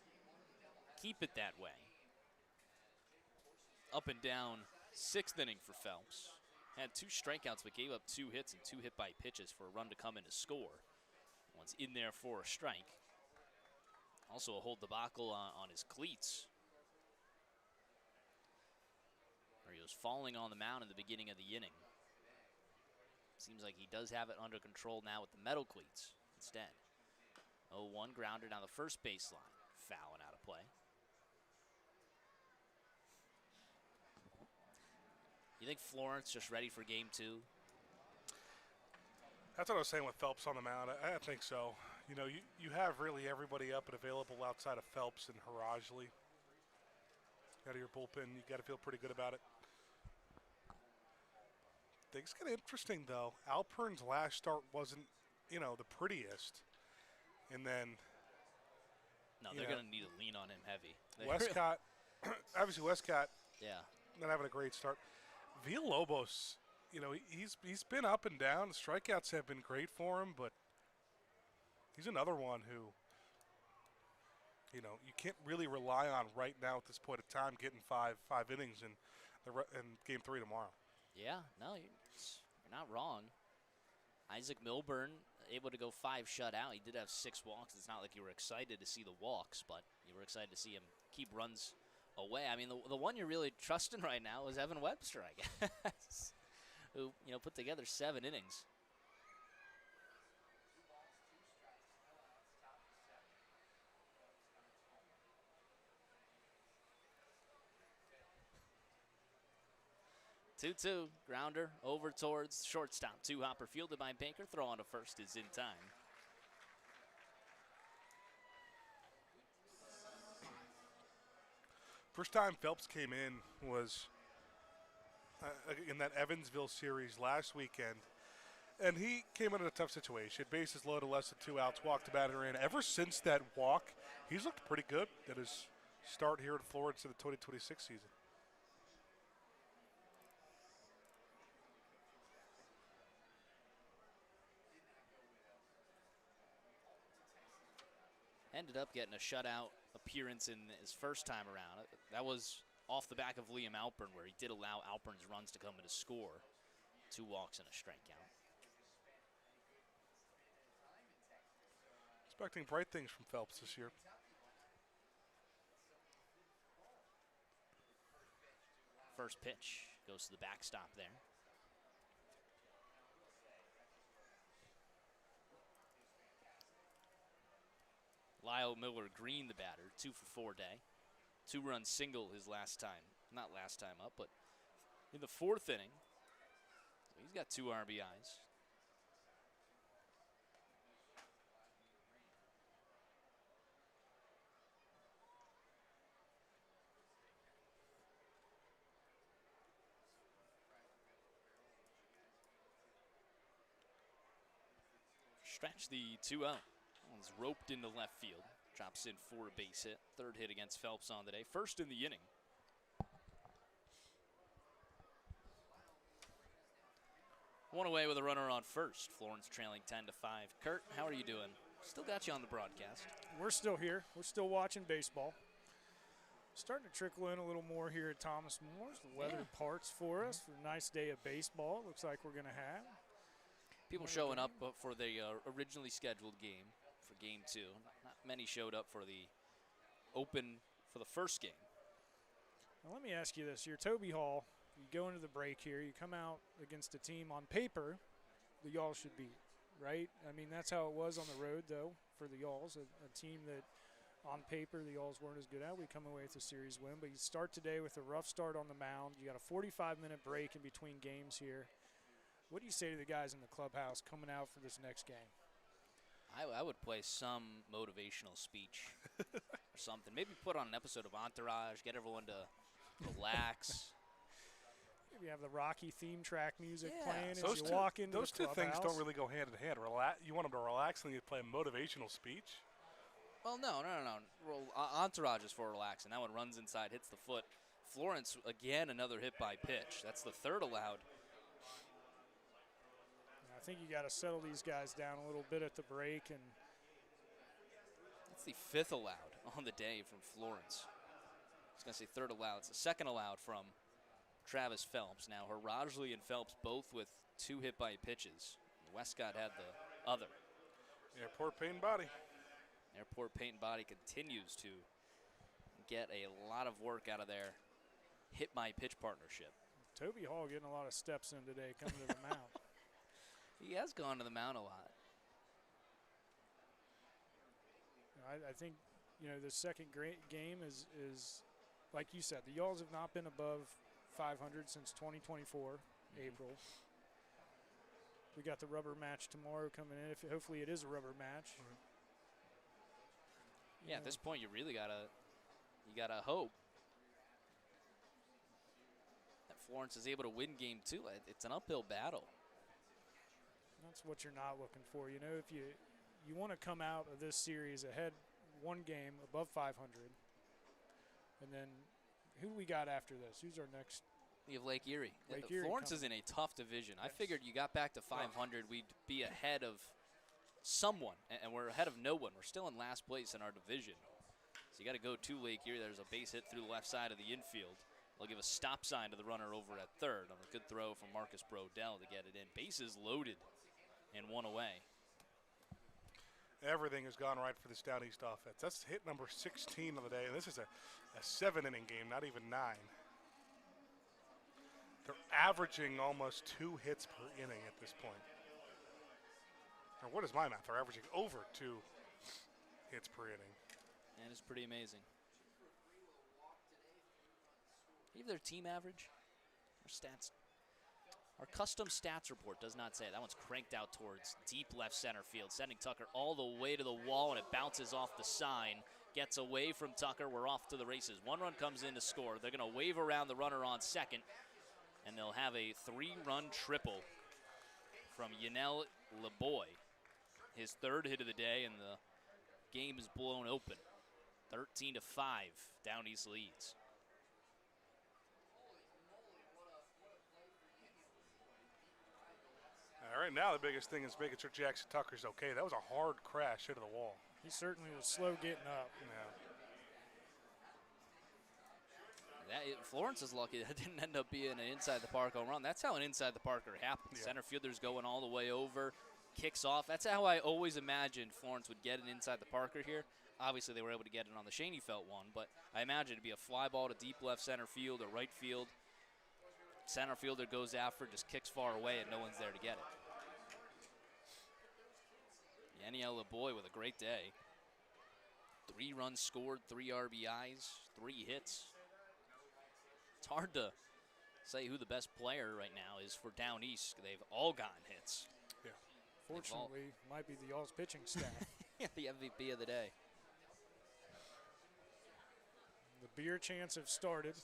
keep it that way. Up and down 6th inning for Phelps. Had 2 strikeouts but gave up 2 hits and 2 hit by pitches for a run to come in to score. One's in there for a strike. Also a whole debacle on his cleats, where he was falling on the mound in the beginning of the inning. Seems like he does have it under control now with the metal cleats instead. 0-1 grounder down the first baseline. Foul and out of play. You think Florence just ready for game 2? That's what I was saying with Phelps on the mound. I think so. You know, you have really everybody up and available outside of Phelps and Harajli. Out of your bullpen, you got to feel pretty good about it. Things get interesting, though. Alpern's last start wasn't, you know, the prettiest. And then, no, they're going to need to lean on him heavy. Westcott, obviously Westcott, yeah, not having a great start. Villalobos, you know, he's been up and down. The strikeouts have been great for him, but he's another one who, you know, you can't really rely on right now at this point of time, getting five innings in game 3 tomorrow. Yeah, no, you're not wrong. Isaac Milburn able to go 5 shutout. He did have 6 walks. It's not like you were excited to see the walks, but you were excited to see him keep runs away. I mean, the one you're really trusting right now is Evan Webster, I guess, who, you know, put together 7 innings. Two-two, grounder over towards shortstop. 2-hopper fielded by Baker. Throw on to first is in time. First time Phelps came in was in that Evansville series last weekend, and he came in a tough situation. Bases loaded, less than 2 outs, walked the batter in. Ever since that walk, he's looked pretty good at his start here at Florence in the 2026 season. Ended up getting a shutout appearance in his first time around. That was off the back of Liam Alpern, where he did allow Alpern's runs to come in to score. 2 walks and a strikeout. Expecting bright things from Phelps this year. First pitch goes to the backstop there. Lyle Miller Green, the batter, 2 for 4 day. 2-run single his last time, not last time up, but in the 4th inning. So he's got 2 RBIs. Stretch the 2-0. One's roped into left field. Drops in for a base hit. 3rd hit against Phelps on the day. First in the inning. One away with a runner on first. Florence trailing 10-5. Kurt, how are you doing? Still got you on the broadcast. We're still here. We're still watching baseball. Starting to trickle in a little more here at Thomas Moore's. The weather parts for us for a nice day of baseball. Looks like we're going to have. People showing up for the originally scheduled game, for game 2. Not many showed up for the open for the first game. Now let me ask you this. You're Toby Hall. You go into the break here. You come out against a team on paper the Y'all should beat, right? I mean, that's how it was on the road, though, for the Y'alls, a team that on paper the Y'alls weren't as good at. We come away with a series win, but you start today with a rough start on the mound. You got a 45-minute break in between games here. What do you say to the guys in the clubhouse coming out for this next game? I would play some motivational speech or something. Maybe put on an episode of Entourage, get everyone to relax. Maybe have the Rocky theme track music playing as those you walk into the Those two clubhouse. things don't really go hand in hand. You want them to relax and you play a motivational speech? Well, no. Entourage is for relaxing. That one runs inside, hits the foot. Florence, again, another hit by pitch. That's the 3rd allowed. I think you got to settle these guys down a little bit at the break. And that's the 5th allowed on the day from Florence. I was going to say 3rd allowed. It's the 2nd allowed from Travis Phelps. Now, Harajli and Phelps both with 2 hit by pitches. Westcott had the other. Airport Paint and Body. Airport Paint and Body continues to get a lot of work out of their hit by pitch partnership. Toby Hall getting a lot of steps in today coming to the mound. He has gone to the mound a lot. I think, the second great game is, like you said, the Y'alls have not been above 500 since 2024, April. We got the rubber match tomorrow coming in. Hopefully it is a rubber match. Yeah, at this point you really gotta hope that Florence is able to win game 2. It's an uphill battle. That's what you're not looking for. If you want to come out of this series ahead 1 game above 500, and then who do we got after this? Who's our next? You have Lake Erie. Lake Erie Florence coming. is in a tough division. Yes. I figured you got back to 500, we'd be ahead of someone, and we're ahead of no one. We're still in last place in our division. So you got to go to Lake Erie. There's a base hit through the left side of the infield. They'll give a stop sign to the runner over at 3rd on a good throw from Marcus Brodell to get it in. Bases loaded and 1 away. Everything has gone right for this Down East offense. That's hit number 16 of the day, and this is a 7-inning game, not even 9. They're averaging almost 2 hits per inning at this point. Or what is my math? They're averaging over 2 hits per inning. And it's pretty amazing. You have their team average? Our stats. Our custom stats report does not say it. That one's cranked out towards deep left center field, sending Tucker all the way to the wall, and it bounces off the sign. Gets away from Tucker. We're off to the races. 1 run comes in to score. They're going to wave around the runner on 2nd, and they'll have a 3-run triple from Yanel LeBoy. His 3rd hit of the day, and the game is blown open. 13-5, Down East leads. All right, now the biggest thing is making sure Jackson Tucker's okay. That was a hard crash into the wall. He certainly was slow getting up. Yeah. Florence is lucky that didn't end up being an inside the park home run. That's how an inside the parker happens. Yeah. Center fielder's going all the way over, kicks off. That's how I always imagined Florence would get an inside the parker here. Obviously, they were able to get it on the Schoenfeld one, but I imagine it'd be a fly ball to deep left center field or right field. Center fielder goes after, just kicks far away, and no one's there to get it. Yaniel LeBoy with a great day. 3 runs scored, 3 RBIs, 3 hits. It's hard to say who the best player right now is for Down East. They've all gotten hits. Yeah. Fortunately, might be the Y'all's pitching staff. Yeah, the MVP of the day. The beer chants have started.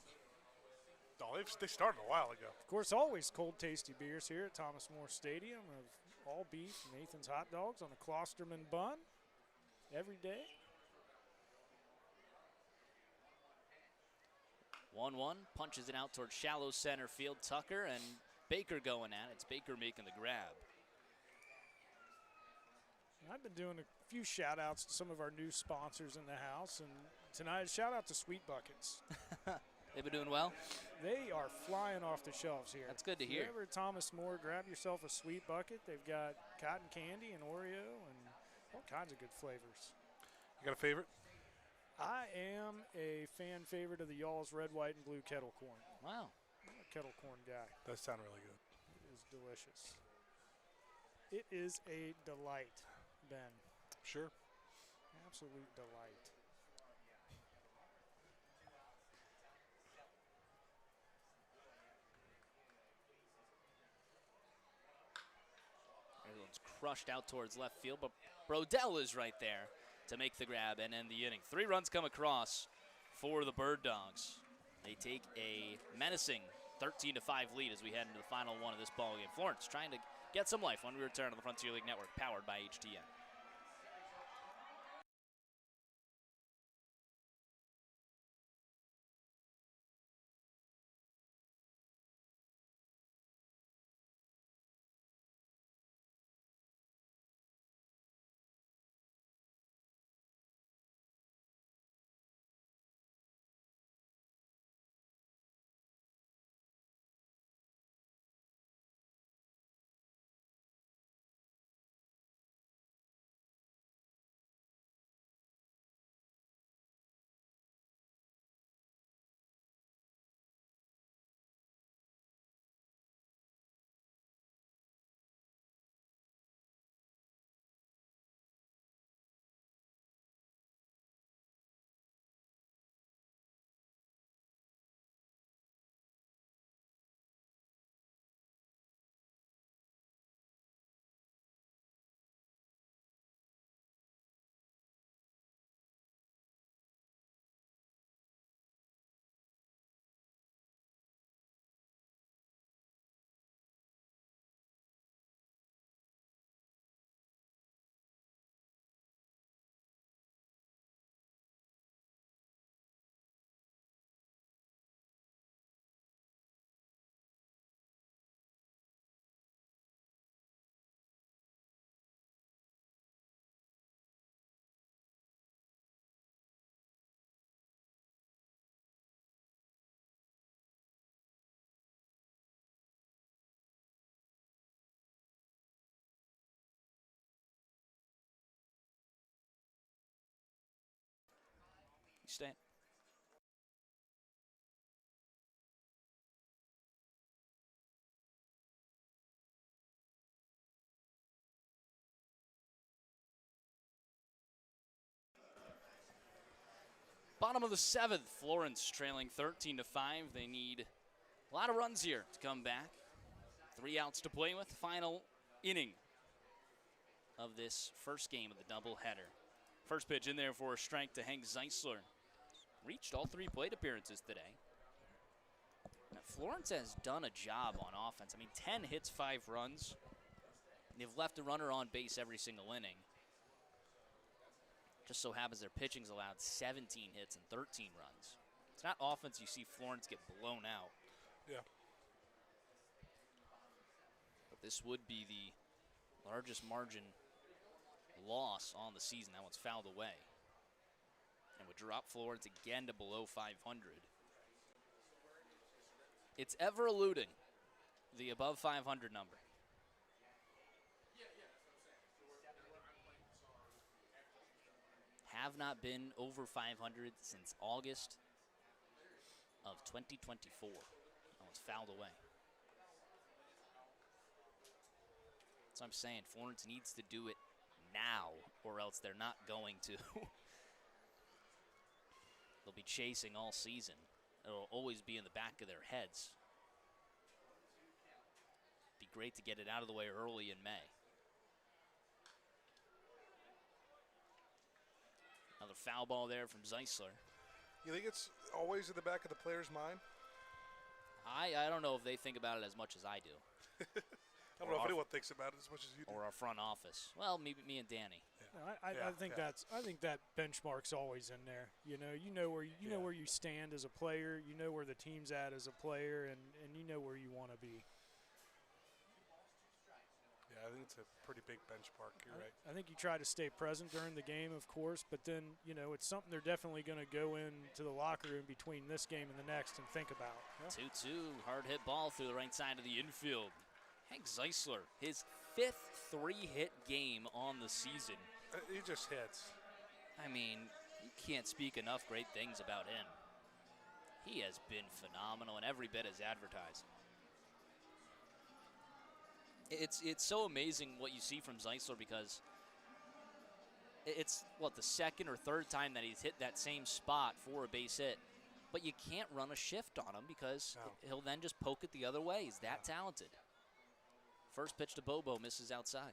Oh, they started a while ago. Of course, always cold, tasty beers here at Thomas More Stadium of all beef Nathan's Hot Dogs on a Klosterman bun every day. 1-1, punches it out towards shallow center field. Tucker and Baker going at it. It's Baker making the grab. I've been doing a few shout outs to some of our new sponsors in the house, and tonight, shout out to Sweet Buckets. They've been doing well? They are flying off the shelves here. That's good to If hear. you're ever at Thomas More, grab yourself a Sweet Bucket. They've got cotton candy and Oreo and all kinds of good flavors. You got a favorite? I am a fan favorite of the Y'all's Red, White, and Blue Kettle Corn. Wow. I'm a kettle corn guy. Does sound really good. It is delicious. It is a delight, Ben. Sure. Absolute delight. Everyone's crushed out towards left field, but Brodell is right there to make the grab and end the inning. 3 runs come across for the Bird Dogs. They take a menacing 13-5 lead as we head into the final one of this ballgame. Florence trying to get some life when we return on the Frontier League Network, powered by HTN. You stay. Bottom of the 7th, Florence trailing 13-5. They need a lot of runs here to come back. 3 outs to play with. Final inning of this first game of the doubleheader. First pitch in there for a strike to Hank Zeisler. Reached all 3 plate appearances today. Now, Florence has done a job on offense. I mean, 10 hits, 5 runs. They've left a runner on base every single inning. Just so happens their pitching's allowed 17 hits and 13 runs. It's not offense you see Florence get blown out. Yeah. But this would be the largest margin loss on the season. That one's fouled away. And would drop Florence again to below 500. It's ever eluding the above 500 number. Have not been over 500 since August of 2024. Oh, it's fouled away. That's what I'm saying. Florence needs to do it now, or else they're not going to. They'll be chasing all season. It'll always be in the back of their heads. Be great to get it out of the way early in May. Another foul ball there from Zeisler. You think it's always in the back of the player's mind? I don't know if they think about it as much as I do. I don't know if anyone thinks about it as much as you do. Or our front office. Well, me and Danny. Yeah. I think that benchmark's always in there. You know where you know where you stand as a player. You know where the team's at as a player, and you know where you want to be. Yeah, I think it's a pretty big benchmark. You're right. I think you try to stay present during the game, of course, but then it's something they're definitely going to go into the locker room between this game and the next and think about. 2-2, hard hit ball through the right side of the infield. Hank Zeisler, his 5th 3-hit game on the season. He just hits. I mean, you can't speak enough great things about him. He has been phenomenal and every bit as advertised. It's so amazing what you see from Zeisler because it's, the second or third time that he's hit that same spot for a base hit. But you can't run a shift on him because he'll then just poke it the other way. He's that talented. First pitch to Bobo, misses outside.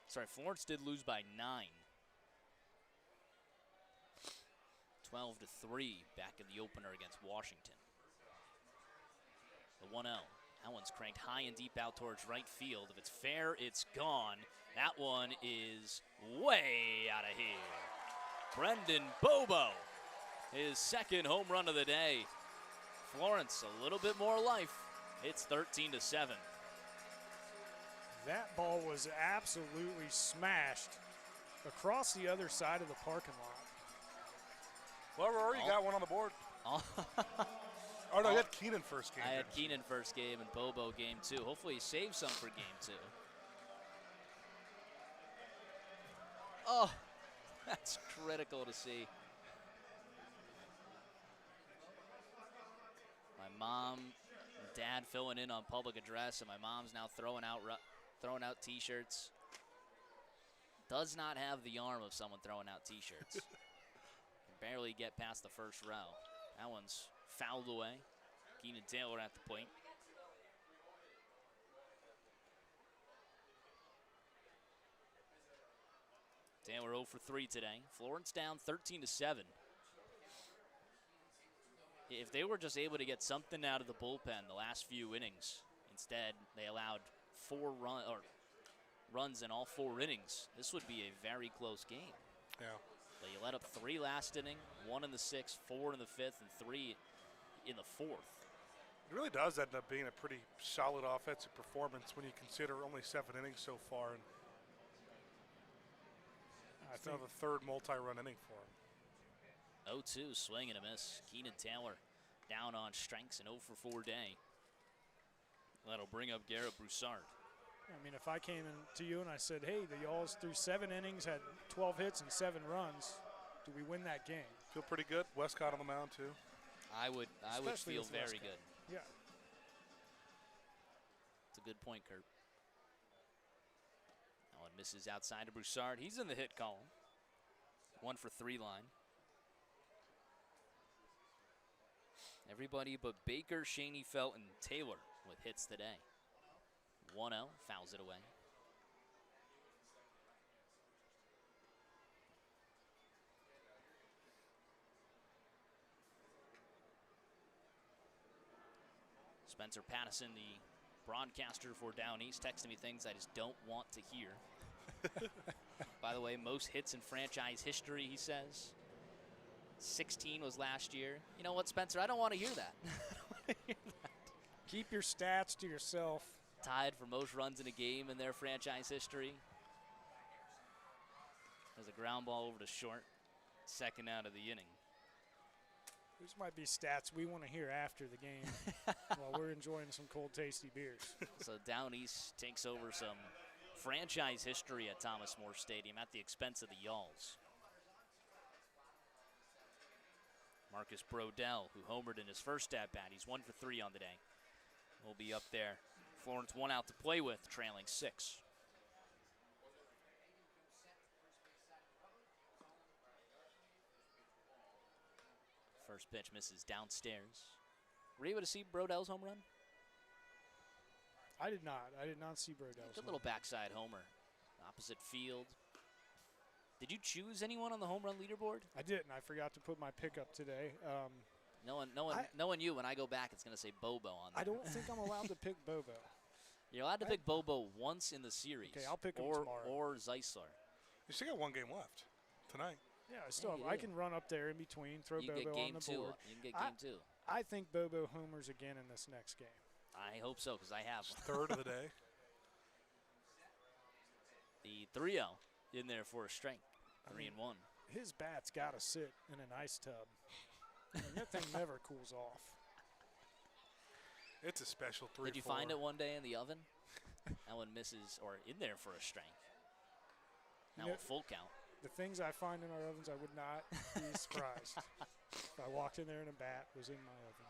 Sorry, Florence did lose by 9. 12-3 back in the opener against Washington. The 1-0. That one's cranked high and deep out towards right field. If it's fair, it's gone. That one is way out of here. Brendan Bobo, his 2nd home run of the day. Florence, a little bit more life. It's 13-7. That ball was absolutely smashed across the other side of the parking lot. Well, Rory, you got one on the board. Oh, no, you had Keenan first game. I had Keenan first game and Bobo game 2. Hopefully he saves some for game 2. Oh, that's critical to see. My mom and dad filling in on public address, and my mom's now throwing out T-shirts. Does not have the arm of someone throwing out T-shirts. Can barely get past the first row. That one's fouled away. Keenan Taylor at the point. Taylor 0 for 3 today. Florence down 13-7. If they were just able to get something out of the bullpen the last few innings, instead they allowed 4 runs in all 4 innings, this would be a very close game. Yeah. But you let up 3 last inning, 1 in the 6th, 4 in the 5th, and 3 in the 4th. It really does end up being a pretty solid offensive performance when you consider only 7 innings so far. And it's now the 3rd multi-run inning for him. 0-2, swing and a miss. Keenan Taylor down on strikes, and 0 for 4 day. That'll bring up Garrett Broussard. I mean, if I came in to you and I said, hey, the Y'alls through 7 innings had 12 hits and 7 runs, do we win that game? Feel pretty good. Westcott on the mound, too. I would feel very good. Yeah. It's a good point, Kurt. That one misses outside of Broussard. He's in the hit column. 1 for 3 line. Everybody but Baker, Shaney, Felton, Taylor with hits today. 1-0, fouls it away. Spencer Pattison, the broadcaster for Down East, texting me things I just don't want to hear. By the way, most hits in franchise history, he says. 16 was last year. You know what, Spencer? I don't want to hear that. I don't want to hear that. Keep your stats to yourself. Tied for most runs in a game in their franchise history. There's a ground ball over to short. 2nd out of the inning. These might be stats we want to hear after the game while we're enjoying some cold, tasty beers. So Down East takes over some franchise history at Thomas More Stadium at the expense of the Yalls. Marcus Brodell, who homered in his first at-bat. He's 1 for 3 on the day. Will be up there. Florence 1 out to play with, trailing 6. First pitch misses downstairs. Were you able to see Brodell's home run? I did not. I did not see Brodell's. Good little backside homer. Opposite field. Did you choose anyone on the home run leaderboard? I didn't. I forgot to put my pickup today. Knowing you, when I go back, it's going to say Bobo on there. I don't think I'm allowed to pick Bobo. You're allowed to pick Bobo once in the series. Okay, I'll pick him or, tomorrow. Or Zeisler. You still got 1 game left tonight. Yeah, I can run up there in between, throw You can Bobo get game on the 2. board. You can get game 2. I think Bobo homers again in this next game. I hope so, because I have. Third of the day. The 3-0 in there for a strike. 3-1. His bat's got to sit in an ice tub. I mean, that thing never cools off. It's a special 3-4. Did you find it one day in the oven? That one misses, or in there for a strike. Now a full count. The things I find in our ovens, I would not be surprised if I walked in there and a bat was in my oven.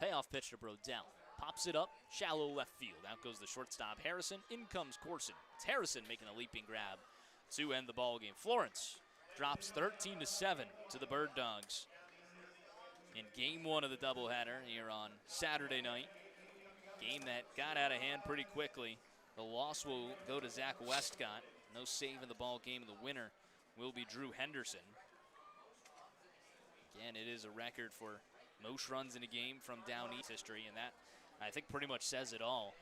Payoff pitch to Brodell. Pops it up, shallow left field. Out goes the shortstop, Harrison. In comes Corson. It's Harrison making a leaping grab to end the ball game. Florence drops 13-7 to the Bird Dogs in game 1 of the doubleheader here on Saturday night. Game that got out of hand pretty quickly. The loss will go to Zach Westcott. No save in the ball game. The winner will be Drew Henderson. Again, it is a record for most runs in a game from Down East history, and that, I think, pretty much says it all.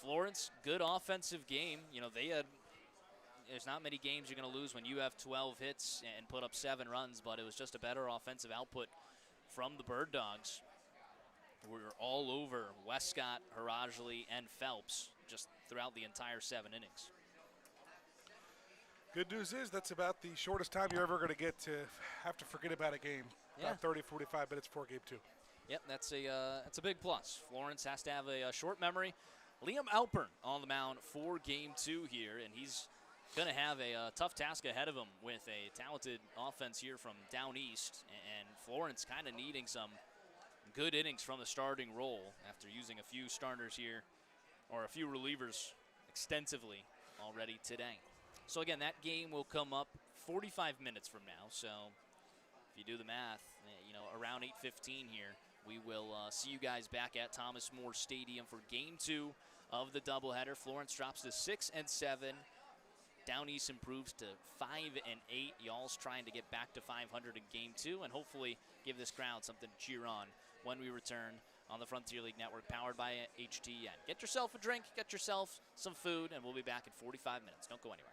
Florence, good offensive game. You know, there's not many games you're going to lose when you have 12 hits and put up 7 runs, but it was just a better offensive output from the Bird Dogs. We're all over Westcott, Harajli, and Phelps just throughout the entire 7 innings. Good news is that's about the shortest time you're ever going to get to have to forget about a game. Yeah. About 30, 45 minutes for game 2. Yep, that's a big plus. Florence has to have a short memory. Liam Alpern on the mound for game 2 here, and he's going to have a tough task ahead of him with a talented offense here from Down East, and Florence kind of needing some good innings from the starting role after using a few starters here, or a few relievers extensively already today. So again, that game will come up 45 minutes from now. So if you do the math, you know, around 8:15 here, we will see you guys back at Thomas More Stadium for game 2 of the doubleheader. Florence drops to 6-7. Down East improves to 5-8. Y'all's trying to get back to 500 in game 2 and hopefully give this crowd something to cheer on when we return on the Frontier League Network, powered by HTN. Get yourself a drink, get yourself some food, and we'll be back in 45 minutes. Don't go anywhere.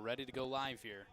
ready to go live here.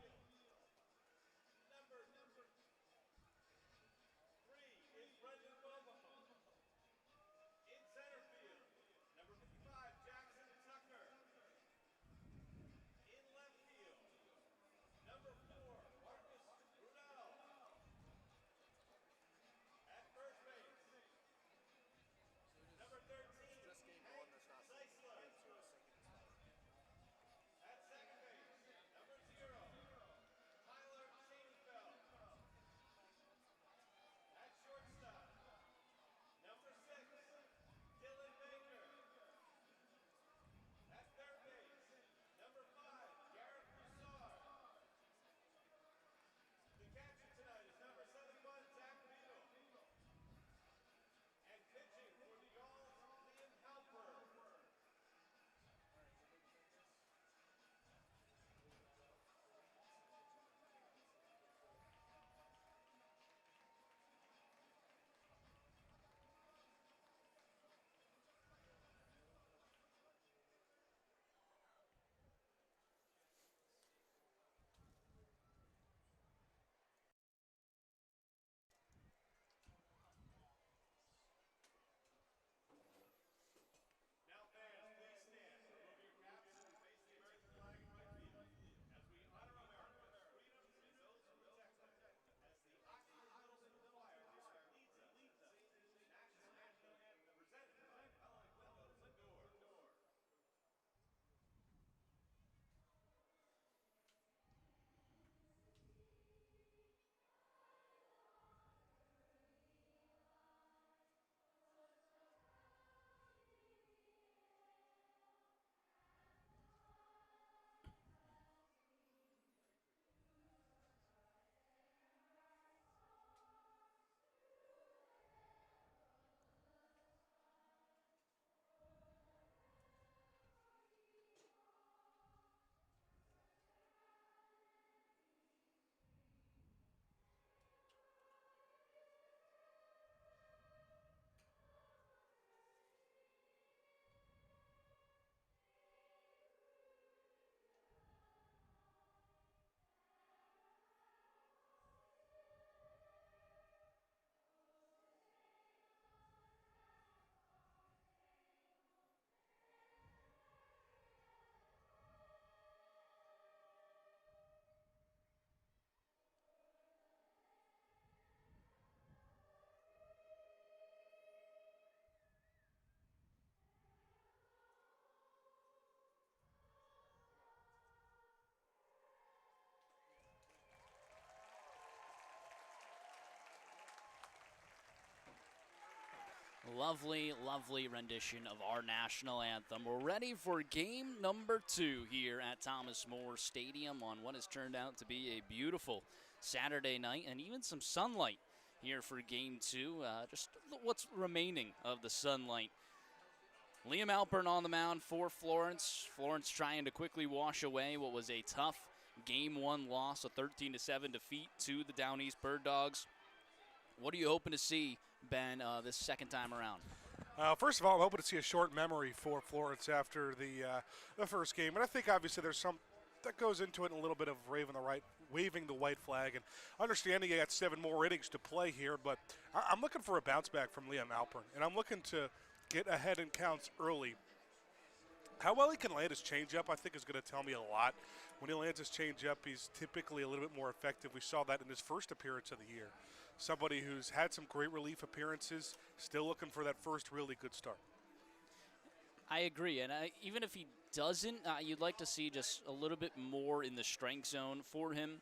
Lovely, lovely rendition of our national anthem. We're ready for game number 2 here at Thomas More Stadium on what has turned out to be a beautiful Saturday night and even some sunlight here for game 2. Just what's remaining of the sunlight. Liam Alpern on the mound for Florence. Florence trying to quickly wash away what was a tough game 1 loss, a 13-7 defeat to the Down East Bird Dogs. What are you hoping to see, Ben, this second time around? First of all, I'm hoping to see a short memory for Florence after the first game. And I think obviously there's some that goes into it, a little bit of waving the white flag and understanding you got 7 more innings to play here. But I'm looking for a bounce back from Liam Alpern, and I'm looking to get ahead in counts early. How well he can land his changeup, I think, is going to tell me a lot. When he lands his changeup, he's typically a little bit more effective. We saw that in his first appearance of the year. Somebody who's had some great relief appearances, still looking for that first really good start. I agree, and even if he doesn't, you'd like to see just a little bit more in the strike zone for him.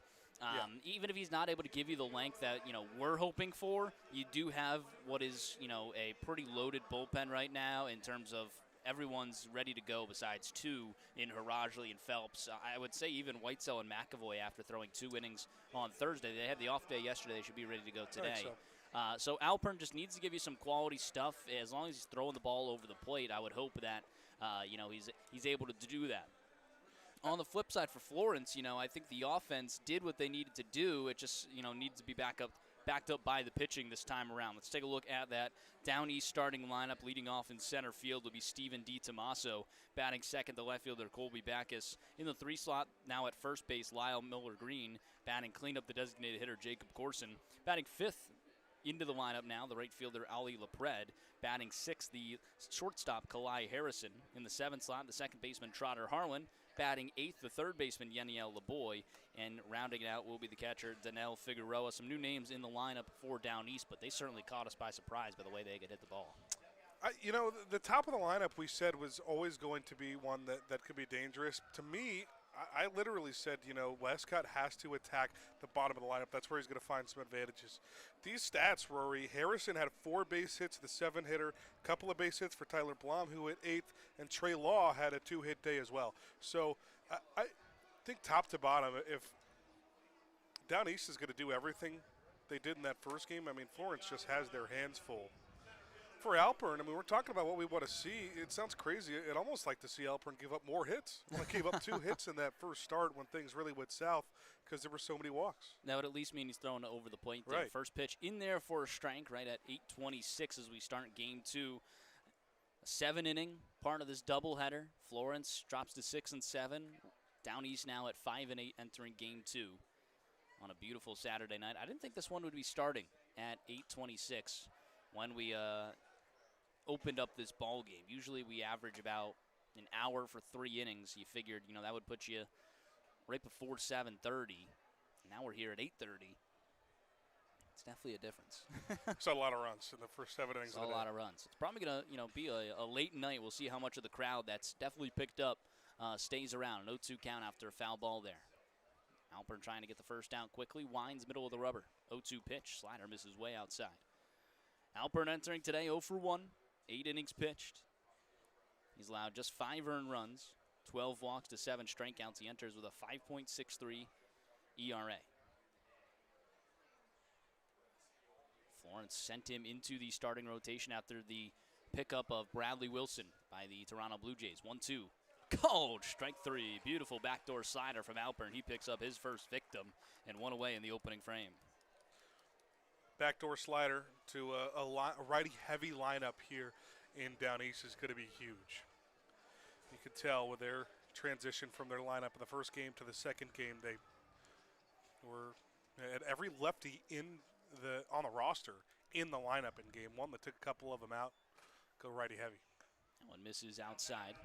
Even if he's not able to give you the length that we're hoping for, you do have what is a pretty loaded bullpen right now in terms of everyone's ready to go besides 2 in Harajli and Phelps. I would say even Whitesell and McAvoy, after throwing 2 innings on Thursday, they had the off day yesterday. They should be ready to go today. So Alpern just needs to give you some quality stuff. As long as he's throwing the ball over the plate, I would hope that he's able to do that. On the flip side for Florence, I think the offense did what they needed to do. It just needs to be back up backed up by the pitching this time around. Let's take a look at that Down East starting lineup. Leading off in center field will be Steven DiTomaso. Batting second, the left fielder Colby Backus. In the 3 slot, now at first base, Lyle Miller-Green. Batting cleanup, the designated hitter Jacob Corson. Batting fifth into the lineup now, the right fielder Ali LaPred. Batting sixth, the shortstop Kalai Harrison. In the 7th slot, the second baseman Trotter Harlan. Batting eighth, the third baseman Yeniel LeBoy. And rounding it out will be the catcher Danelle Figueroa. Some new names in the lineup for Down East, but they certainly caught us by surprise by the way they could hit the ball. The top of the lineup we said was always going to be one that could be dangerous. To me, I literally said, Westcott has to attack the bottom of the lineup. That's where he's going to find some advantages. These stats, Rory, Harrison had 4 base hits, the 7-hitter, a couple of base hits for Tyler Blom, who hit 8th, and Trey Law had a 2-hit day as well. So I think top to bottom, if Down East is going to do everything they did in that first game, Florence just has their hands full. For Alpern, we're talking about what we want to see. It sounds crazy. I'd almost like to see Alpern give up more hits. Well, they gave up 2 hits in that first start when things really went south because there were so many walks. That would at least mean he's throwing it over the plate there. Right. First pitch in there for a strike right at 8:26 as we start game 2. A 7-inning part of this doubleheader. Florence drops to 6 and 7. Down East now at 5 and 8 entering game 2 on a beautiful Saturday night. I didn't think this one would be starting at 8:26 when we opened up this ball game. Usually we average about an hour for 3 innings. You figured, that would put you right before 7:30. Now we're here at 8:30. It's definitely a difference. Saw a lot of runs in the first 7 innings. Saw a lot of runs. It's probably going to be a late night. We'll see how much of the crowd that's definitely picked up stays around. An 0-2 count after a foul ball there. Alpern trying to get the first down quickly. Winds middle of the rubber. 0-2 pitch. Slider misses way outside. Alpern entering today 0 for 1. 8 innings pitched. He's allowed just 5 earned runs, 12 walks to 7 strikeouts. He enters with a 5.63 ERA. Florence sent him into the starting rotation after the pickup of Bradley Wilson by the Toronto Blue Jays. 1-2. Called strike 3. Beautiful backdoor slider from Alpern. He picks up his first victim and 1 away in the opening frame. Backdoor slider to a righty-heavy lineup here in Down East is going to be huge. You could tell with their transition from their lineup in the first game to the second game, they were at every lefty on the roster in the lineup in game 1. They took a couple of them out, go righty-heavy. That one misses outside.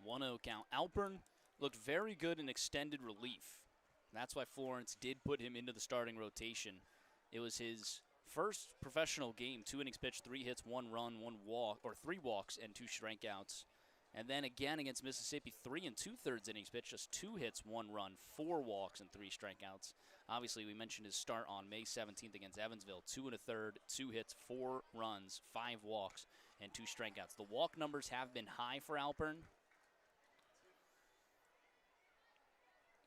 1-0 count. Alpern looked very good in extended relief. That's why Florence did put him into the starting rotation. It was his first professional game. 2 innings pitched, 3 hits, 1 run, 1 walk, or 3 walks and 2 strikeouts. And then again against Mississippi, 3 2/3 innings pitched, just 2 hits, 1 run, 4 walks, and 3 strikeouts. Obviously, we mentioned his start on May 17th against Evansville. 2 1/3, 2 hits, 4 runs, 5 walks, and 2 strikeouts. The walk numbers have been high for Alpern.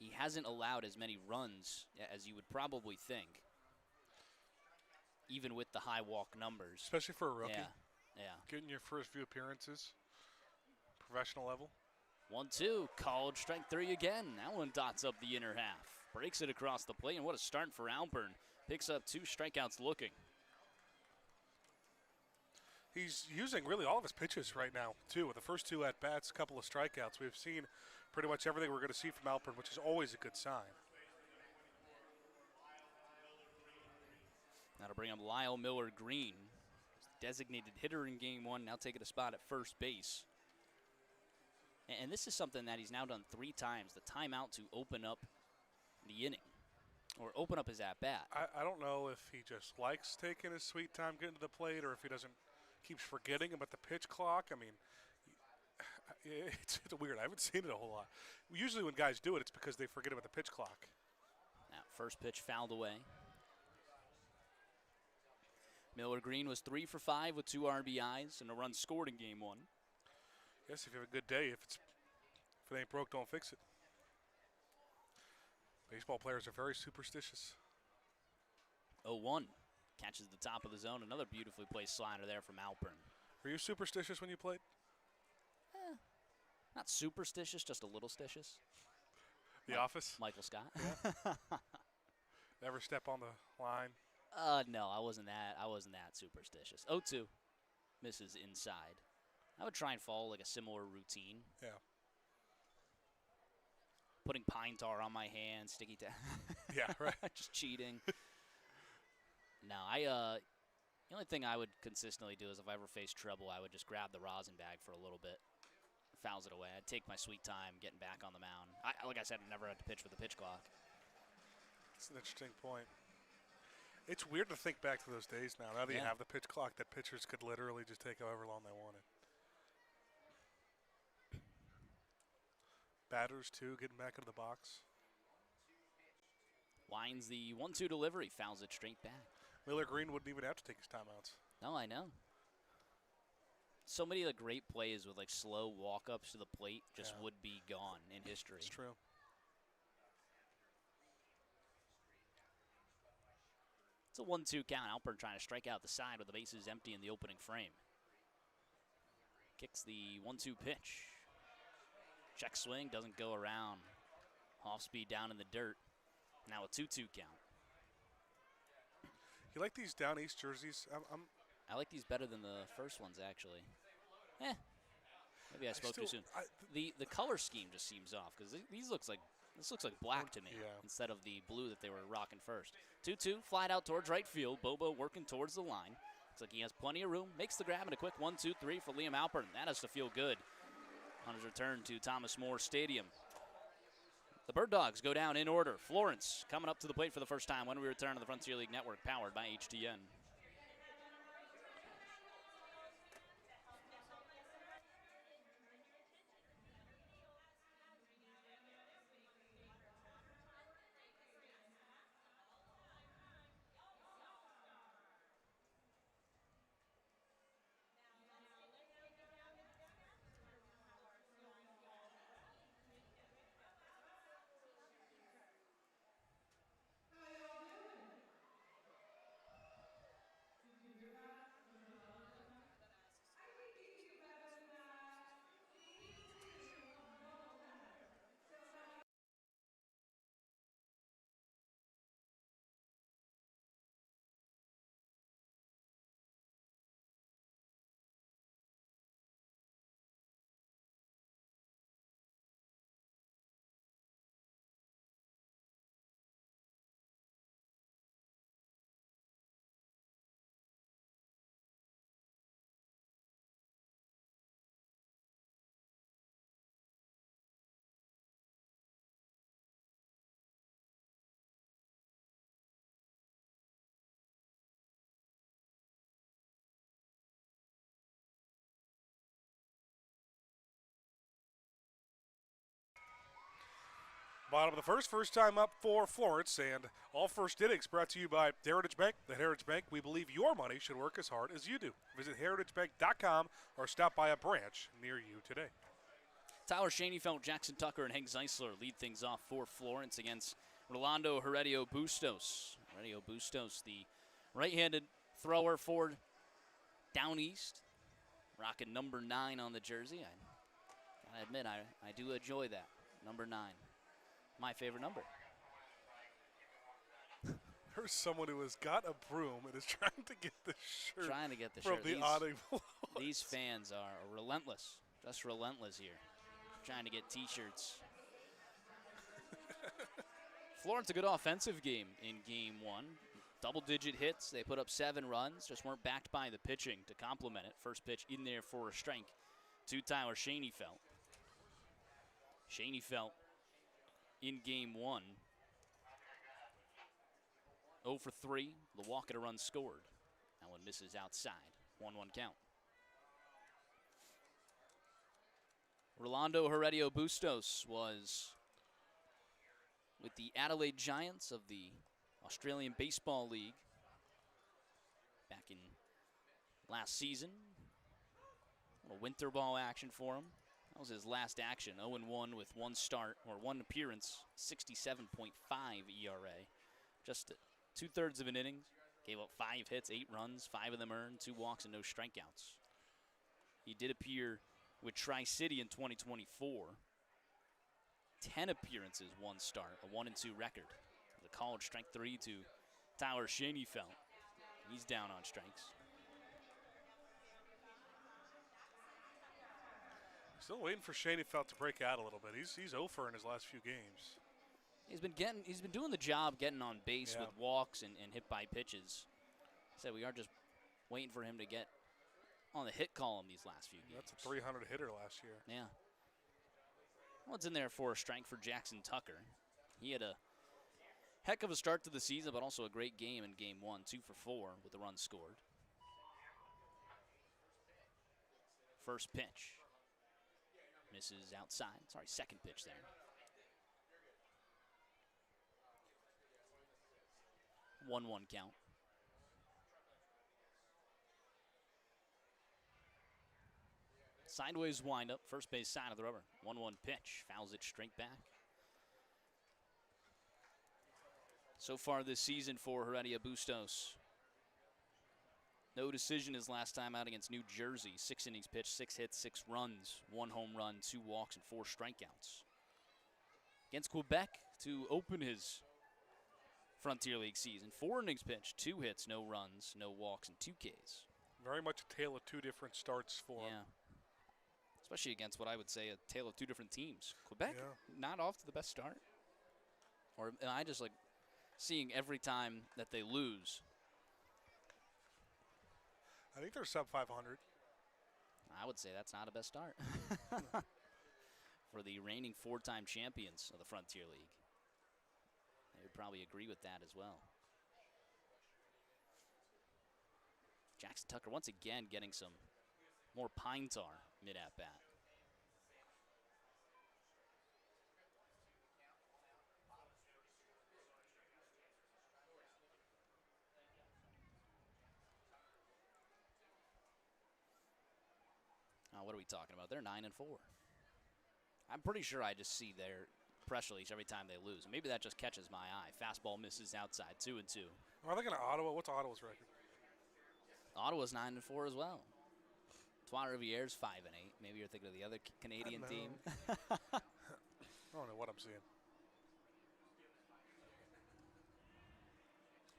He hasn't allowed as many runs as you would probably think, even with the high walk numbers. Especially for a rookie. Yeah. Getting your first few appearances, professional level. 1-2, called strike 3 again. That one dots up the inner half. Breaks it across the plate, and what a start for Alpern. Picks up 2 strikeouts looking. He's using really all of his pitches right now, too. With the first 2 at-bats, a couple of strikeouts. We've seen pretty much everything we're going to see from Alpern, which is always a good sign. That'll bring up Lyle Miller-Green, designated hitter in game 1, now taking a spot at first base. And this is something that he's now done 3 times, the timeout to open up the inning, or open up his at-bat. I don't know if he just likes taking his sweet time getting to the plate or if he keeps forgetting about the pitch clock. It's weird. I haven't seen it a whole lot. Usually when guys do it, it's because they forget about the pitch clock. Now, first pitch fouled away. Miller-Green was 3 for 5 with 2 RBIs and a run scored in game 1. Yes, if you have a good day, if it ain't broke, don't fix it. Baseball players are very superstitious. 0-1. Catches the top of the zone. Another beautifully placed slider there from Alpern. Were you superstitious when you played? Not superstitious, just a little stitious. The Office? Michael Scott. Yeah. Never step on the line. No, I wasn't that superstitious. 0-2. Misses inside. I would try and follow like a similar routine. Yeah. Putting pine tar on my hands, sticky tab. Yeah, right. Just cheating. No, the only thing I would consistently do is if I ever faced trouble, I would just grab the rosin bag for a little bit, fouls it away. I'd take my sweet time getting back on the mound. Like I said, I never had to pitch with the pitch clock. That's an interesting point. It's weird to think back to those days now. Now that you have the pitch clock, that pitchers could literally just take however long they wanted. Batters, too, getting back into the box. Winds the 1-2 delivery, fouls it straight back. Miller Green wouldn't even have to take his timeouts. No, I know. So many of the great plays with like slow walk-ups to the plate just would be gone in history. It's true. It's a 1-2 count. Alpern trying to strike out the side with the bases empty in the opening frame. Kicks the 1-2 pitch. Check swing, doesn't go around. Off speed down in the dirt. Now a 2-2 count. You like these down east jerseys? I like these better than the first ones, actually. Maybe I spoke too soon. The color scheme just seems off because this looks like black to me instead of the blue that they were rocking first. 2-2, flied out towards right field. Bobo working towards the line. Looks like he has plenty of room. Makes the grab and a quick 1-2-3 for Liam Alpern. That has to feel good on his return to Thomas More Stadium. The Bird Dogs go down in order. Florence coming up to the plate for the first time when we return to the Frontier League Network, powered by HTN. Bottom of the first time up for Florence, and all first innings brought to you by Heritage Bank. At Heritage Bank, we believe your money should work as hard as you do. Visit heritagebank.com or stop by a branch near you today. Tyler Schoenfeld, Jackson Tucker, and Hank Zeisler lead things off for Florence against Rolando Heredia Bustos. Heredia Bustos, the right-handed thrower for down east, rocking number 9 on the jersey. I gotta admit, I do enjoy that, number 9. My favorite number. There's someone who has got a broom and is trying to get the shirt from shirt. the awning. These fans are relentless, just relentless here, trying to get T-shirts. Florence, a good offensive game in Game 1. Double-digit hits. They put up 7 runs, just weren't backed by the pitching to complement it. First pitch in there for a strike to Tyler Schoenfeld. Schoenfeld in Game 1. 0 for 3. The walk and a run scored. That one misses outside. 1-1 count. Rolando Heredia Bustos was with the Adelaide Giants of the Australian Baseball League back in last season. A little winter ball action for him. That was his last action, 0-1 with 1 start, or 1 appearance, 67.5 ERA. Just 2/3 of an inning, gave up 5 hits, 8 runs, 5 of them earned, 2 walks and no strikeouts. He did appear with Tri-City in 2024. 10 appearances, 1 start, a 1-2 record. The college strength 3 to Tyler Schoenfeld. He's down on strikes. Still waiting for Schoenfeld to break out a little bit. He's 0 in his last few games. He's been doing the job getting on base with walks and hit by pitches. So we are just waiting for him to get on the hit column these last few games. That's a 300 hitter last year. Yeah. What's in there for a strike for Jackson Tucker? He had a heck of a start to the season, but also a great game in game 1, 2 for 4 with the runs scored. First pitch. Misses outside. Sorry, second pitch there. 1-1 count. Sideways windup, first base side of the rubber. 1-1 pitch, fouls it straight back. So far this season for Heredia Bustos, no decision his last time out against New Jersey. 6 innings pitched, 6 hits, 6 runs, 1 home run, 2 walks, and 4 strikeouts. Against Quebec to open his Frontier League season. 4 innings pitched, 2 hits, no runs, no walks, and 2 Ks. Very much a tale of 2 different starts for him. Especially against what I would say a tale of 2 different teams. Quebec, not off to the best start. Or am I just like seeing every time that they lose? I think they're sub 500. I would say that's not a best start for the reigning 4-time champions of the Frontier League. They would probably agree with that as well. Jackson Tucker once again getting some more pine tar mid-at-bat. What are we talking about? They're 9-4. I'm pretty sure I just see their press release every time they lose. Maybe that just catches my eye. Fastball misses outside, 2-2. Are they going to Ottawa? What's Ottawa's record? Ottawa's 9-4 as well. Trois Rivieres 5-8. Maybe you're thinking of the other Canadian team. I don't know what I'm seeing.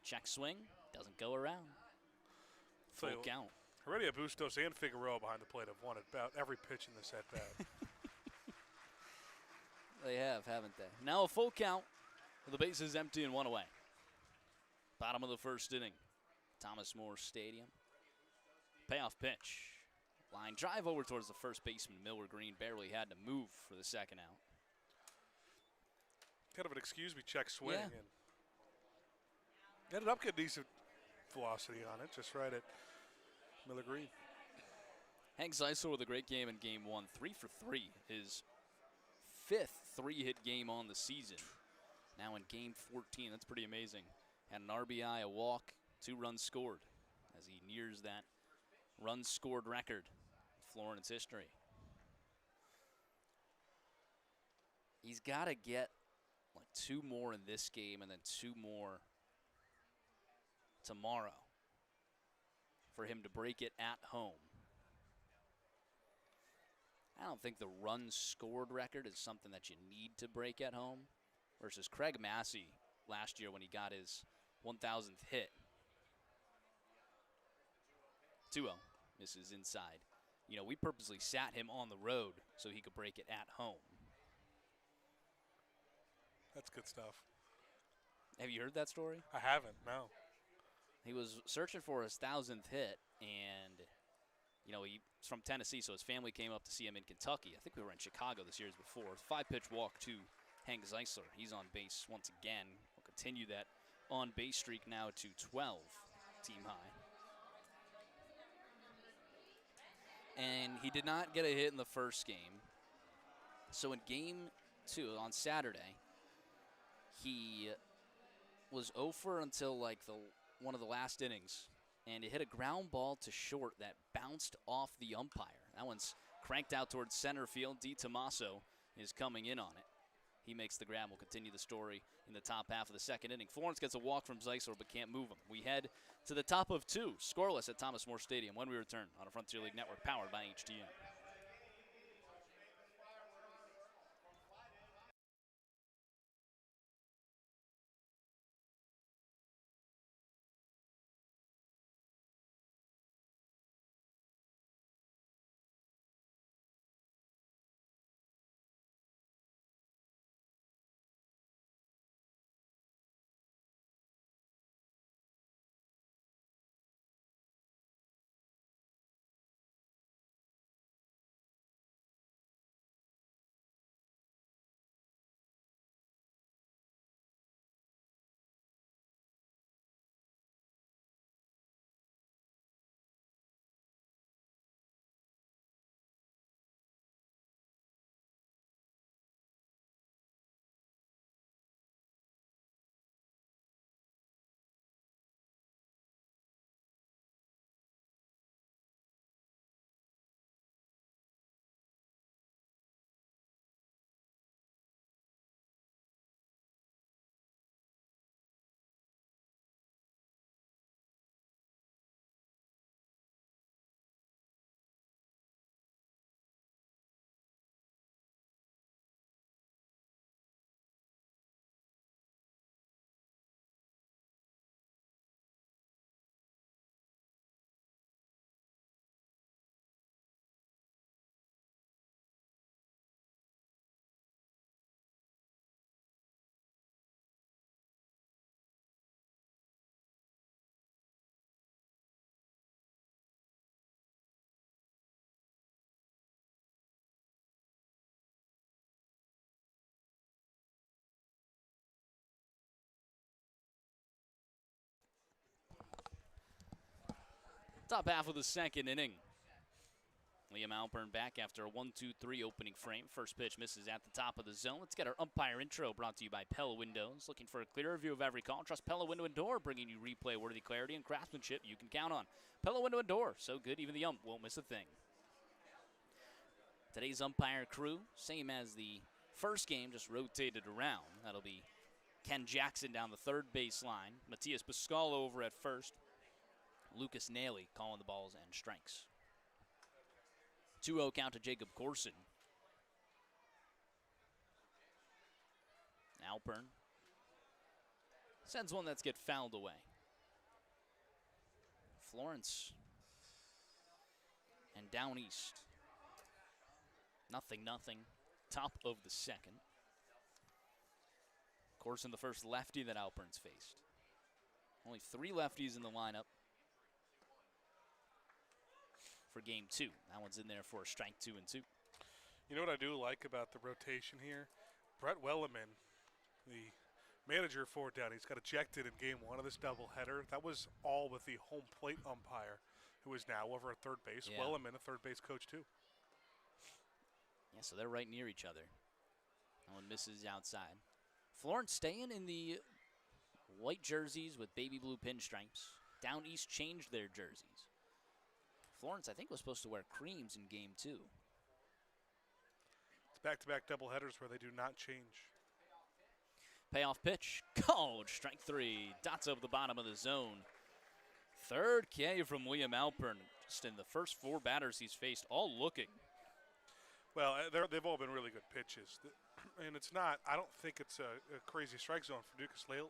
Check swing, doesn't go around. Full count. Heredia Bustos and Figueroa behind the plate have won about every pitch in this at-bat. They have, haven't they? Now a full count with the bases empty and 1 away. Bottom of the first inning. Thomas More Stadium. Payoff pitch. Line drive over towards the first baseman. Miller Green barely had to move for the second out. Kind of an excuse me check swing. Yeah. And ended up getting decent velocity on it, just right at Miller Green. Hank Zeisler with a great game in game 1. 3 for 3. His 5th 3-hit game on the season. Now in game 14, that's pretty amazing. Had an RBI, a walk, 2 runs scored as he nears that runs scored record in Florence history. He's got to get like 2 more in this game and then 2 more tomorrow for him to break it at home. I don't think the runs scored record is something that you need to break at home versus Craig Massey last year when he got his 1,000th hit. 2-0, misses inside. You know, we purposely sat him on the road so he could break it at home. That's good stuff. Have you heard that story? I haven't, no. He was searching for his 1,000th hit, and, you know, he's from Tennessee, so his family came up to see him in Kentucky. I think we were in Chicago this year before. 5-pitch walk to Hank Zeisler. He's on base once again. We'll continue that on-base streak now to 12, team high. And he did not get a hit in the first game. So in game 2 on Saturday, he was 0 for until like one of the last innings, and it hit a ground ball to short that bounced off the umpire. That one's cranked out towards center field. D. Tommaso is coming in on it. He makes the grab. We'll continue the story in the top half of the second inning. Florence gets a walk from Zeisler but can't move him. We head to the top of 2, scoreless at Thomas More Stadium when we return on a Frontier League Network powered by HTN. Top half of the second inning. Liam Alpern back after a 1-2-3 opening frame. First pitch misses at the top of the zone. Let's get our umpire intro brought to you by Pella Windows. Looking for a clear view of every call? Trust Pella Window and Door, bringing you replay-worthy clarity and craftsmanship you can count on. Pella Window and Door, so good even the ump won't miss a thing. Today's umpire crew, same as the first game, just rotated around. That'll be Ken Jackson down the third baseline, Matias Pascal over at first, Lucas Naley calling the balls and strikes. 2-0 count to Jacob Corson. Alpern sends one that's get fouled away. Florence and down east. 0-0. Top of the second. Corson the first lefty that Alpern's faced. Only 3 lefties in the lineup for game 2. That one's in there for a strike 2 and 2. You know what I do like about the rotation here? Brett Welleman, the manager for Downey's, got ejected in game 1 of this doubleheader. That was all with the home plate umpire, who is now over at third base. Yeah. Welleman, a third base coach too. Yeah, so they're right near each other. That one misses outside. Florence staying in the white jerseys with baby blue pinstripes. Down east changed their jerseys. Florence, I think, was supposed to wear creams in game 2. It's back-to-back doubleheaders where they do not change. Payoff pitch, called, strike 3. Dots over the bottom of the zone. Third K from William Alpern. Just in the first 4 batters he's faced, all looking. Well, they've all been really good pitches. And it's not, I don't think it's a crazy strike zone for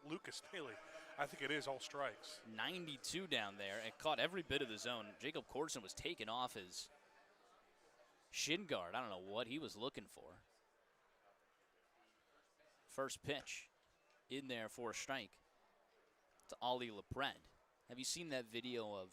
Lucas Naley. I think it is all strikes. 92 down there. It caught every bit of the zone. Jacob Corson was taken off his shin guard. I don't know what he was looking for. First pitch in there for a strike to Ollie LePred. Have you seen that video of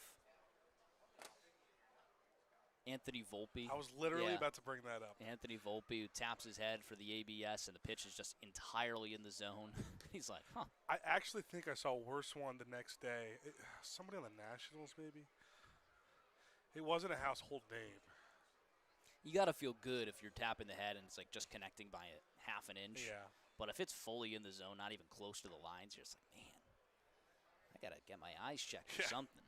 Anthony Volpe? I was literally about to bring that up. Anthony Volpe, who taps his head for the ABS, and the pitch is just entirely in the zone. He's like, huh. I actually think I saw a worse one the next day. Somebody on the Nationals, maybe? It wasn't a household name. You got to feel good if you're tapping the head and it's like just connecting by a half an inch. Yeah. But if it's fully in the zone, not even close to the lines, you're just like, man, I got to get my eyes checked or something.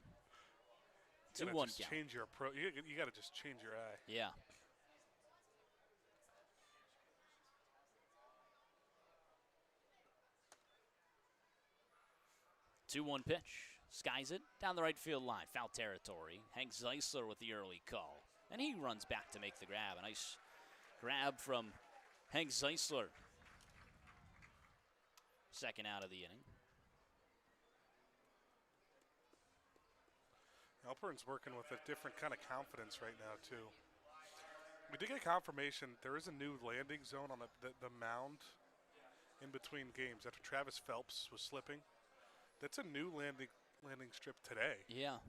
2-1 count. Change your approach. You got to just change your eye. Yeah. Two-one pitch. Skies it down the right field line. Foul territory. Hank Zeisler with the early call. And he runs back to make the grab. A nice grab from Hank Zeisler. Second out of the inning. Alpern's working with a different kind of confidence right now, too. We did get confirmation there is a new landing zone on the mound in between games after Travis Phelps was slipping. That's a new landing strip today. Yeah.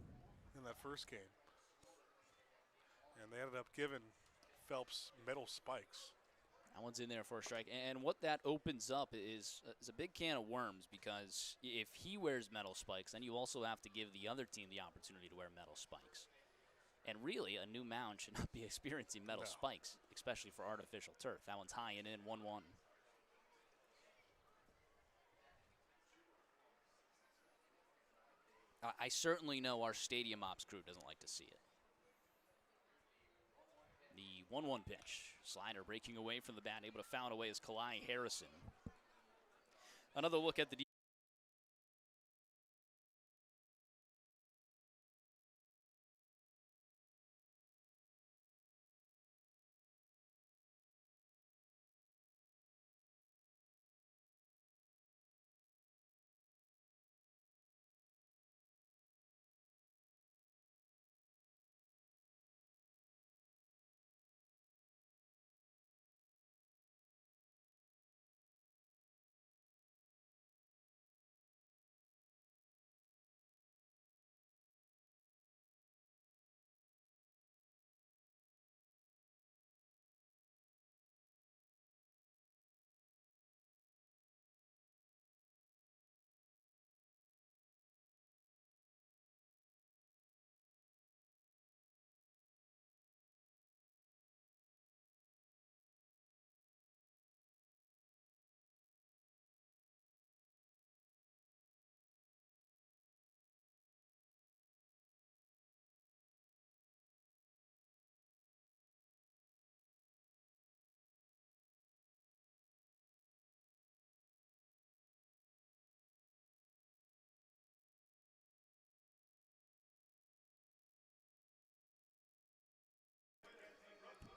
In that first game. And they ended up giving Phelps metal spikes. That one's in there for a strike. And what that opens up is a big can of worms, because if he wears metal spikes, then you also have to give the other team the opportunity to wear metal spikes. And really, a new mound should not be experiencing metal spikes, especially for artificial turf. That one's high and in, 1-1. I certainly know our stadium ops crew doesn't like to see it. The 1-1 pitch. Slider breaking away from the bat, able to foul it away is Kalai Harrison. Another look at the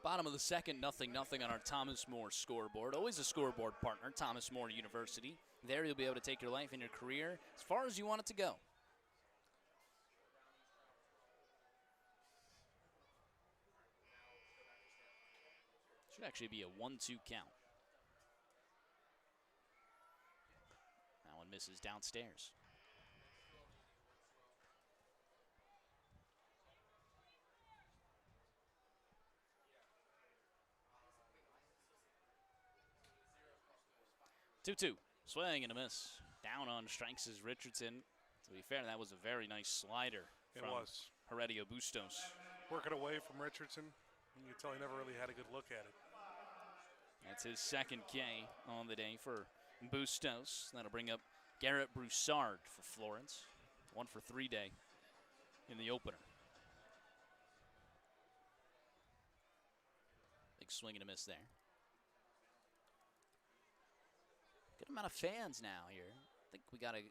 Bottom of the second, 0-0 on our Thomas More scoreboard. Always a scoreboard partner, Thomas More University. There you'll be able to take your life and your career as far as you want it to go. Should actually be a 1-2 count. That one misses downstairs. Two-two. Swing and a miss. Down on strikes is Richardson. To be fair, that was a very nice slider. It from was. Heredia Bustos. Working away from Richardson. You can tell he never really had a good look at it. That's his second K on the day for Bustos. That'll bring up Garrett Broussard for Florence. 1 for 3 day in the opener. Big swing and a miss there. Good amount of fans now here. I think we got a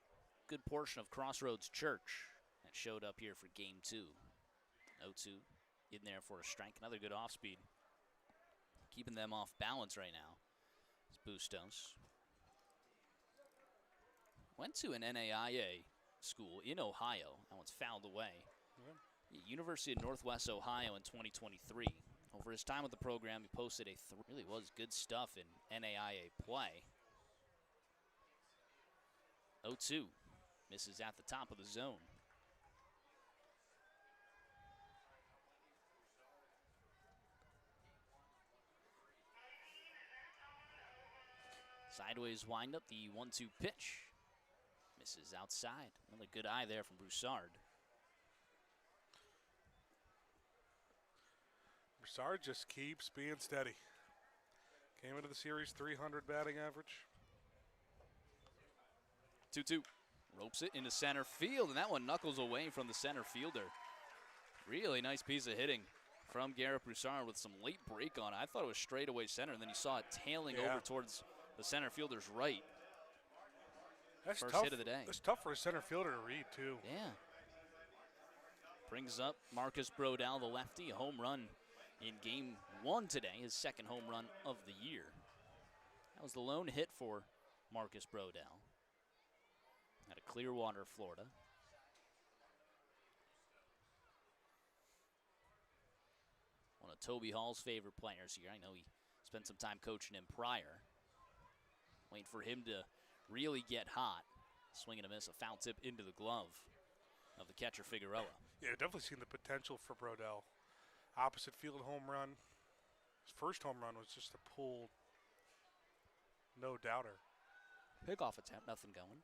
good portion of Crossroads Church that showed up here for game 2. 0-2 in there for a strike. Another good off speed. Keeping them off balance right now. It's Bustos. Went to an NAIA school in Ohio. That one's fouled away. University of Northwest Ohio in 2023. Over his time with the program, he posted really was good stuff in NAIA play. 0-2. Misses at the top of the zone. Sideways windup, the 1-2 pitch. Misses outside. Another good eye there from Broussard. Broussard just keeps being steady. Came into the series 300 batting average. 2-2. Ropes it into center field, and that one knuckles away from the center fielder. Really nice piece of hitting from Garrett Broussard with some late break on it. I thought it was straightaway center, and then you saw it tailing over towards the center fielder's right. That's First tough. hit of the day. It's tough for a center fielder to read, too. Yeah. Brings up Marcus Brodell, the lefty, a home run in game 1 today, his second home run of the year. That was the lone hit for Marcus Brodell out of Clearwater, Florida. One of Toby Hall's favorite players here. I know he spent some time coaching him prior. Waiting for him to really get hot. Swing and a miss, a foul tip into the glove of the catcher Figueroa. Yeah, definitely seen the potential for Brodell. Opposite field home run. His first home run was just a pulled, no doubter. Pickoff attempt, nothing going.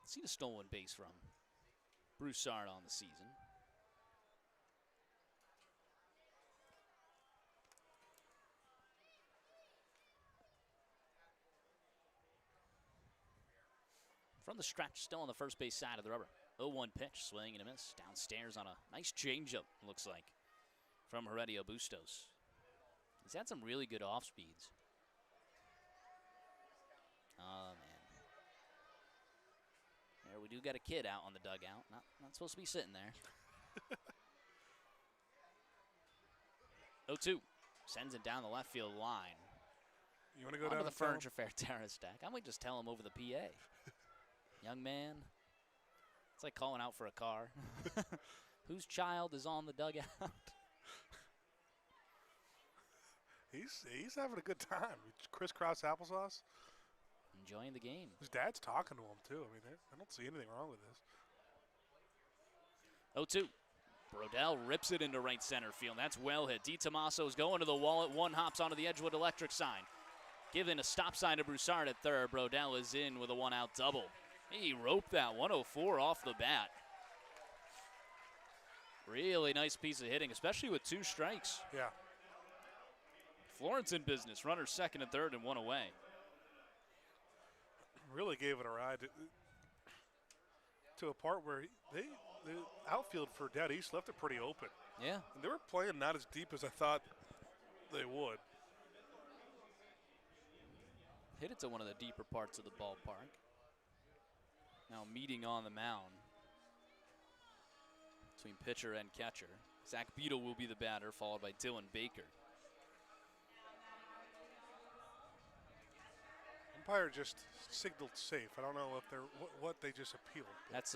See the stolen base from Broussard on the season. From the stretch, still on the first base side of the rubber. 0-1 pitch, swing and a miss. Downstairs on a nice changeup, looks like, from Heredia Bustos. He's had some really good off speeds. Oh, man. There, we do got a kid out on the dugout. Not supposed to be sitting there. 0-2. Sends it down the left field line. You want to go Onto down the and tell him? Furniture Fair terrace stack. I might just tell him over the PA. Young man, it's like calling out for a car. Whose child is on the dugout? He's having a good time. Crisscross applesauce. Enjoying the game. His dad's talking to him, too. I mean, I don't see anything wrong with this. 0-2. Brodell rips it into right center field. That's well hit. DiTomaso's going to the wall at one, hops onto the Edgewood Electric sign. Giving a stop sign to Broussard at third. Brodell is in with a one-out double. He roped that 104 off the bat. Really nice piece of hitting, especially with 2 strikes. Yeah. Florence in business. Runners second and third and 1 away. Really gave it a ride to a part where the outfield for Dead East left it pretty open. Yeah. And they were playing not as deep as I thought they would. Hit it to one of the deeper parts of the ballpark. Now meeting on the mound between pitcher and catcher. Zach Beadle will be the batter, followed by Dylan Baker. Umpire just signaled safe. I don't know if they're what they just appealed. That's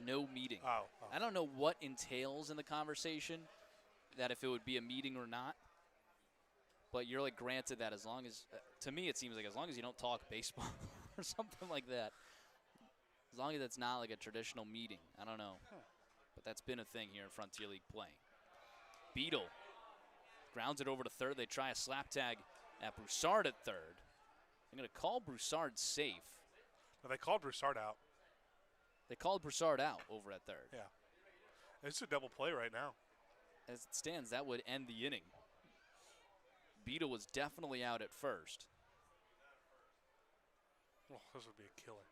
no meeting. Oh. I don't know what entails in the conversation, that if it would be a meeting or not. But you're like granted that as long as, to me it seems like as long as you don't talk baseball or something like that. As long as it's not like a traditional meeting. I don't know. But that's been a thing here in Frontier League play. Beadle grounds it over to third. They try a slap tag at Broussard at third. They're going to call Broussard safe. Well, they called Broussard out. They called Broussard out over at third. Yeah. It's a double play right now. As it stands, that would end the inning. Beadle was definitely out at first. Oh, this would be a killer.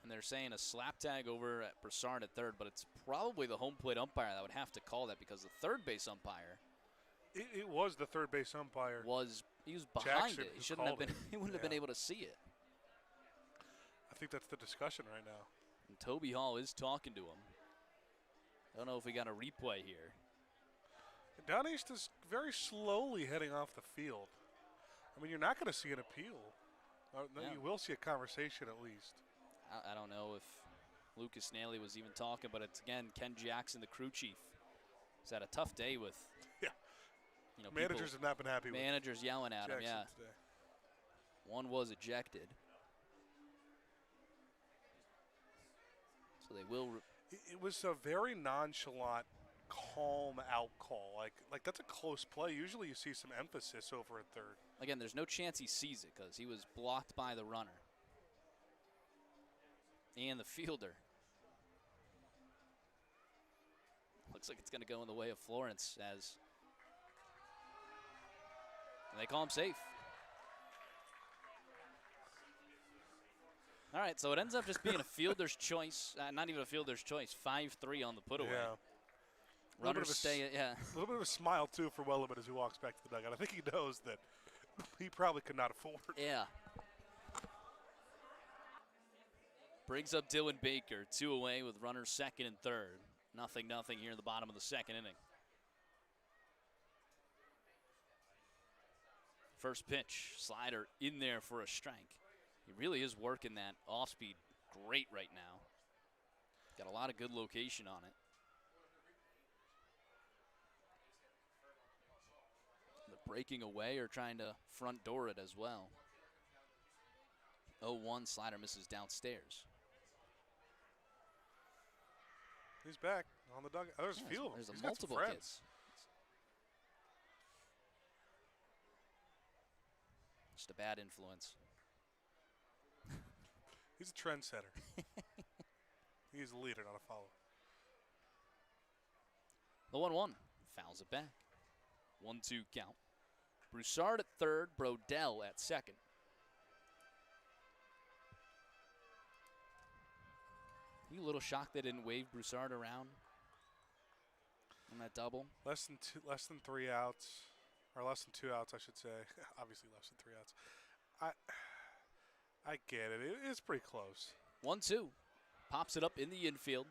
And they're saying a slap tag over at Broussard at third, but it's probably the home plate umpire that would have to call that because the third base umpire It was the third base umpire. he was behind Jackson it. He shouldn't have been. it. He wouldn't have been able to see it. I think that's the discussion right now. And Toby Hall is talking to him. I don't know if we got a replay here. Down East is very slowly heading off the field. I mean, you're not going to see an appeal. No, Yeah. you will see a conversation at least. I don't know if Lucas Naley was even talking, but it's again Ken Jackson, the crew chief. He's had a tough day with. Yeah. You know, Managers have not been happy with managers yelling at him. Jackson Yeah. today. One was ejected. So they will. It was a very nonchalant, calm out call. Like that's a close play. Usually you see some emphasis over at third. Again, there's no chance he sees it because he was blocked by the runner and the fielder. Looks like it's going to go in the way of Florence as they call him safe. All right, so it ends up just being a fielder's choice. Not even a fielder's choice. 5-3 on the put away. Yeah. Runners stay. Yeah. A little bit of a smile too for Wellerman as he walks back to the dugout. I think he knows that he probably could not afford. Yeah. Brings up Dylan Baker, 2 away with runners second and third. 0-0 here in the bottom of the second inning. First pitch, slider in there for a strike. He really is working that off speed great right now. Got a lot of good location on it. They're breaking away or trying to front door it as well. 0-1, slider misses downstairs. He's back on the dugout. Oh, there's a few of them. There's He's multiple got some kids. Just a bad influence. He's a trendsetter. He's a leader, not a follower. The 1-1 fouls it back. 1-2 count. Broussard at third, Brodell at second. You a little shocked they didn't wave Broussard around on that double? Less than 3 outs, or less than 2 outs, I should say. Obviously, less than 3 outs. I get it. It's pretty close. 1-2. Pops it up in the infield.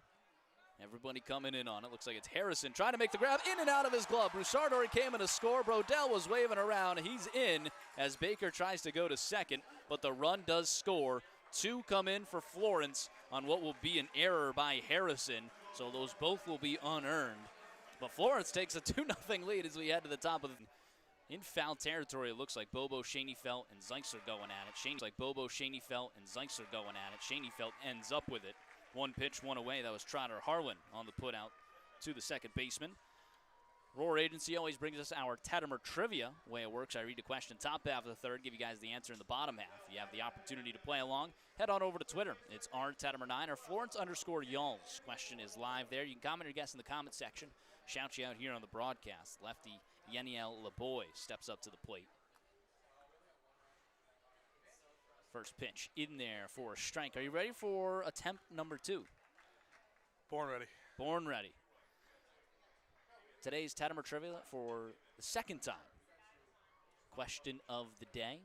Everybody coming in on it. Looks like it's Harrison trying to make the grab in and out of his glove. Broussard already came in to score. Brodell was waving around. He's in as Baker tries to go to second, but the run does score. 2 come in for Florence on what will be an error by Harrison, so those both will be unearned. But Florence takes a 2-0 lead as we head to the top of the. In foul territory, it looks like Bobo, Schoenfeld, and Zeitzer going at it. Schoenfeld ends up with it. 1 pitch, 1 away. That was Trotter Harlan on the put out to the second baseman. Roar Agency always brings us our Tettemer trivia. The way it works, I read a question top half of the third, give you guys the answer in the bottom half. You have the opportunity to play along. Head on over to Twitter. It's rtettemer9 or Florence_Yalls. Question is live there. You can comment or guess in the comment section. Shout you out here on the broadcast. Lefty Yeniel LeBoy steps up to the plate. First pitch in there for a strike. Are you ready for attempt number 2? Born ready. Born ready. Today's Tettemer trivia for the second time. Question of the day.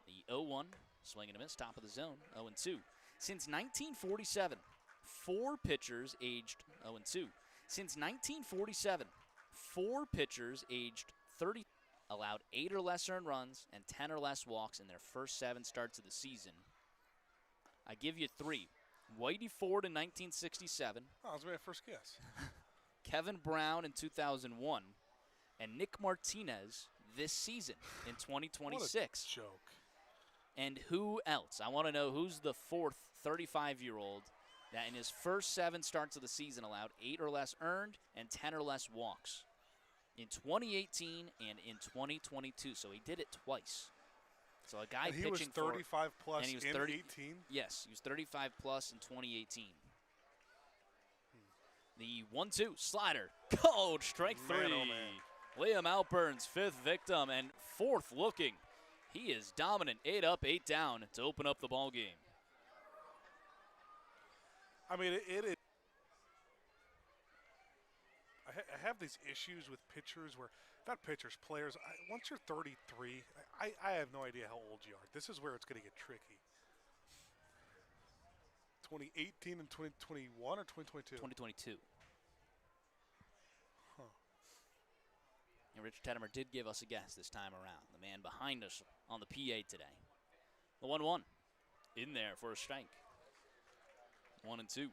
The 0-1, swing and a miss, top of the zone, 0-2. Since 1947, 4 pitchers aged 0-2. Since 1947, 4 pitchers aged 30 allowed 8 or less earned runs and 10 or less walks in their first 7 starts of the season. I give you 3. Whitey Ford in 1967. Oh, that was my first guess. Kevin Brown in 2001. And Nick Martinez this season in 2026. What a joke. And who else? I want to know who's the 4th 35-year-old that in his first 7 starts of the season allowed 8 or less earned and 10 or less walks in 2018 and in 2022. So he did it twice. So a guy and he pitching was 35 plus and he was in 30 18? Yes, he was 35 plus in 2018. The 1-2 slider. Cold strike 3. Man, oh man. Liam Alpern's 5th victim and 4th looking. He is dominant. 8 up, 8 down to open up the ball game. I mean, it is. I have these issues with pitchers where, not pitchers, players. Once you're 33, I have no idea how old you are. This is where it's going to get tricky. 2018 and 2021 or 2022? 2022. Huh. And Rich Tettemer did give us a guess this time around. The man behind us on the PA today. The 1-1 in there for a strike. 1-2.